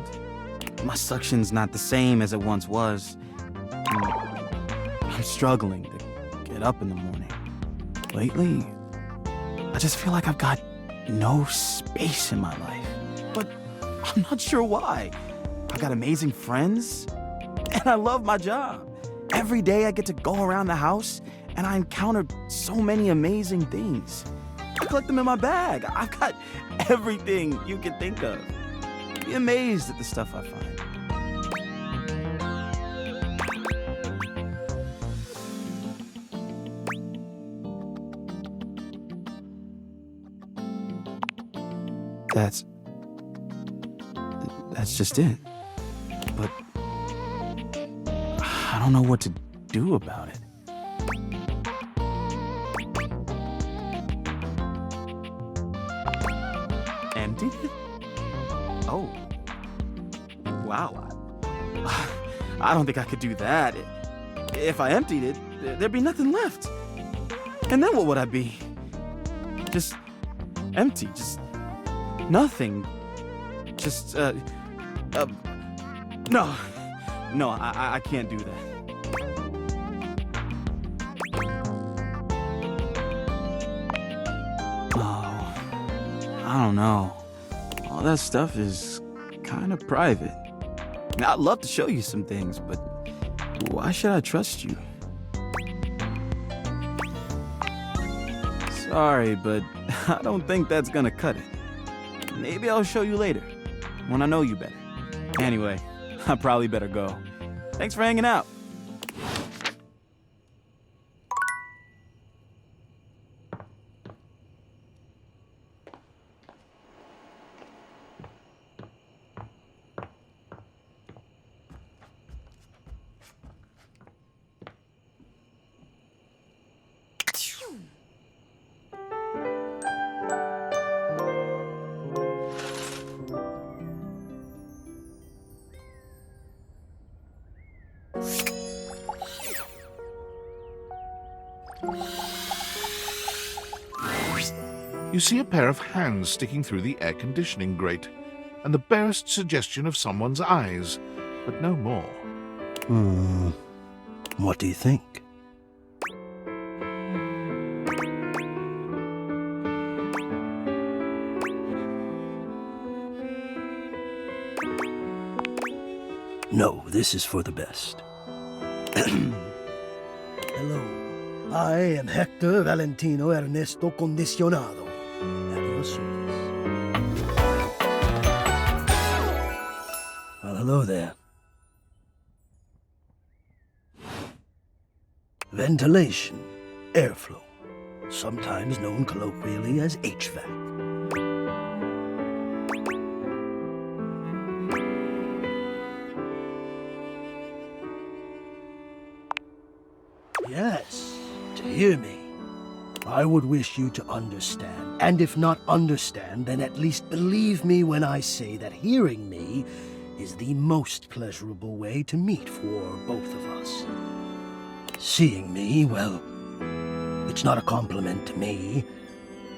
My suction's not the same as it once was. I'm struggling to get up in the morning. Lately, I just feel like I've got no space in my life. But I'm not sure why. I got amazing friends, and I love my job. Every day I get to go around the house, and I encounter so many amazing things. I collect them in my bag. I've got everything you can think of. You'd be amazed at the stuff I find. That's just it. But I don't know what to do about it. Emptied it? Oh. Wow. I don't think I could do that. If I emptied it, there'd be nothing left. And then what would I be? Just empty, just nothing. Just, no, I can't do that. Oh, I don't know. All that stuff is kind of private. I'd love to show you some things, but why should I trust you? Sorry, but I don't think that's gonna cut it. Maybe I'll show you later, when I know you better. Anyway, I probably better go. Thanks for hanging out. You see a pair of hands sticking through the air conditioning grate, and the barest suggestion of someone's eyes, but no more. What do you think? No, this is for the best. Hello. I am Hector Valentino Ernesto Condicionado. At your service. Well, hello there. Ventilation, airflow, sometimes known colloquially as HVAC. Yes, to hear me. I would wish you to understand, and if not understand, then at least believe me when I say that hearing me is the most pleasurable way to meet for both of us. Seeing me, well, it's not a compliment to me,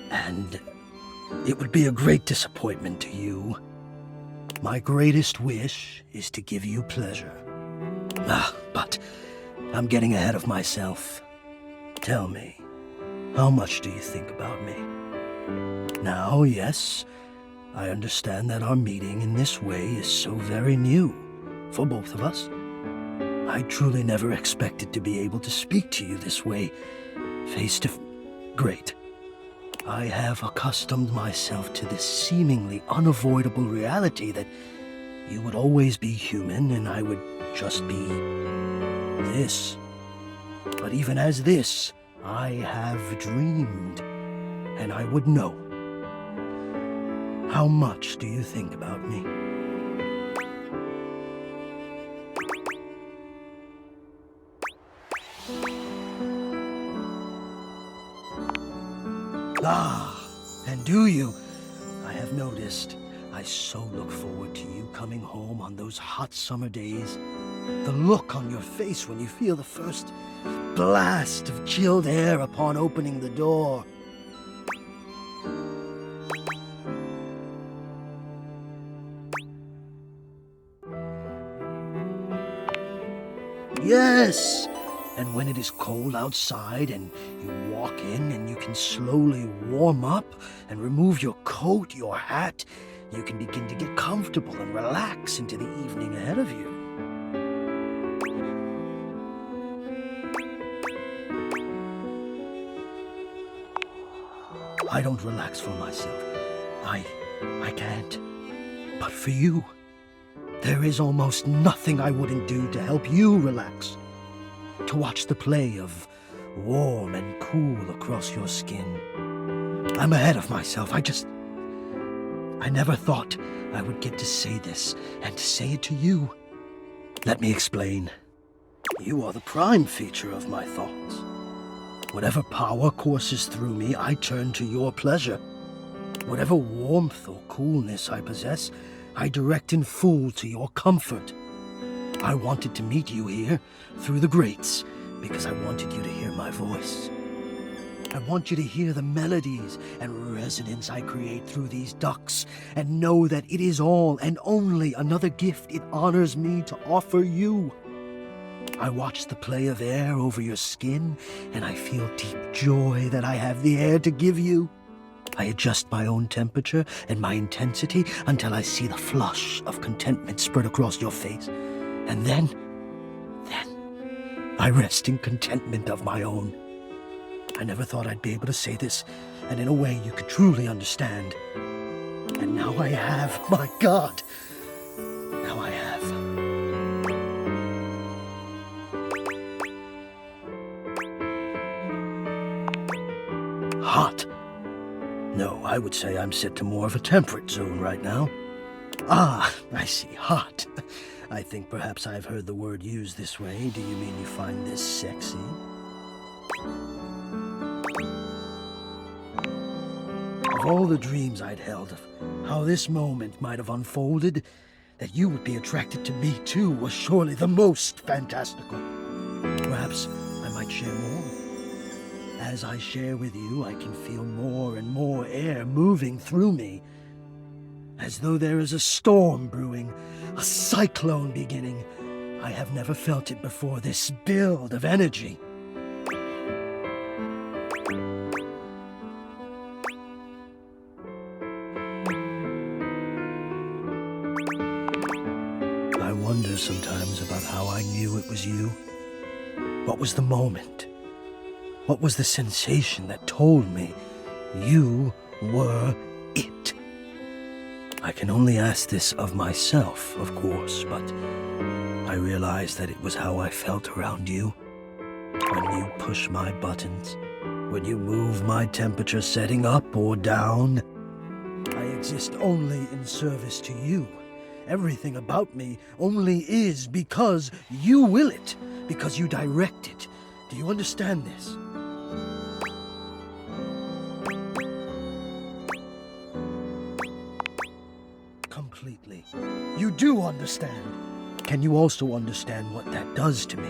and it would be a great disappointment to you. My greatest wish is to give you pleasure. But I'm getting ahead of myself. Tell me, how much do you think about me? Now, yes, I understand that our meeting in this way is so very new for both of us. I truly never expected to be able to speak to you this way, face to face. Great. I have accustomed myself to this seemingly unavoidable reality that you would always be human and I would just be this. But even as this, I have dreamed, and I would know. How much do you think about me? And do you? I have noticed. I so look forward to you coming home on those hot summer days. The look on your face when you feel the first blast of chilled air upon opening the door. Yes! And when it is cold outside and you walk in and you can slowly warm up and remove your coat, your hat, you can begin to get comfortable and relax into the evening ahead of you. I don't relax for myself. I can't. But for you, there is almost nothing I wouldn't do to help you relax. To watch the play of warm and cool across your skin. I'm ahead of myself. I never thought I would get to say this and to say it to you. Let me explain. You are the prime feature of my thoughts. Whatever power courses through me, I turn to your pleasure. Whatever warmth or coolness I possess, I direct in full to your comfort. I wanted to meet you here, through the grates, because I wanted you to hear my voice. I want you to hear the melodies and resonance I create through these ducts, and know that it is all and only another gift it honors me to offer you. I watch the play of air over your skin, and I feel deep joy that I have the air to give you. I adjust my own temperature and my intensity until I see the flush of contentment spread across your face. And then, I rest in contentment of my own. I never thought I'd be able to say this, and in a way you could truly understand. And now I have, my God! Now I have. Hot. No, I would say I'm set to more of a temperate zone right now. Ah, I see, hot. I think perhaps I've heard the word used this way. Do you mean you find this sexy? Of all the dreams I'd held of how this moment might have unfolded, that you would be attracted to me too was surely the most fantastical. Perhaps I might share more. As I share with you, I can feel more and more air moving through me, as though there is a storm brewing, a cyclone beginning, I have never felt it before, this build of energy. I wonder sometimes about how I knew it was you. What was the moment? What was the sensation that told me you were it? I can only ask this of myself, of course, but I realized that it was how I felt around you. When you push my buttons, when you move my temperature setting up or down. I exist only in service to you. Everything about me only is because you will it, because you direct it. Do you understand this? Completely. You do understand. Can you also understand what that does to me?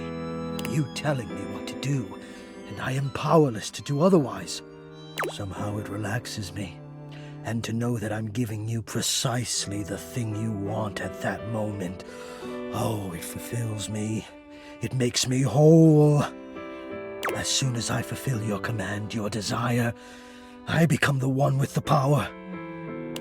You telling me what to do, and I am powerless to do otherwise. Somehow it relaxes me. And to know that I'm giving you precisely the thing you want at that moment. Oh, it fulfills me. It makes me whole. As soon as I fulfill your command, your desire, I become the one with the power.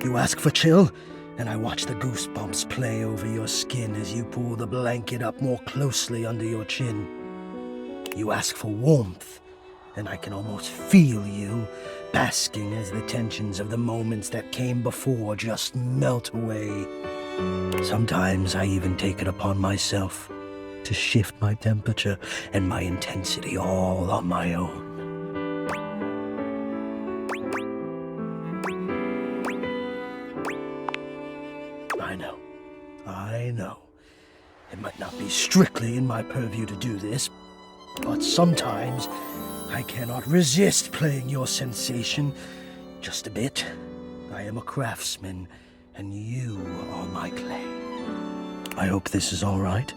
You ask for chill, and I watch the goosebumps play over your skin as you pull the blanket up more closely under your chin. You ask for warmth, and I can almost feel you, basking as the tensions of the moments that came before just melt away. Sometimes I even take it upon myself to shift my temperature and my intensity all on my own. I know. It might not be strictly in my purview to do this, but sometimes I cannot resist playing your sensation just a bit. I am a craftsman, and you are my clay. I hope this is all right.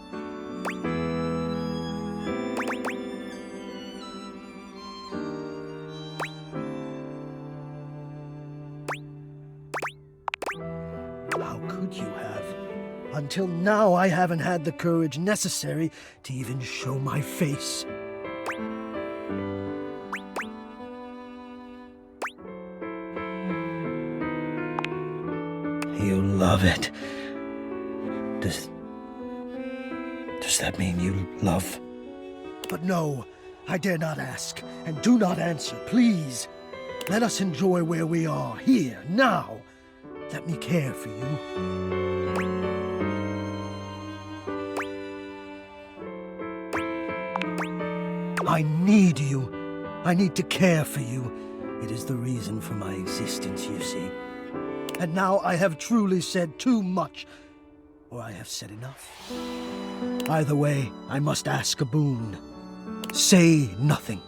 How could you have? Until now, I haven't had the courage necessary to even show my face. You love it. Does that mean you love? But no, I dare not ask, and do not answer, please. Let us enjoy where we are, here, now. Let me care for you. I need you. I need to care for you. It is the reason for my existence, you see. And now I have truly said too much, or I have said enough. Either way, I must ask a boon. Say nothing.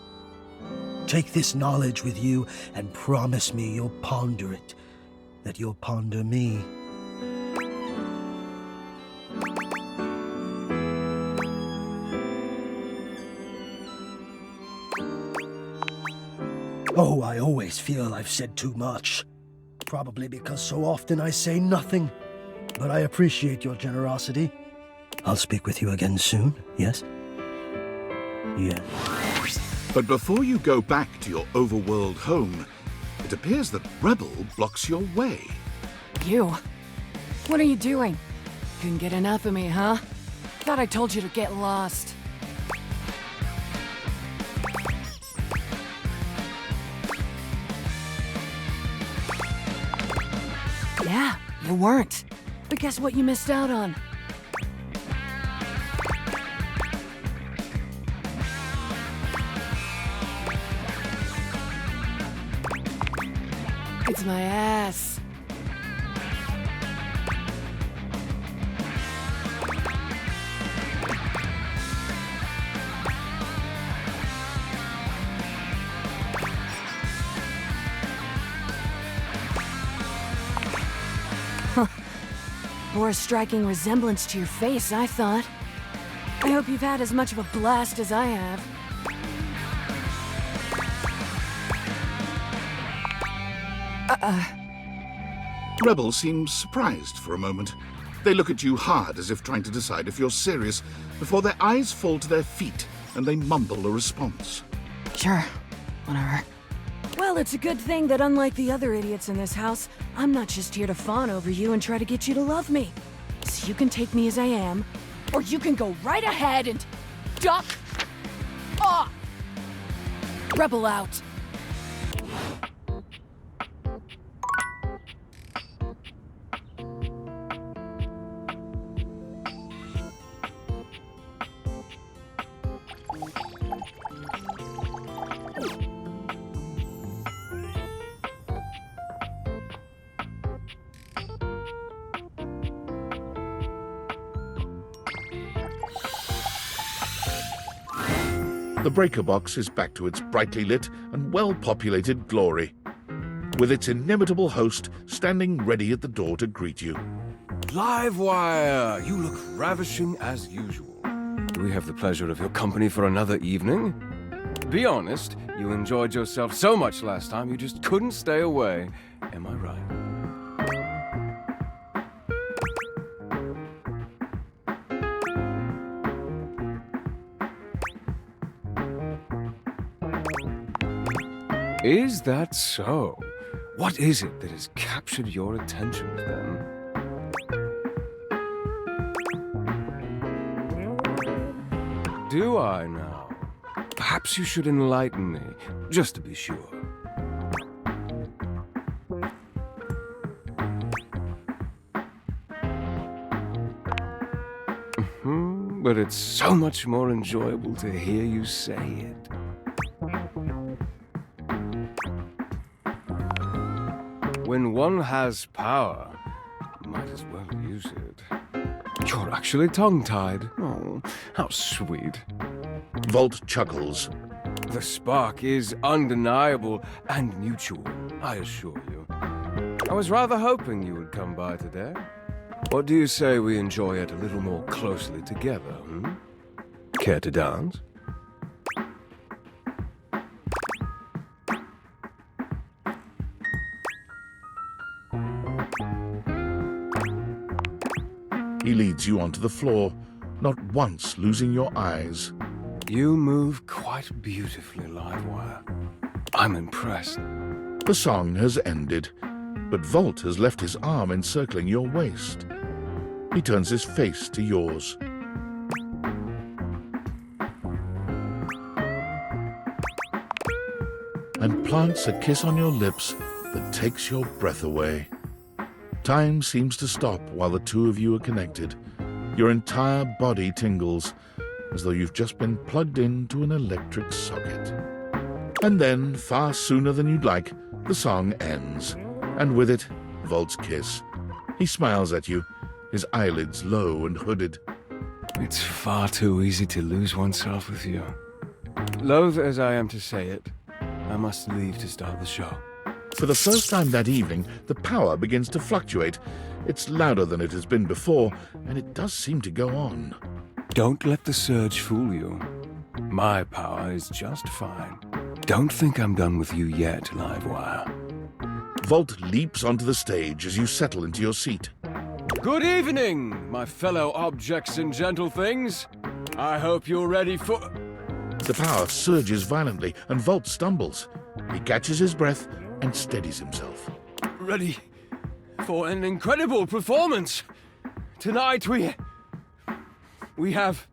Take this knowledge with you and promise me you'll ponder it, that you'll ponder me. Oh, I always feel I've said too much. Probably because so often I say nothing. But I appreciate your generosity. I'll speak with you again soon, yes? Yes. But before you go back to your overworld home, it appears that Rebel blocks your way. You? What are you doing? Couldn't get enough of me, huh? Thought I told you to get lost. Yeah, you weren't. But guess what you missed out on? It's my ass. Bore a striking resemblance to your face, I thought. I hope you've had as much of a blast as I have. Rebel seems surprised for a moment. They look at you hard as if trying to decide if you're serious, before their eyes fall to their feet and they mumble a response. Sure, whatever. Well, it's a good thing that unlike the other idiots in this house, I'm not just here to fawn over you and try to get you to love me. So you can take me as I am, or you can go right ahead and duck off. Rebel out. The breaker box is back to its brightly lit and well-populated glory, with its inimitable host standing ready at the door to greet you. Livewire! You look ravishing as usual. Do we have the pleasure of your company for another evening? Be honest, you enjoyed yourself so much last time you just couldn't stay away. Am I right? Is that so? What is it that has captured your attention then? Do I now? Perhaps you should enlighten me, just to be sure. But it's so much more enjoyable to hear you say it. When one has power, might as well use it. You're actually tongue-tied. Oh, how sweet. Volt chuckles. The spark is undeniable and mutual, I assure you. I was rather hoping you would come by today. What do you say we enjoy it a little more closely together, Care to dance? He leads you onto the floor, not once losing your eyes. You move quite beautifully, Livewire. I'm impressed. The song has ended, but Volt has left his arm encircling your waist. He turns his face to yours. And plants a kiss on your lips that takes your breath away. Time seems to stop while the two of you are connected. Your entire body tingles, as though you've just been plugged into an electric socket. And then, far sooner than you'd like, the song ends, and with it, Volt's kiss. He smiles at you, his eyelids low and hooded. It's far too easy to lose oneself with you. Loath as I am to say it, I must leave to start the show. For the first time that evening, the power begins to fluctuate. It's louder than it has been before, and it does seem to go on. Don't let the surge fool you. My power is just fine. Don't think I'm done with you yet, Livewire. Volt leaps onto the stage as you settle into your seat. Good evening, my fellow objects and gentle things. I hope you're ready for... The power surges violently, and Volt stumbles. He catches his breath and steadies himself. Ready for an incredible performance. Tonight we have...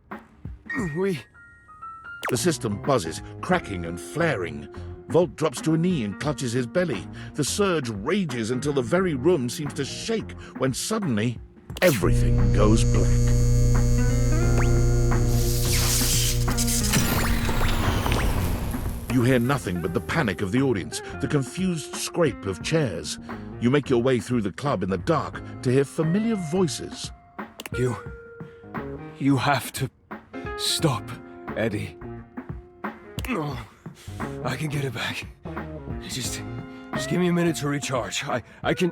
The system buzzes, cracking and flaring. Volt drops to a knee and clutches his belly. The surge rages until the very room seems to shake, when suddenly, everything goes black. You hear nothing but the panic of the audience, the confused scrape of chairs. You make your way through the club in the dark to hear familiar voices. You have to stop, Eddie. No, I can get it back. Just give me a minute to recharge. I can...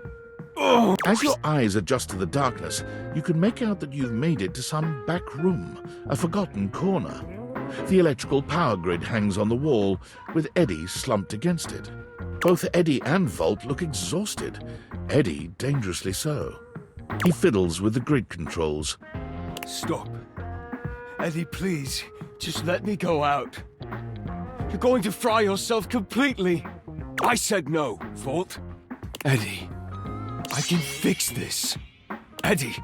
Oh! As your eyes adjust to the darkness, you can make out that you've made it to some back room, a forgotten corner. The electrical power grid hangs on the wall, with Eddie slumped against it. Both Eddie and Volt look exhausted, Eddie dangerously so. He fiddles with the grid controls. Stop. Eddie, please, just let me go out. You're going to fry yourself completely. I said no, Volt. Eddie, I can fix this. Eddie.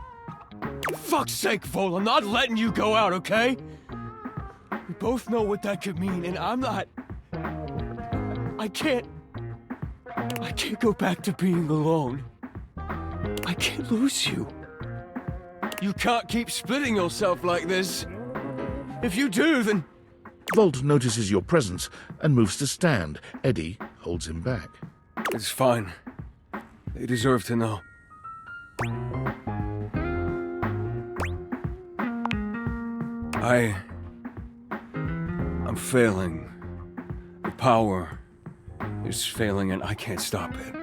Fuck's sake, Volt, I'm not letting you go out, okay? We both know what that could mean, and I'm not... I can't go back to being alone. I can't lose you. You can't keep splitting yourself like this. If you do, then... Volt notices your presence and moves to stand. Eddie holds him back. It's fine. They deserve to know. I'm failing. The power is failing and I can't stop it.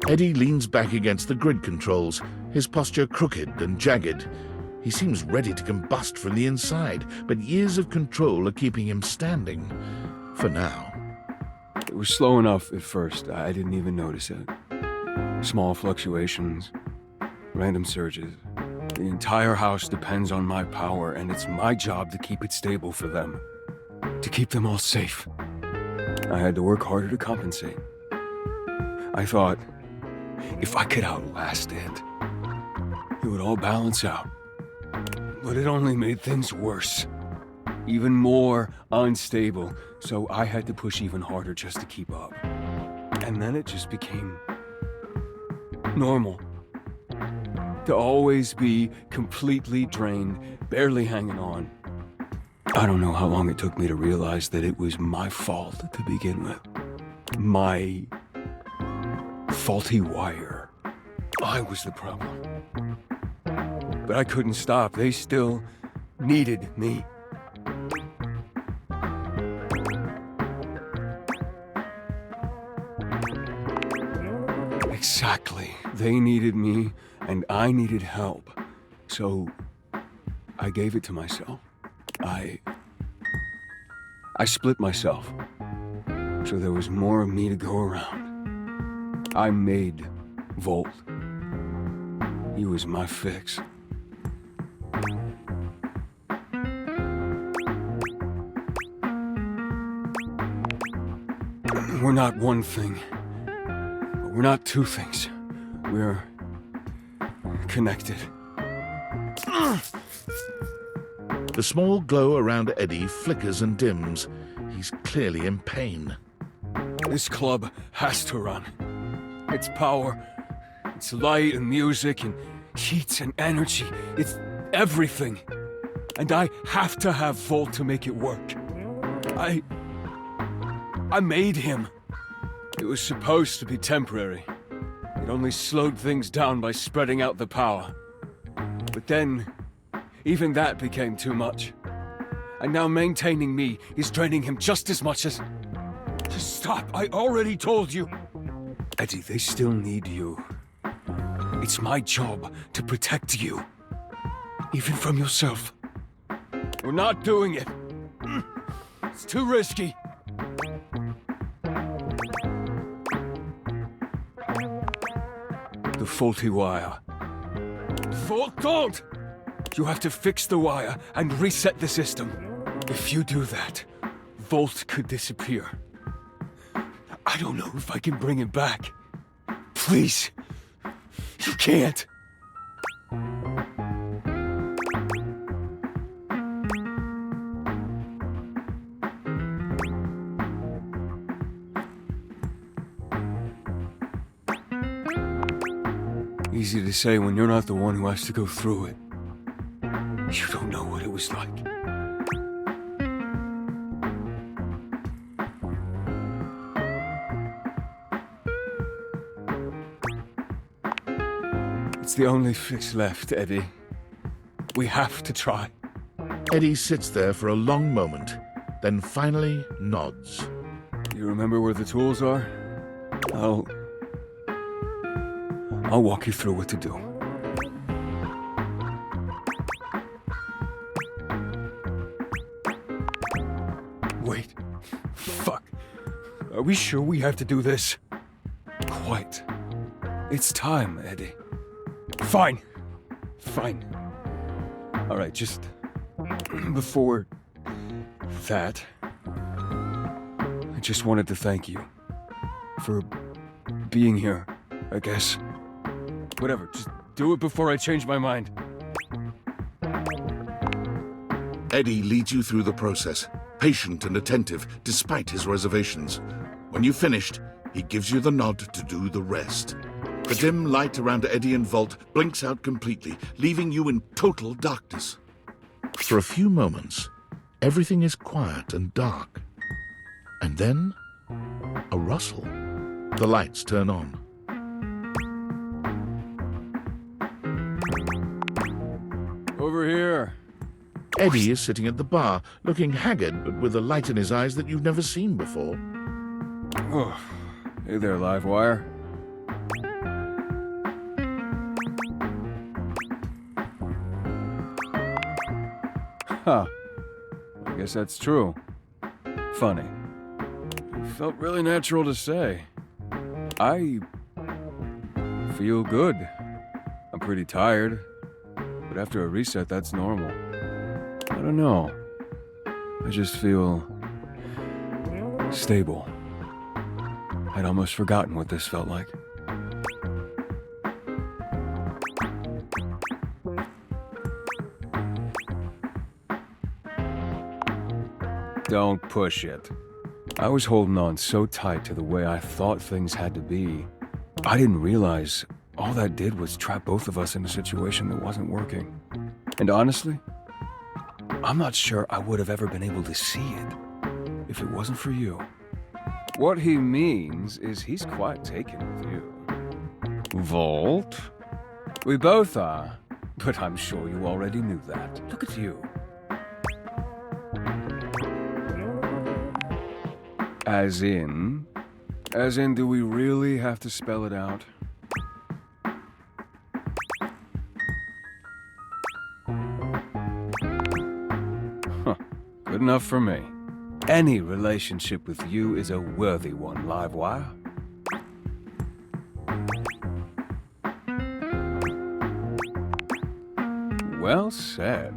Eddie leans back against the grid controls, his posture crooked and jagged. He seems ready to combust from the inside, but years of control are keeping him standing. For now. It was slow enough at first. I didn't even notice it. Small fluctuations, random surges. The entire house depends on my power, and it's my job to keep it stable for them. To keep them all safe. I had to work harder to compensate. I thought, if I could outlast it would all balance out. But it only made things worse. Even more unstable, so I had to push even harder just to keep up. And then it just became normal. To always be completely drained, barely hanging on. I don't know how long it took me to realize that it was my fault to begin with. My faulty wire. I was the problem. But I couldn't stop. They still needed me. Exactly. They needed me, and I needed help. So, I gave it to myself. I split myself. So there was more of me to go around. I made Volt. He was my fix. We're not one thing. We're not two things. We're connected. The small glow around Eddie flickers and dims. He's clearly in pain. This club has to run. It's power, it's light and music and heat and energy. It's everything. And I have to have Volt to make it work. I made him. It was supposed to be temporary. It only slowed things down by spreading out the power. But then, even that became too much. And now maintaining me is draining him just as much as... Just stop, I already told you! Eddie, they still need you. It's my job to protect you. Even from yourself. We're not doing it. It's too risky. The faulty wire. Volt, don't! You have to fix the wire and reset the system. If you do that, Volt could disappear. I don't know if I can bring him back. Please. You can't. Easy to say when you're not the one who has to go through it. You don't know what it was like. It's the only fix left, Eddie. We have to try. Eddie sits there for a long moment, then finally nods. You remember where the tools are? I'll walk you through what to do. Wait. Fuck. Are we sure we have to do this? Quite. It's time, Eddie. Fine. Fine. All right, just before that, I just wanted to thank you for being here, I guess. Whatever, just do it before I change my mind. Eddie leads you through the process, patient and attentive despite his reservations. When you've finished, he gives you the nod to do the rest. The dim light around Eddie and Vault blinks out completely, leaving you in total darkness. For a few moments, everything is quiet and dark. And then, a rustle. The lights turn on. Over here. Eddie is sitting at the bar, looking haggard but with a light in his eyes that you've never seen before. Oh, hey there, Livewire. Huh. I guess that's true. Funny. It felt really natural to say. I feel good. I'm pretty tired, but after a reset, that's normal. I don't know. I just feel stable. I'd almost forgotten what this felt like. Don't push it. I was holding on so tight to the way I thought things had to be. I didn't realize all that did was trap both of us in a situation that wasn't working. And honestly, I'm not sure I would have ever been able to see it if it wasn't for you. What he means is he's quite taken with you. Vault? We both are, but I'm sure you already knew that. Look at you. As in, do we really have to spell it out? Huh, good enough for me. Any relationship with you is a worthy one, Livewire. Well said.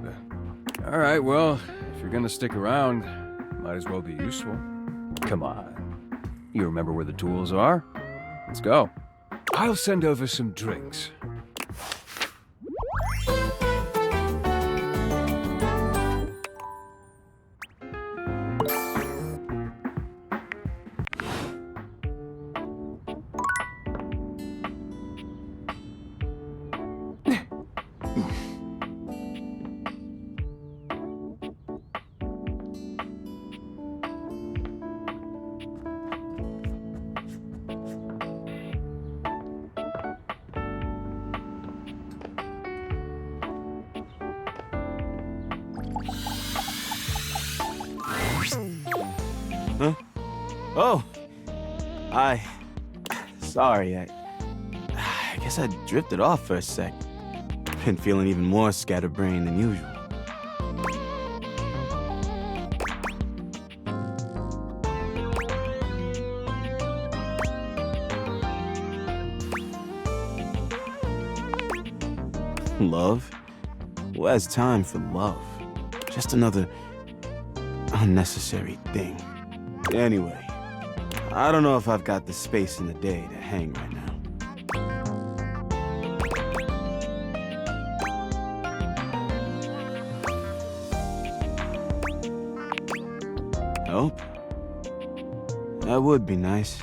All right, well, if you're gonna stick around, might as well be useful. Come on. You remember where the tools are? Let's go. I'll send over some drinks. Huh? Oh! Sorry, I guess I drifted off for a sec. Been feeling even more scatterbrained than usual. Love? Who has time for love? Just another unnecessary thing. Anyway, I don't know if I've got the space in the day to hang right now. Help? That would be nice.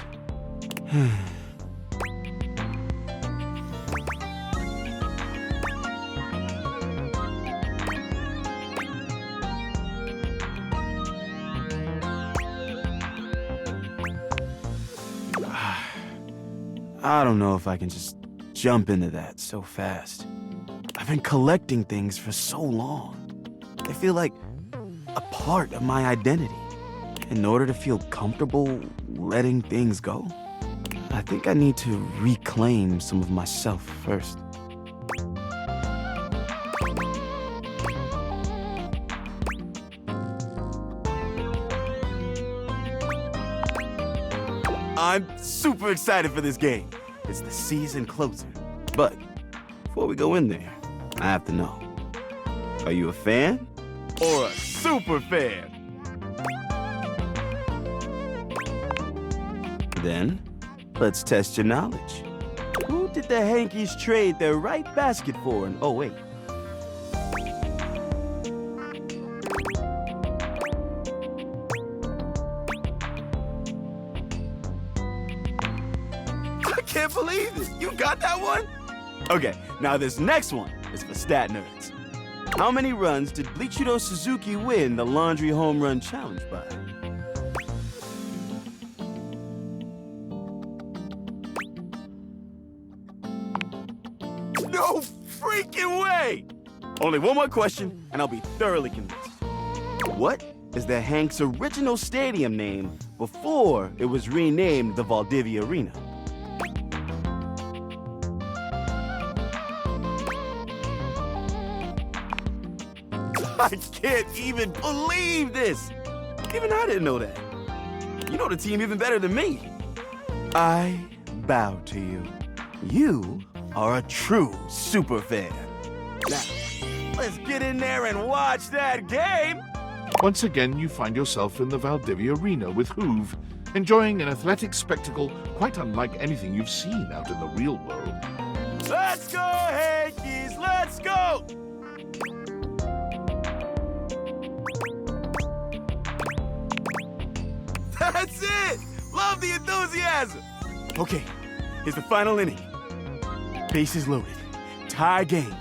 I don't know if I can just jump into that so fast. I've been collecting things for so long. They feel like a part of my identity. In order to feel comfortable letting things go, I think I need to reclaim some of myself first. I'm super excited for this game. It's the season closer. But before we go in there, I have to know. Are you a fan or a super fan? Then, let's test your knowledge. Who did the Hankies trade their right basket for in 08? I can't believe it! You got that one? Okay, now this next one is for stat nerds. How many runs did Bleachido Suzuki win the Laundry Home Run Challenge by? No freaking way! Only one more question, and I'll be thoroughly convinced. What is the Hanks' original stadium name before it was renamed the Valdivian Arena? I can't even believe this! Even I didn't know that. You know the team even better than me. I bow to you. You are a true super fan. Now, let's get in there and watch that game! Once again, you find yourself in the Valdivian Arena with Hoover, enjoying an athletic spectacle quite unlike anything you've seen out in the real world. Let's go, Hankies! Let's go! That's it! Love the enthusiasm! Okay, here's the final inning. Bases loaded. Tie game.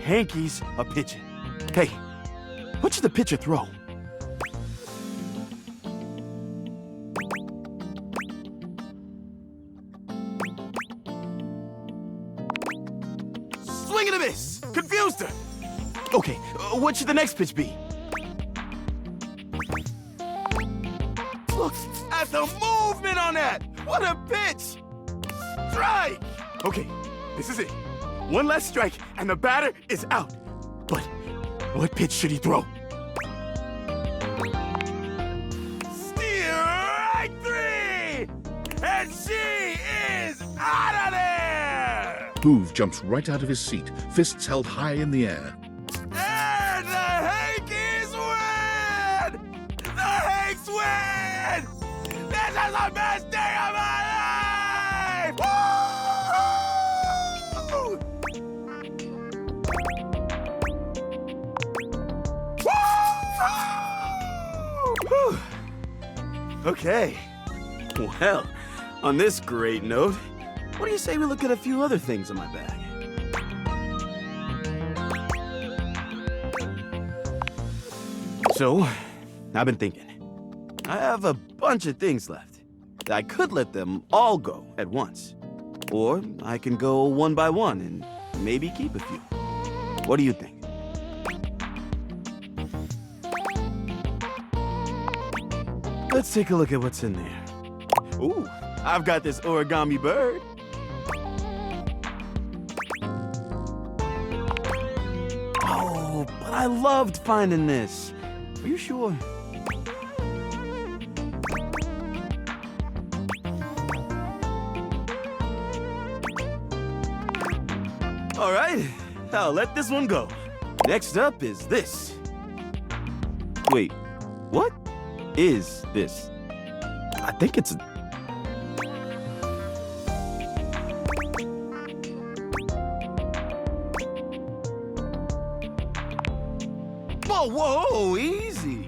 Hankies are pitching. Hey, what should the pitcher throw? Swing and a miss! Confused her! Okay, what should the next pitch be? Look at the movement on that! What a pitch! Strike! Okay, this is it. One less strike, and the batter is out. But what pitch should he throw? Strike three! And she is out of there! Hoover jumps right out of his seat, fists held high in the air. And the Hankies win! The Hanks win! This is the best day of my life! Woo! Okay. Well, on this great note, what do you say we look at a few other things in my bag? So, I've been thinking. I have a bunch of things left. I could let them all go at once. Or I can go one by one and maybe keep a few. What do you think? Let's take a look at what's in there. Ooh, I've got this origami bird. Oh, but I loved finding this. Are you sure? All right, I'll let this one go. Next up is this. Wait, what is this? I think it's... Whoa, whoa, easy.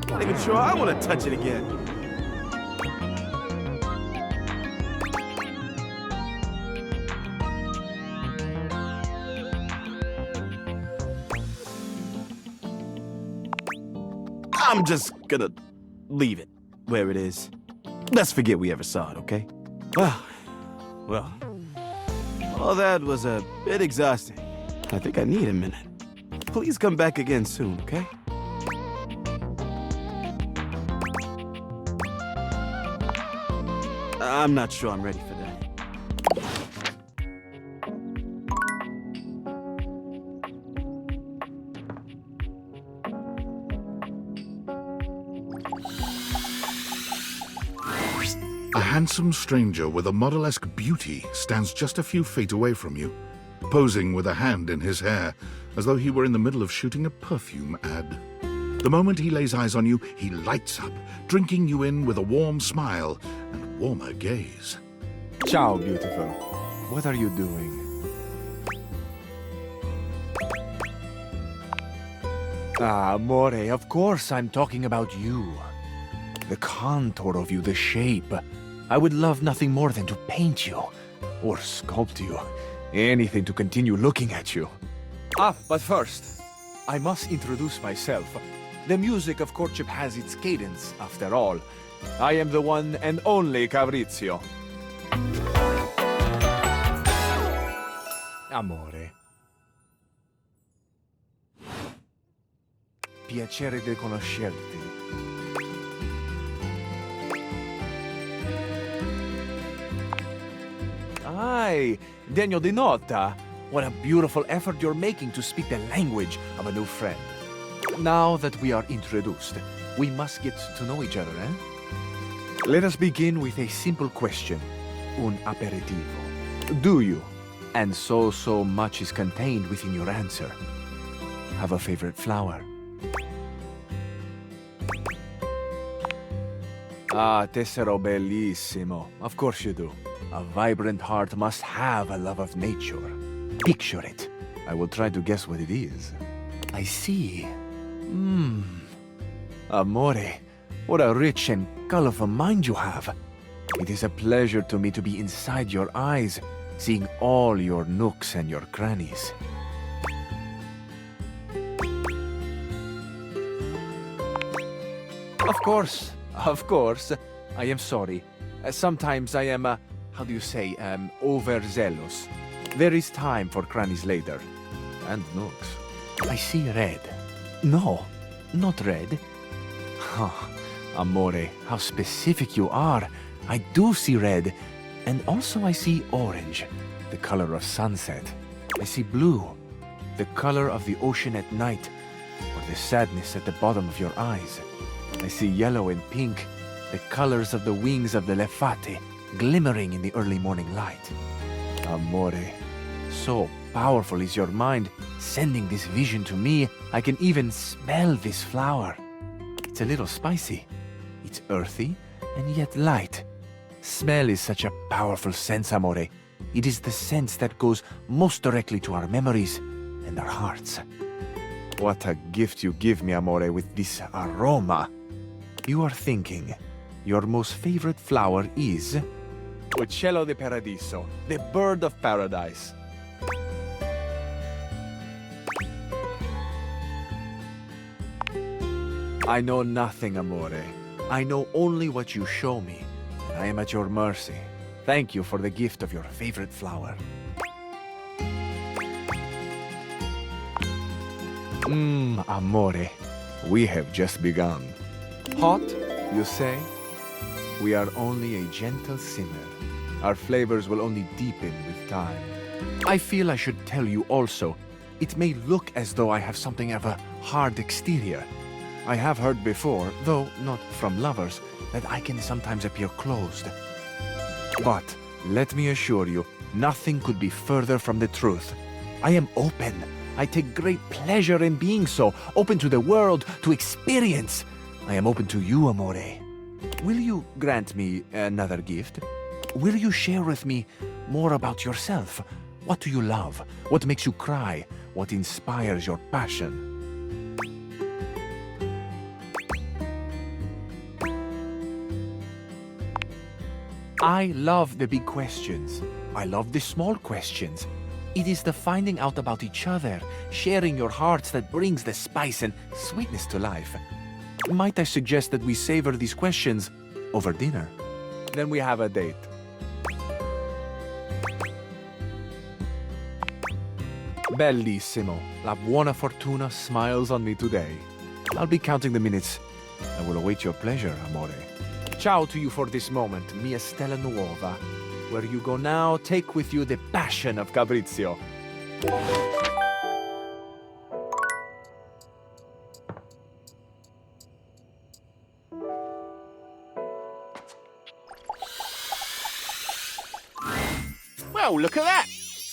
Not even sure I want to touch it again. I'm just gonna leave it where it is. Let's forget we ever saw it, okay? Well, all that was a bit exhausting. I think I need a minute. Please come back again soon, okay? I'm not sure I'm ready for that. A handsome stranger with a model-esque beauty stands just a few feet away from you. posing with a hand in his hair, as though he were in the middle of shooting a perfume ad. The moment he lays eyes on you, he lights up, drinking you in with a warm smile and warmer gaze. Ciao, beautiful. What are you doing? Ah, amore, of course I'm talking about you. The contour of you, the shape. I would love nothing more than to paint you, or sculpt you. Anything to continue looking at you. Ah, but first, I must introduce myself. The music of courtship has its cadence, after all. I am the one and only Fabrizio. Amore. Piacere di conoscerti. Ai, degno di nota. What a beautiful effort you're making to speak the language of a new friend. Now that we are introduced, we must get to know each other, eh? Let us begin with a simple question. Un aperitivo. Do you, and so much is contained within your answer, have a favorite flower? Ah, tessero bellissimo. Of course you do. A vibrant heart must have a love of nature. Picture it. I will try to guess what it is. I see. Amore, what a rich and colorful mind you have. It is a pleasure to me to be inside your eyes, seeing all your nooks and your crannies. Of course. I am sorry. Sometimes I am, how do you say, overzealous. There is time for crannies later. And nooks. I see red. No, not red. Oh, amore, how specific you are. I do see red. And also I see orange, the color of sunset. I see blue, the color of the ocean at night, or the sadness at the bottom of your eyes. I see yellow and pink, the colors of the wings of the lefate, glimmering in the early morning light. Amore, so powerful is your mind, sending this vision to me. I can even smell this flower. It's a little spicy. It's earthy and yet light. Smell is such a powerful sense, amore. It is the sense that goes most directly to our memories and our hearts. What a gift you give me, amore, with this aroma. You are thinking your most favorite flower is Uccello di Paradiso, the bird of paradise. I know nothing, amore. I know only what you show me. I am at your mercy. Thank you for the gift of your favorite flower. Amore, we have just begun. Hot, you say? We are only a gentle simmer. Our flavors will only deepen with time. I feel I should tell you also, it may look as though I have something of a hard exterior. I have heard before, though not from lovers, that I can sometimes appear closed. But let me assure you, nothing could be further from the truth. I am open. I take great pleasure in being so, open to the world, to experience. I am open to you, amore. Will you grant me another gift? Will you share with me more about yourself? What do you love? What makes you cry? What inspires your passion? I love the big questions. I love the small questions. It is the finding out about each other, sharing your hearts that brings the spice and sweetness to life. Might I suggest that we savor these questions over dinner? Then we have a date. Bellissimo. La buona fortuna smiles on me today. I'll be counting the minutes. I will await your pleasure, amore. Ciao to you for this moment, mia stella nuova. Where you go now, take with you the passion of Fabrizio. Well, look at that!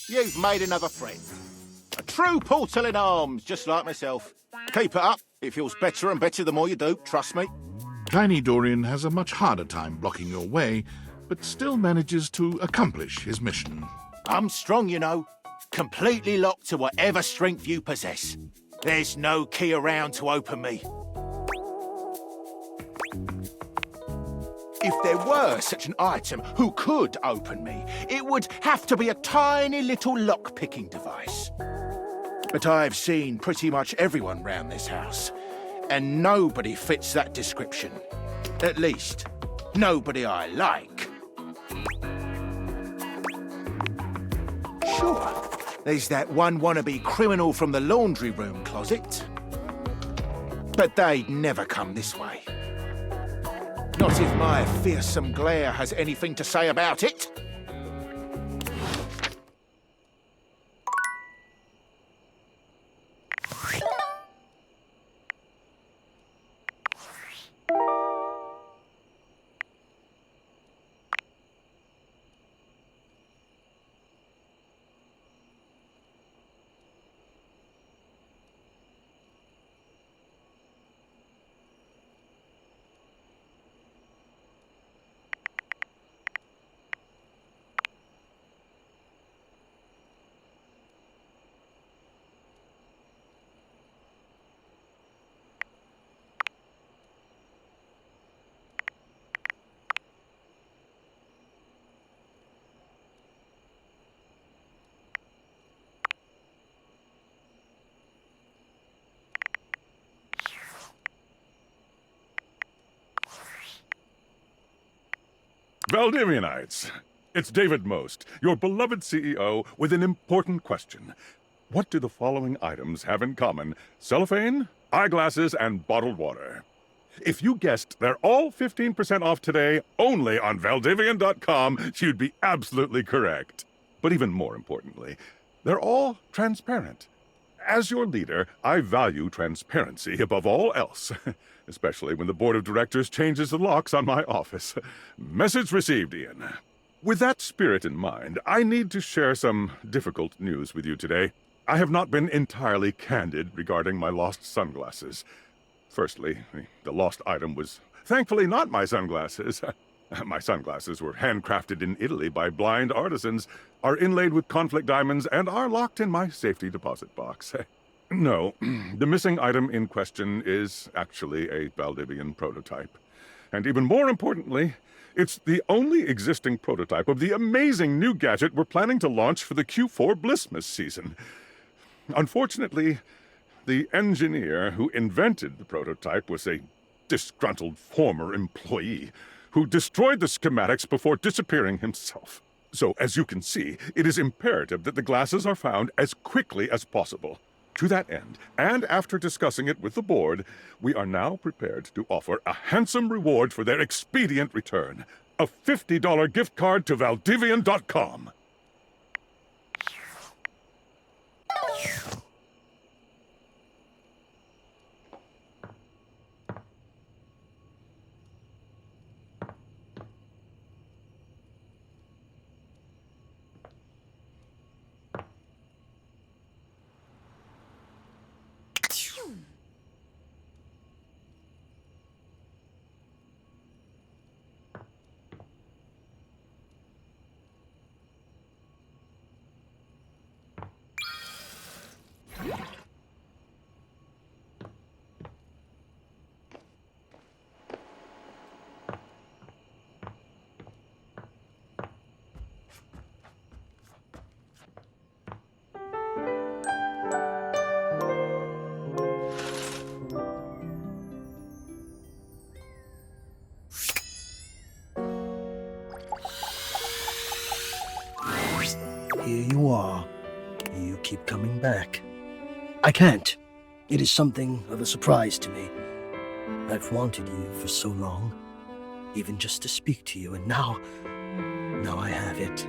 You've made another friend. A true portal in arms, just like myself. Keep it up. It feels better and better the more you do, trust me. Tiny Dorian has a much harder time blocking your way, but still manages to accomplish his mission. I'm strong, you know. Completely locked to whatever strength you possess. There's no key around to open me. If there were such an item who could open me, it would have to be a tiny little lock-picking device. But I've seen pretty much everyone round this house, and nobody fits that description. At least, nobody I like. Sure, there's that one wannabe criminal from the laundry room closet. But they'd never come this way. Not if my fearsome glare has anything to say about it. Valdivianites, it's David Most, your beloved CEO, with an important question. What do the following items have in common? Cellophane, eyeglasses, and bottled water. If you guessed they're all 15% off today, only on Valdivian.com, you'd be absolutely correct. But even more importantly, they're all transparent. As your leader, I value transparency above all else. Especially when the board of directors changes the locks on my office. Message received, Ian. With that spirit in mind, I need to share some difficult news with you today. I have not been entirely candid regarding my lost sunglasses. Firstly, the lost item was thankfully not my sunglasses. My sunglasses were handcrafted in Italy by blind artisans, are inlaid with conflict diamonds, and are locked in my safety deposit box. No, the missing item in question is actually a Valdivian prototype. And even more importantly, it's the only existing prototype of the amazing new gadget we're planning to launch for the Q4 Blissmas season. Unfortunately, the engineer who invented the prototype was a disgruntled former employee who destroyed the schematics before disappearing himself. So, as you can see, it is imperative that the glasses are found as quickly as possible. To that end, and after discussing it with the board, we are now prepared to offer a handsome reward for their expedient return. A $50 gift card to Valdivian.com. Here you are. You keep coming back. I can't. It is something of a surprise to me. I've wanted you for so long, even just to speak to you, and now I have it.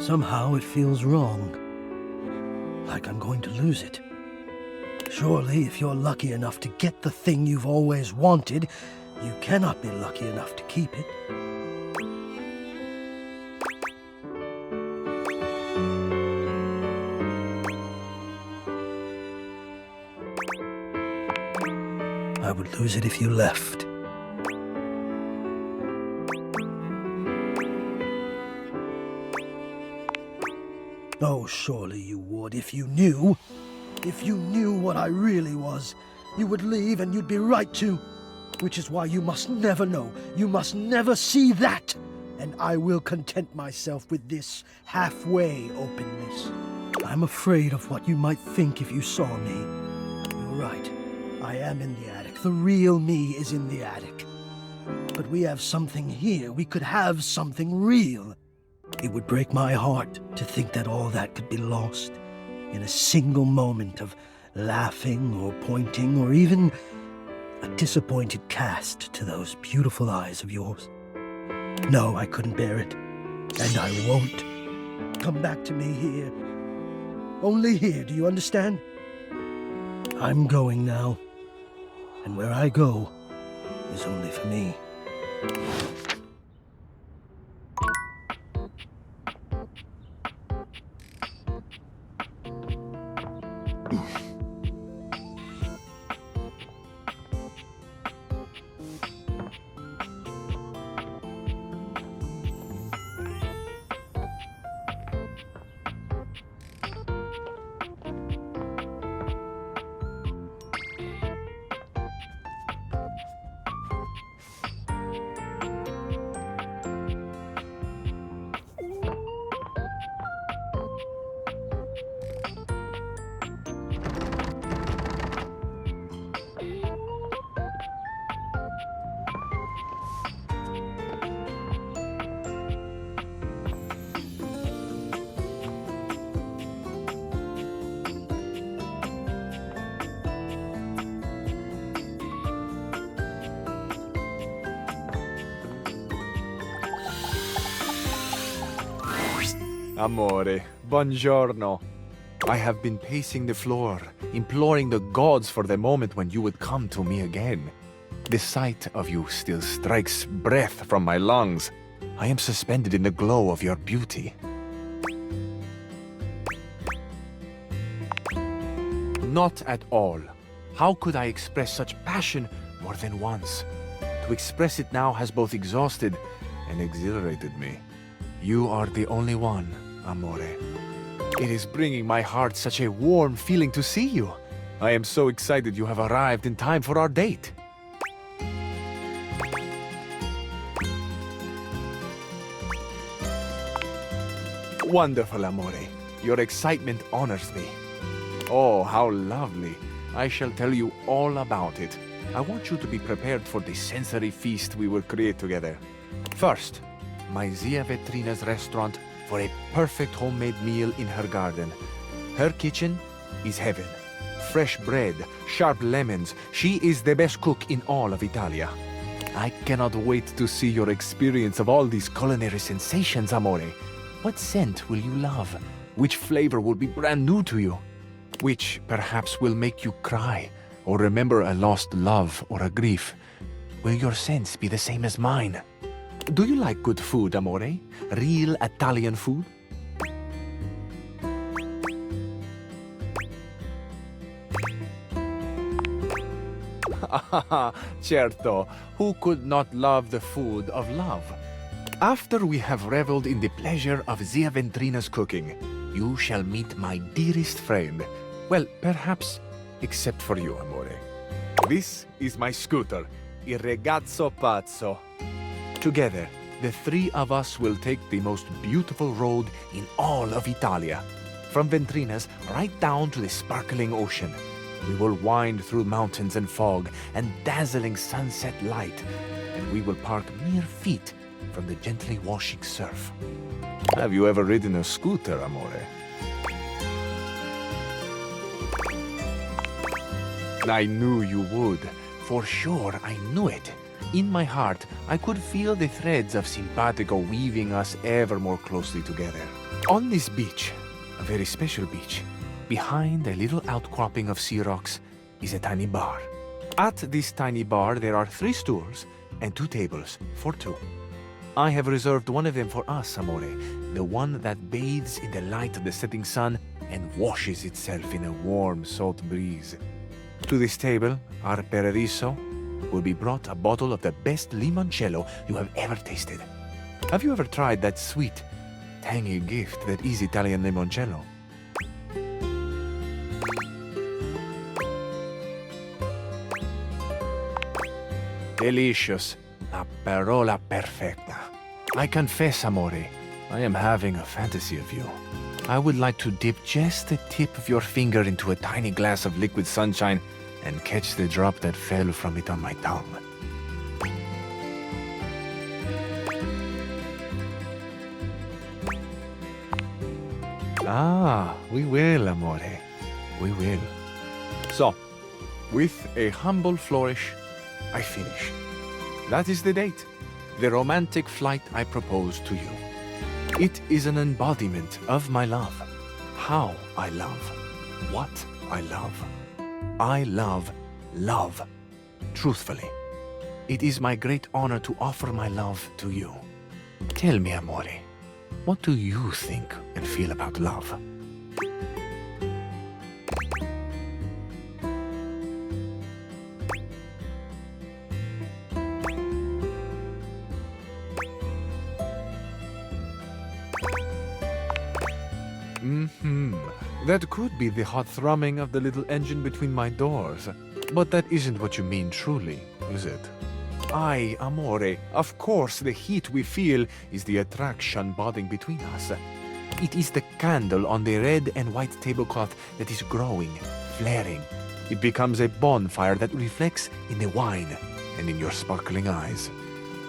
Somehow it feels wrong, like I'm going to lose it. Surely, if you're lucky enough to get the thing you've always wanted, you cannot be lucky enough to keep it. would lose it if you left. Oh, surely you would if you knew. If you knew what I really was, you would leave and you'd be right to. Which is why you must never know. You must never see that. And I will content myself with this halfway openness. I'm afraid of what you might think if you saw me. You're right. I am in the attic. The real me is in the attic. But we have something here. We could have something real. It would break my heart to think that all that could be lost in a single moment of laughing or pointing or even a disappointed cast to those beautiful eyes of yours. No, I couldn't bear it. And I won't. Come back to me here. Only here, do you understand? I'm going now. And where I go is only for me. Amore, buongiorno. I have been pacing the floor, imploring the gods for the moment when you would come to me again. The sight of you still strikes breath from my lungs. I am suspended in the glow of your beauty. Not at all. How could I express such passion more than once? To express it now has both exhausted and exhilarated me. You are the only one, Amore. It is bringing my heart such a warm feeling to see you. I am so excited you have arrived in time for our date. Wonderful, Amore. Your excitement honors me. Oh, how lovely. I shall tell you all about it. I want you to be prepared for the sensory feast we will create together. First, my Zia Vetrina's restaurant for a perfect homemade meal in her garden. Her kitchen is heaven. Fresh bread, sharp lemons. She is the best cook in all of Italia. I cannot wait to see your experience of all these culinary sensations, Amore. What scent will you love? Which flavor will be brand new to you? Which perhaps will make you cry or remember a lost love or a grief? Will your scents be the same as mine? Do you like good food, Amore? Real Italian food? Certo. Who could not love the food of love? After we have reveled in the pleasure of Zia Vetrina's cooking, you shall meet my dearest friend. Well, perhaps, except for you, Amore. This is my scooter, Il Ragazzo Pazzo. Together, the three of us will take the most beautiful road in all of Italia. From Vetrina's right down to the sparkling ocean. We will wind through mountains and fog and dazzling sunset light, and we will park mere feet from the gently washing surf. Have you ever ridden a scooter, Amore? I knew you would. For sure, I knew it. In my heart, I could feel the threads of simpatico weaving us ever more closely together. On this beach, a very special beach, behind a little outcropping of sea rocks, is a tiny bar. At this tiny bar, there are 3 stools and 2 tables for 2. I have reserved one of them for us, Amore, the one that bathes in the light of the setting sun and washes itself in a warm, salt breeze. To this table, Harper and Dirk, will be brought a bottle of the best limoncello you have ever tasted. Have you ever tried that sweet, tangy gift that is Italian limoncello? Delicious. La parola perfecta. I confess, amore, I am having a fantasy of you. I would like to dip just the tip of your finger into a tiny glass of liquid sunshine and catch the drop that fell from it on my tongue. Ah, we will, amore. We will. So, with a humble flourish, I finish. That is the date, the romantic flight I propose to you. It is an embodiment of my love, how I love, what I love. I love love, truthfully. It is my great honor to offer my love to you. Tell me, amore, what do you think and feel about love? That could be the hot thrumming of the little engine between my doors. But that isn't what you mean truly, is it? Aye, amore, of course the heat we feel is the attraction budding between us. It is the candle on the red and white tablecloth that is growing, flaring. It becomes a bonfire that reflects in the wine and in your sparkling eyes.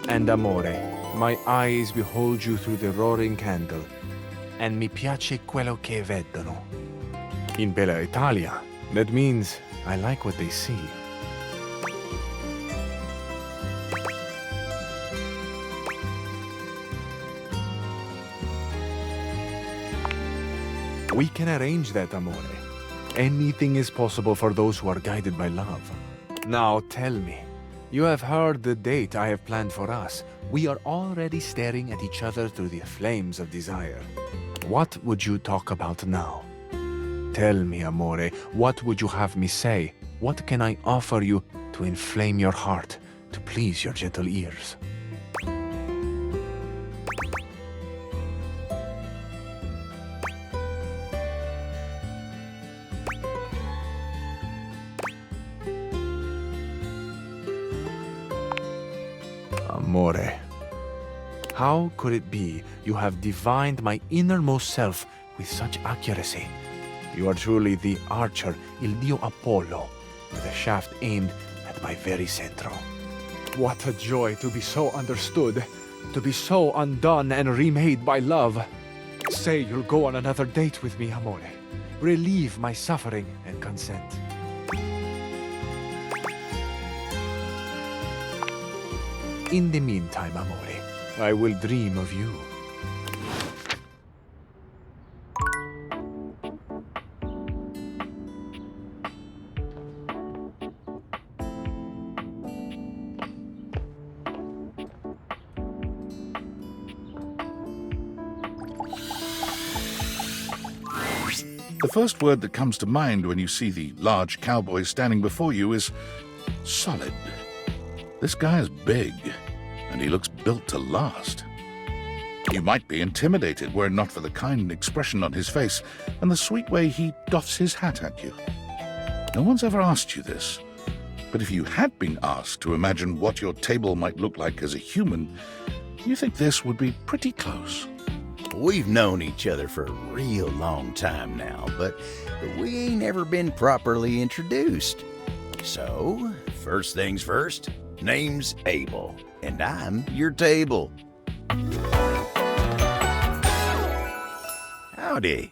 And amore, my eyes behold you through the roaring candle. And mi piace quello che vedono. In Bella Italia, that means I like what they see. We can arrange that, amore. Anything is possible for those who are guided by love. Now tell me, you have heard the date I have planned for us. We are already staring at each other through the flames of desire. What would you talk about now? Tell me, amore, what would you have me say? What can I offer you to inflame your heart, to please your gentle ears? Amore, how could it be you have divined my innermost self with such accuracy? You are truly the archer, il dio Apollo, with a shaft aimed at my very centro. What a joy to be so understood, to be so undone and remade by love. Say you'll go on another date with me, amore. Relieve my suffering and consent. In the meantime, amore, I will dream of you. The first word that comes to mind when you see the large cowboy standing before you is solid. This guy is big, and he looks built to last. You might be intimidated were it not for the kind expression on his face and the sweet way he doffs his hat at you. No one's ever asked you this, but if you had been asked to imagine what your table might look like as a human, you think this would be pretty close. We've known each other for a real long time now, but we ain't ever been properly introduced. So, first things first, name's Abel, and I'm your table. Howdy.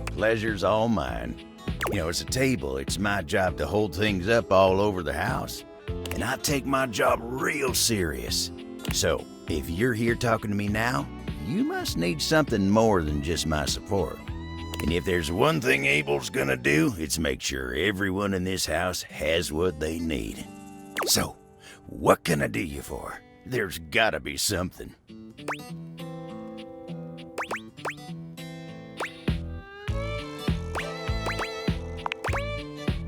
Pleasure's all mine. You know, as a table, it's my job to hold things up all over the house. And I take my job real serious. So, if you're here talking to me now, you must need something more than just my support. And if there's one thing Abel's gonna do, it's make sure everyone in this house has what they need. So, what can I do you for? There's gotta be something.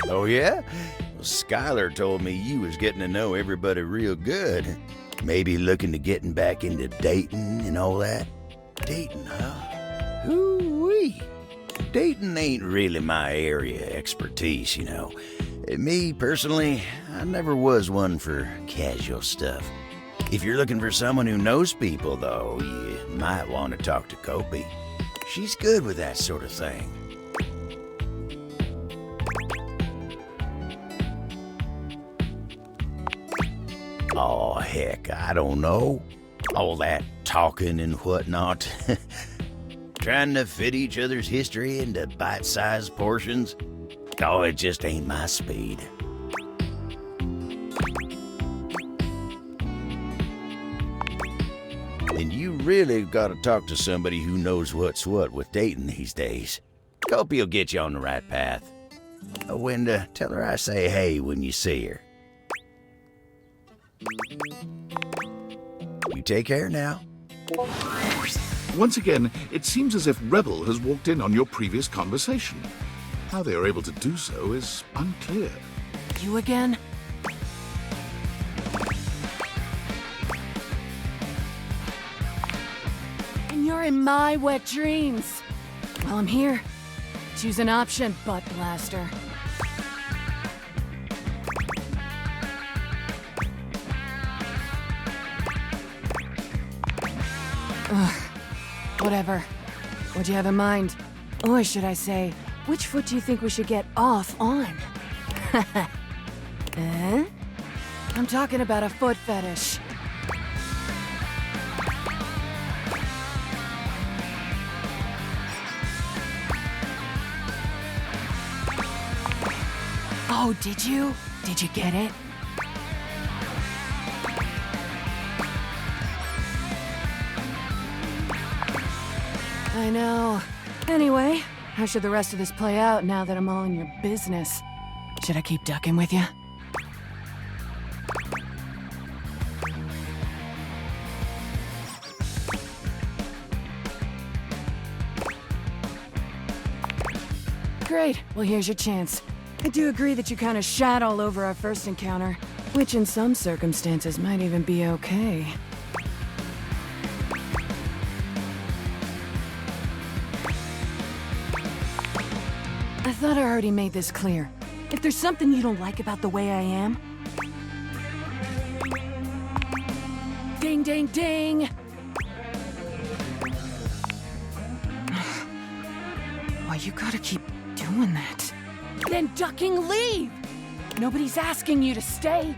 Oh yeah? Well, Skylar told me you was getting to know everybody real good. Maybe looking to getting back into dating and all that? Dating, huh? Hoo-wee. Dating ain't really my area of expertise, you know. Me, personally, I never was one for casual stuff. If you're looking for someone who knows people, though, you might want to talk to Kopi. She's good with that sort of thing. Oh, heck, I don't know. All that talking and whatnot. Trying to fit each other's history into bite-sized portions. Oh, it just ain't my speed. And you really gotta talk to somebody who knows what's what with dating these days. Kopi'll get you on the right path. Wenda, tell her I say hey when you see her. You take care now. Once again, it seems as if Rebel has walked in on your previous conversation. How they are able to do so is unclear. You again? And you're in my wet dreams. Well, I'm here. Choose an option, butt blaster. Ugh. Whatever. What'd you have in mind? Or should I say, which foot do you think we should get off on? I'm talking about a foot fetish. Oh, did you? Did you get it? I know. Anyway, how should the rest of this play out now that I'm all in your business? Should I keep ducking with you? Great. Well, here's your chance. I do agree that you kind of shat all over our first encounter, which in some circumstances might even be okay. I thought I already made this clear. If there's something you don't like about the way I am... Ding, ding, ding! Why you gotta keep doing that? Then ducking leave! Nobody's asking you to stay.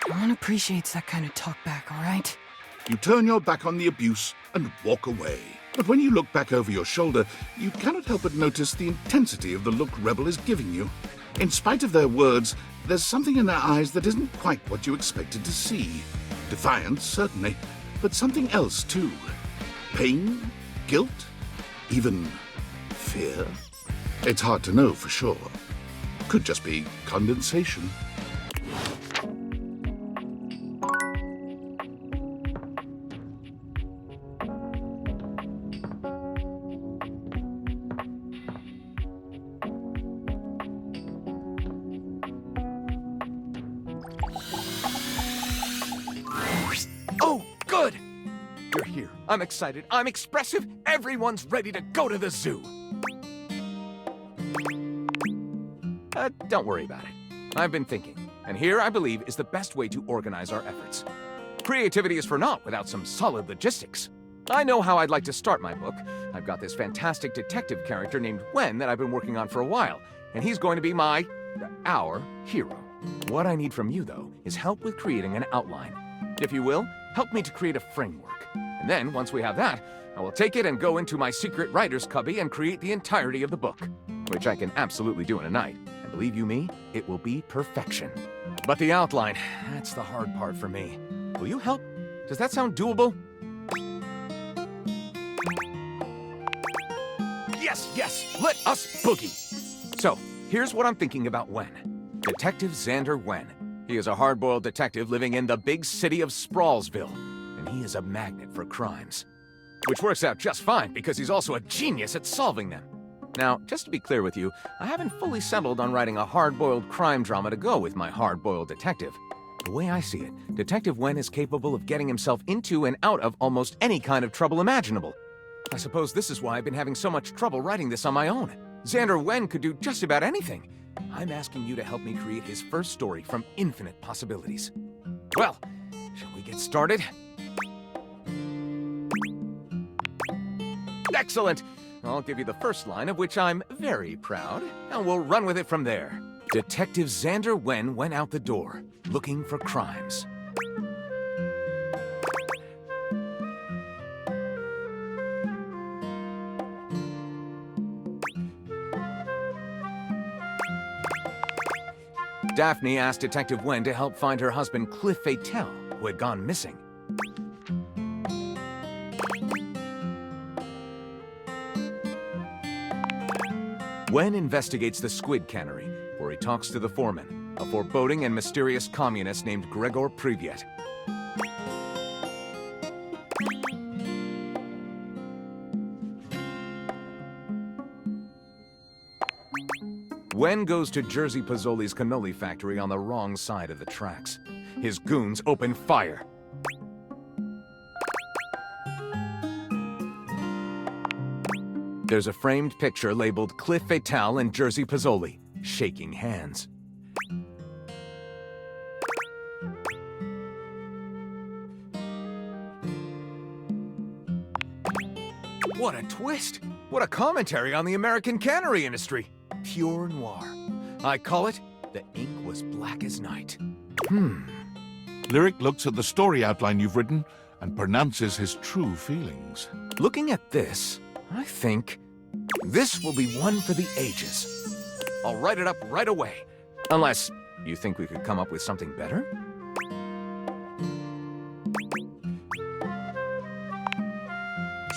No one appreciates that kind of talk back, all right? You turn your back on the abuse and walk away. But when you look back over your shoulder, you cannot help but notice the intensity of the look Rebel is giving you. In spite of their words, there's something in their eyes that isn't quite what you expected to see. Defiance, certainly, but something else, too. Pain, guilt, even fear. It's hard to know for sure. Could just be condensation. I'm excited, I'm expressive, everyone's ready to go to the zoo. Don't worry about it. I've been thinking, and here I believe is the best way to organize our efforts. Creativity is for naught without some solid logistics. I know how I'd like to start my book. I've got this fantastic detective character named Wen that I've been working on for a while, and he's going to be our hero. What I need from you, though, is help with creating an outline. If you will, help me to create a framework. And then, once we have that, I will take it and go into my secret writer's cubby and create the entirety of the book, which I can absolutely do in a night. And believe you me, it will be perfection. But the outline, that's the hard part for me. Will you help? Does that sound doable? Yes, let us boogie. So, here's what I'm thinking about Wen. Detective Xander Wen. He is a hard-boiled detective living in the big city of Sprawlsville, and he is a magnet for crimes. Which works out just fine, because he's also a genius at solving them. Now, just to be clear with you, I haven't fully settled on writing a hard-boiled crime drama to go with my hard-boiled detective. The way I see it, Detective Wen is capable of getting himself into and out of almost any kind of trouble imaginable. I suppose this is why I've been having so much trouble writing this on my own. Xander Wen could do just about anything. I'm asking you to help me create his first story from infinite possibilities. Well, shall we get started? Excellent! I'll give you the first line, of which I'm very proud, and we'll run with it from there. Detective Xander Wen went out the door, looking for crimes. Daphne asked Detective Wen to help find her husband Cliff Fatel, who had gone missing. Wen investigates the squid cannery, where he talks to the foreman, a foreboding and mysterious communist named Gregor Privyet. Wen goes to Jersey Pozzoli's cannoli factory on the wrong side of the tracks. His goons open fire. There's a framed picture labeled Cliff Fatel and Jersey Pozzoli, shaking hands. What a twist! What a commentary on the American cannery industry! Pure noir. I call it The Ink Was Black as Night. Lyric looks at the story outline you've written and pronounces his true feelings. Looking at this, I think this will be one for the ages. I'll write it up right away. Unless you think we could come up with something better?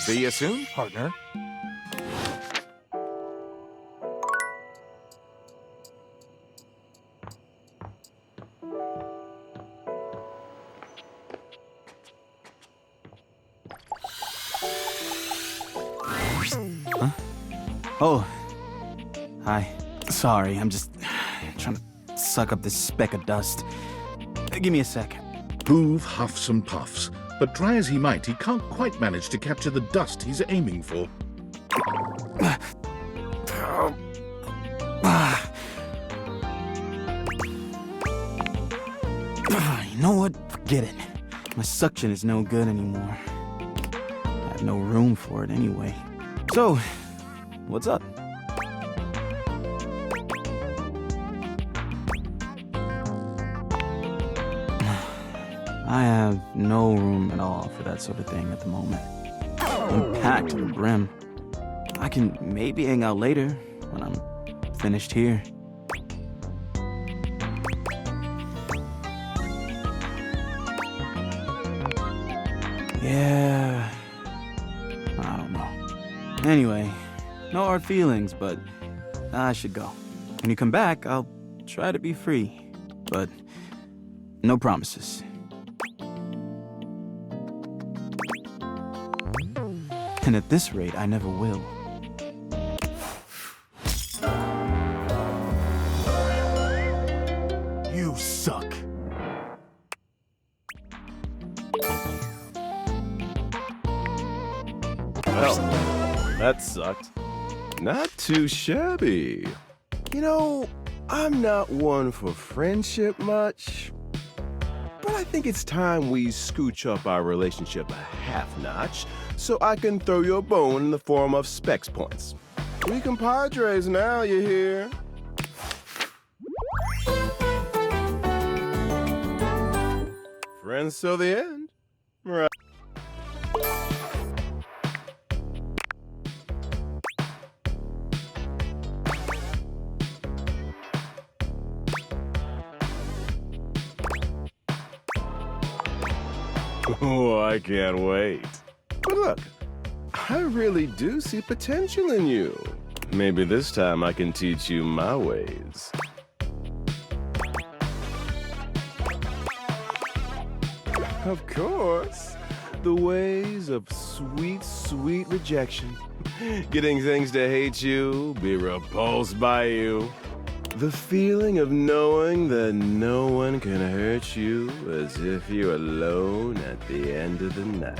See you soon, partner. Huh? Oh. Hi. Sorry, I'm just trying to suck up this speck of dust. Give me a second. Hoove huffs and puffs, but try as he might, he can't quite manage to capture the dust he's aiming for. You know what? Forget it. My suction is no good anymore. I have no room for it anyway. So, what's up? I have no room at all for that sort of thing at the moment. I'm packed to the brim. I can maybe hang out later when I'm finished here. Yeah, I don't know. Anyway, no hard feelings, but I should go. When you come back, I'll try to be free, but no promises. And at this rate, I never will. You suck. Well, that sucked. Not too shabby. You know, I'm not one for friendship much, but I think it's time we scooch up our relationship a half notch so I can throw you a bone in the form of specs points. We compadres now, you hear? Friends till the end. Right. Oh, I can't wait. But look, I really do see potential in you. Maybe this time I can teach you my ways. Of course. The ways of sweet, sweet rejection. Getting things to hate you, be repulsed by you. The feeling of knowing that no one can hurt you as if you're alone at the end of the night.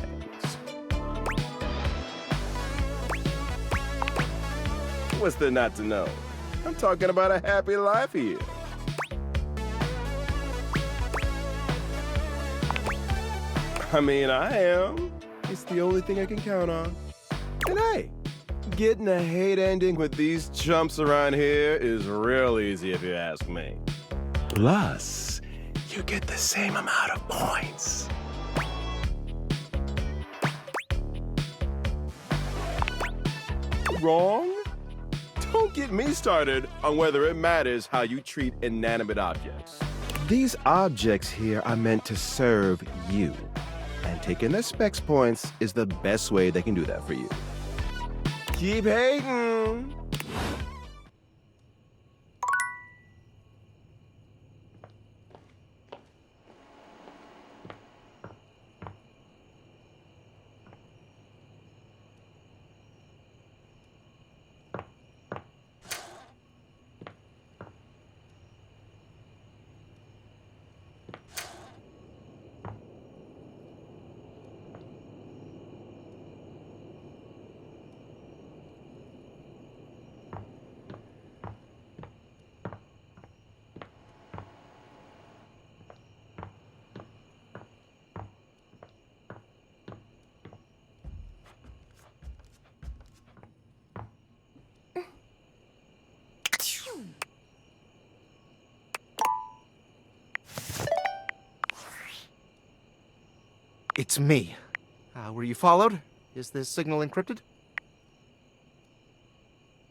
What's there not to know? I'm talking about a happy life here. I mean, I am. It's the only thing I can count on. And hey, getting a hate ending with these chumps around here is real easy if you ask me. Plus, you get the same amount of points. Wrong? Don't get me started on whether it matters how you treat inanimate objects. These objects here are meant to serve you. And taking their specs points is the best way they can do that for you. Keep hating! It's me. Were you followed? Is this signal encrypted?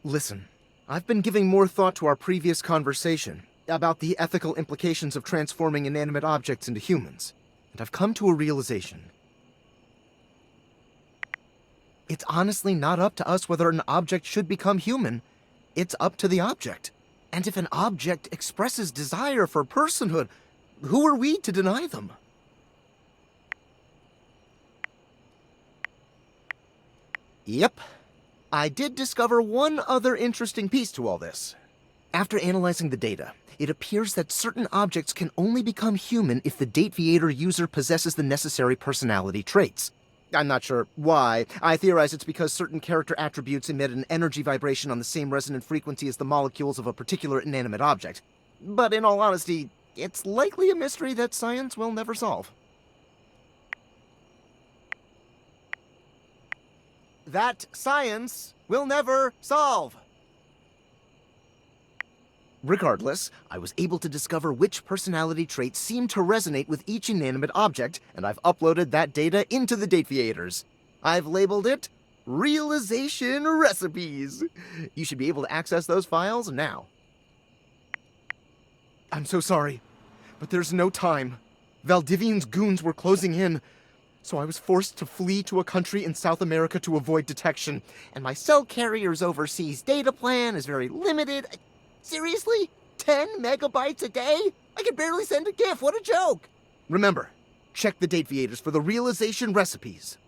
Listen, I've been giving more thought to our previous conversation about the ethical implications of transforming inanimate objects into humans, and I've come to a realization. It's honestly not up to us whether an object should become human. It's up to the object. And if an object expresses desire for personhood, who are we to deny them? Yep. I did discover one other interesting piece to all this. After analyzing the data, it appears that certain objects can only become human if the Dateviator user possesses the necessary personality traits. I'm not sure why. I theorize it's because certain character attributes emit an energy vibration on the same resonant frequency as the molecules of a particular inanimate object. But in all honesty, it's likely a mystery that science will never solve. That science will never solve. Regardless, I was able to discover which personality traits seem to resonate with each inanimate object, and I've uploaded that data into the Dateviators. I've labeled it Realization Recipes. You should be able to access those files now. I'm so sorry, but there's no time. Valdivian's goons were closing in, so I was forced to flee to a country in South America to avoid detection, and my cell carrier's overseas data plan is very limited. Seriously? 10 megabytes a day? I can barely send a GIF, what a joke! Remember, check the Dateviators for the Realization Recipes.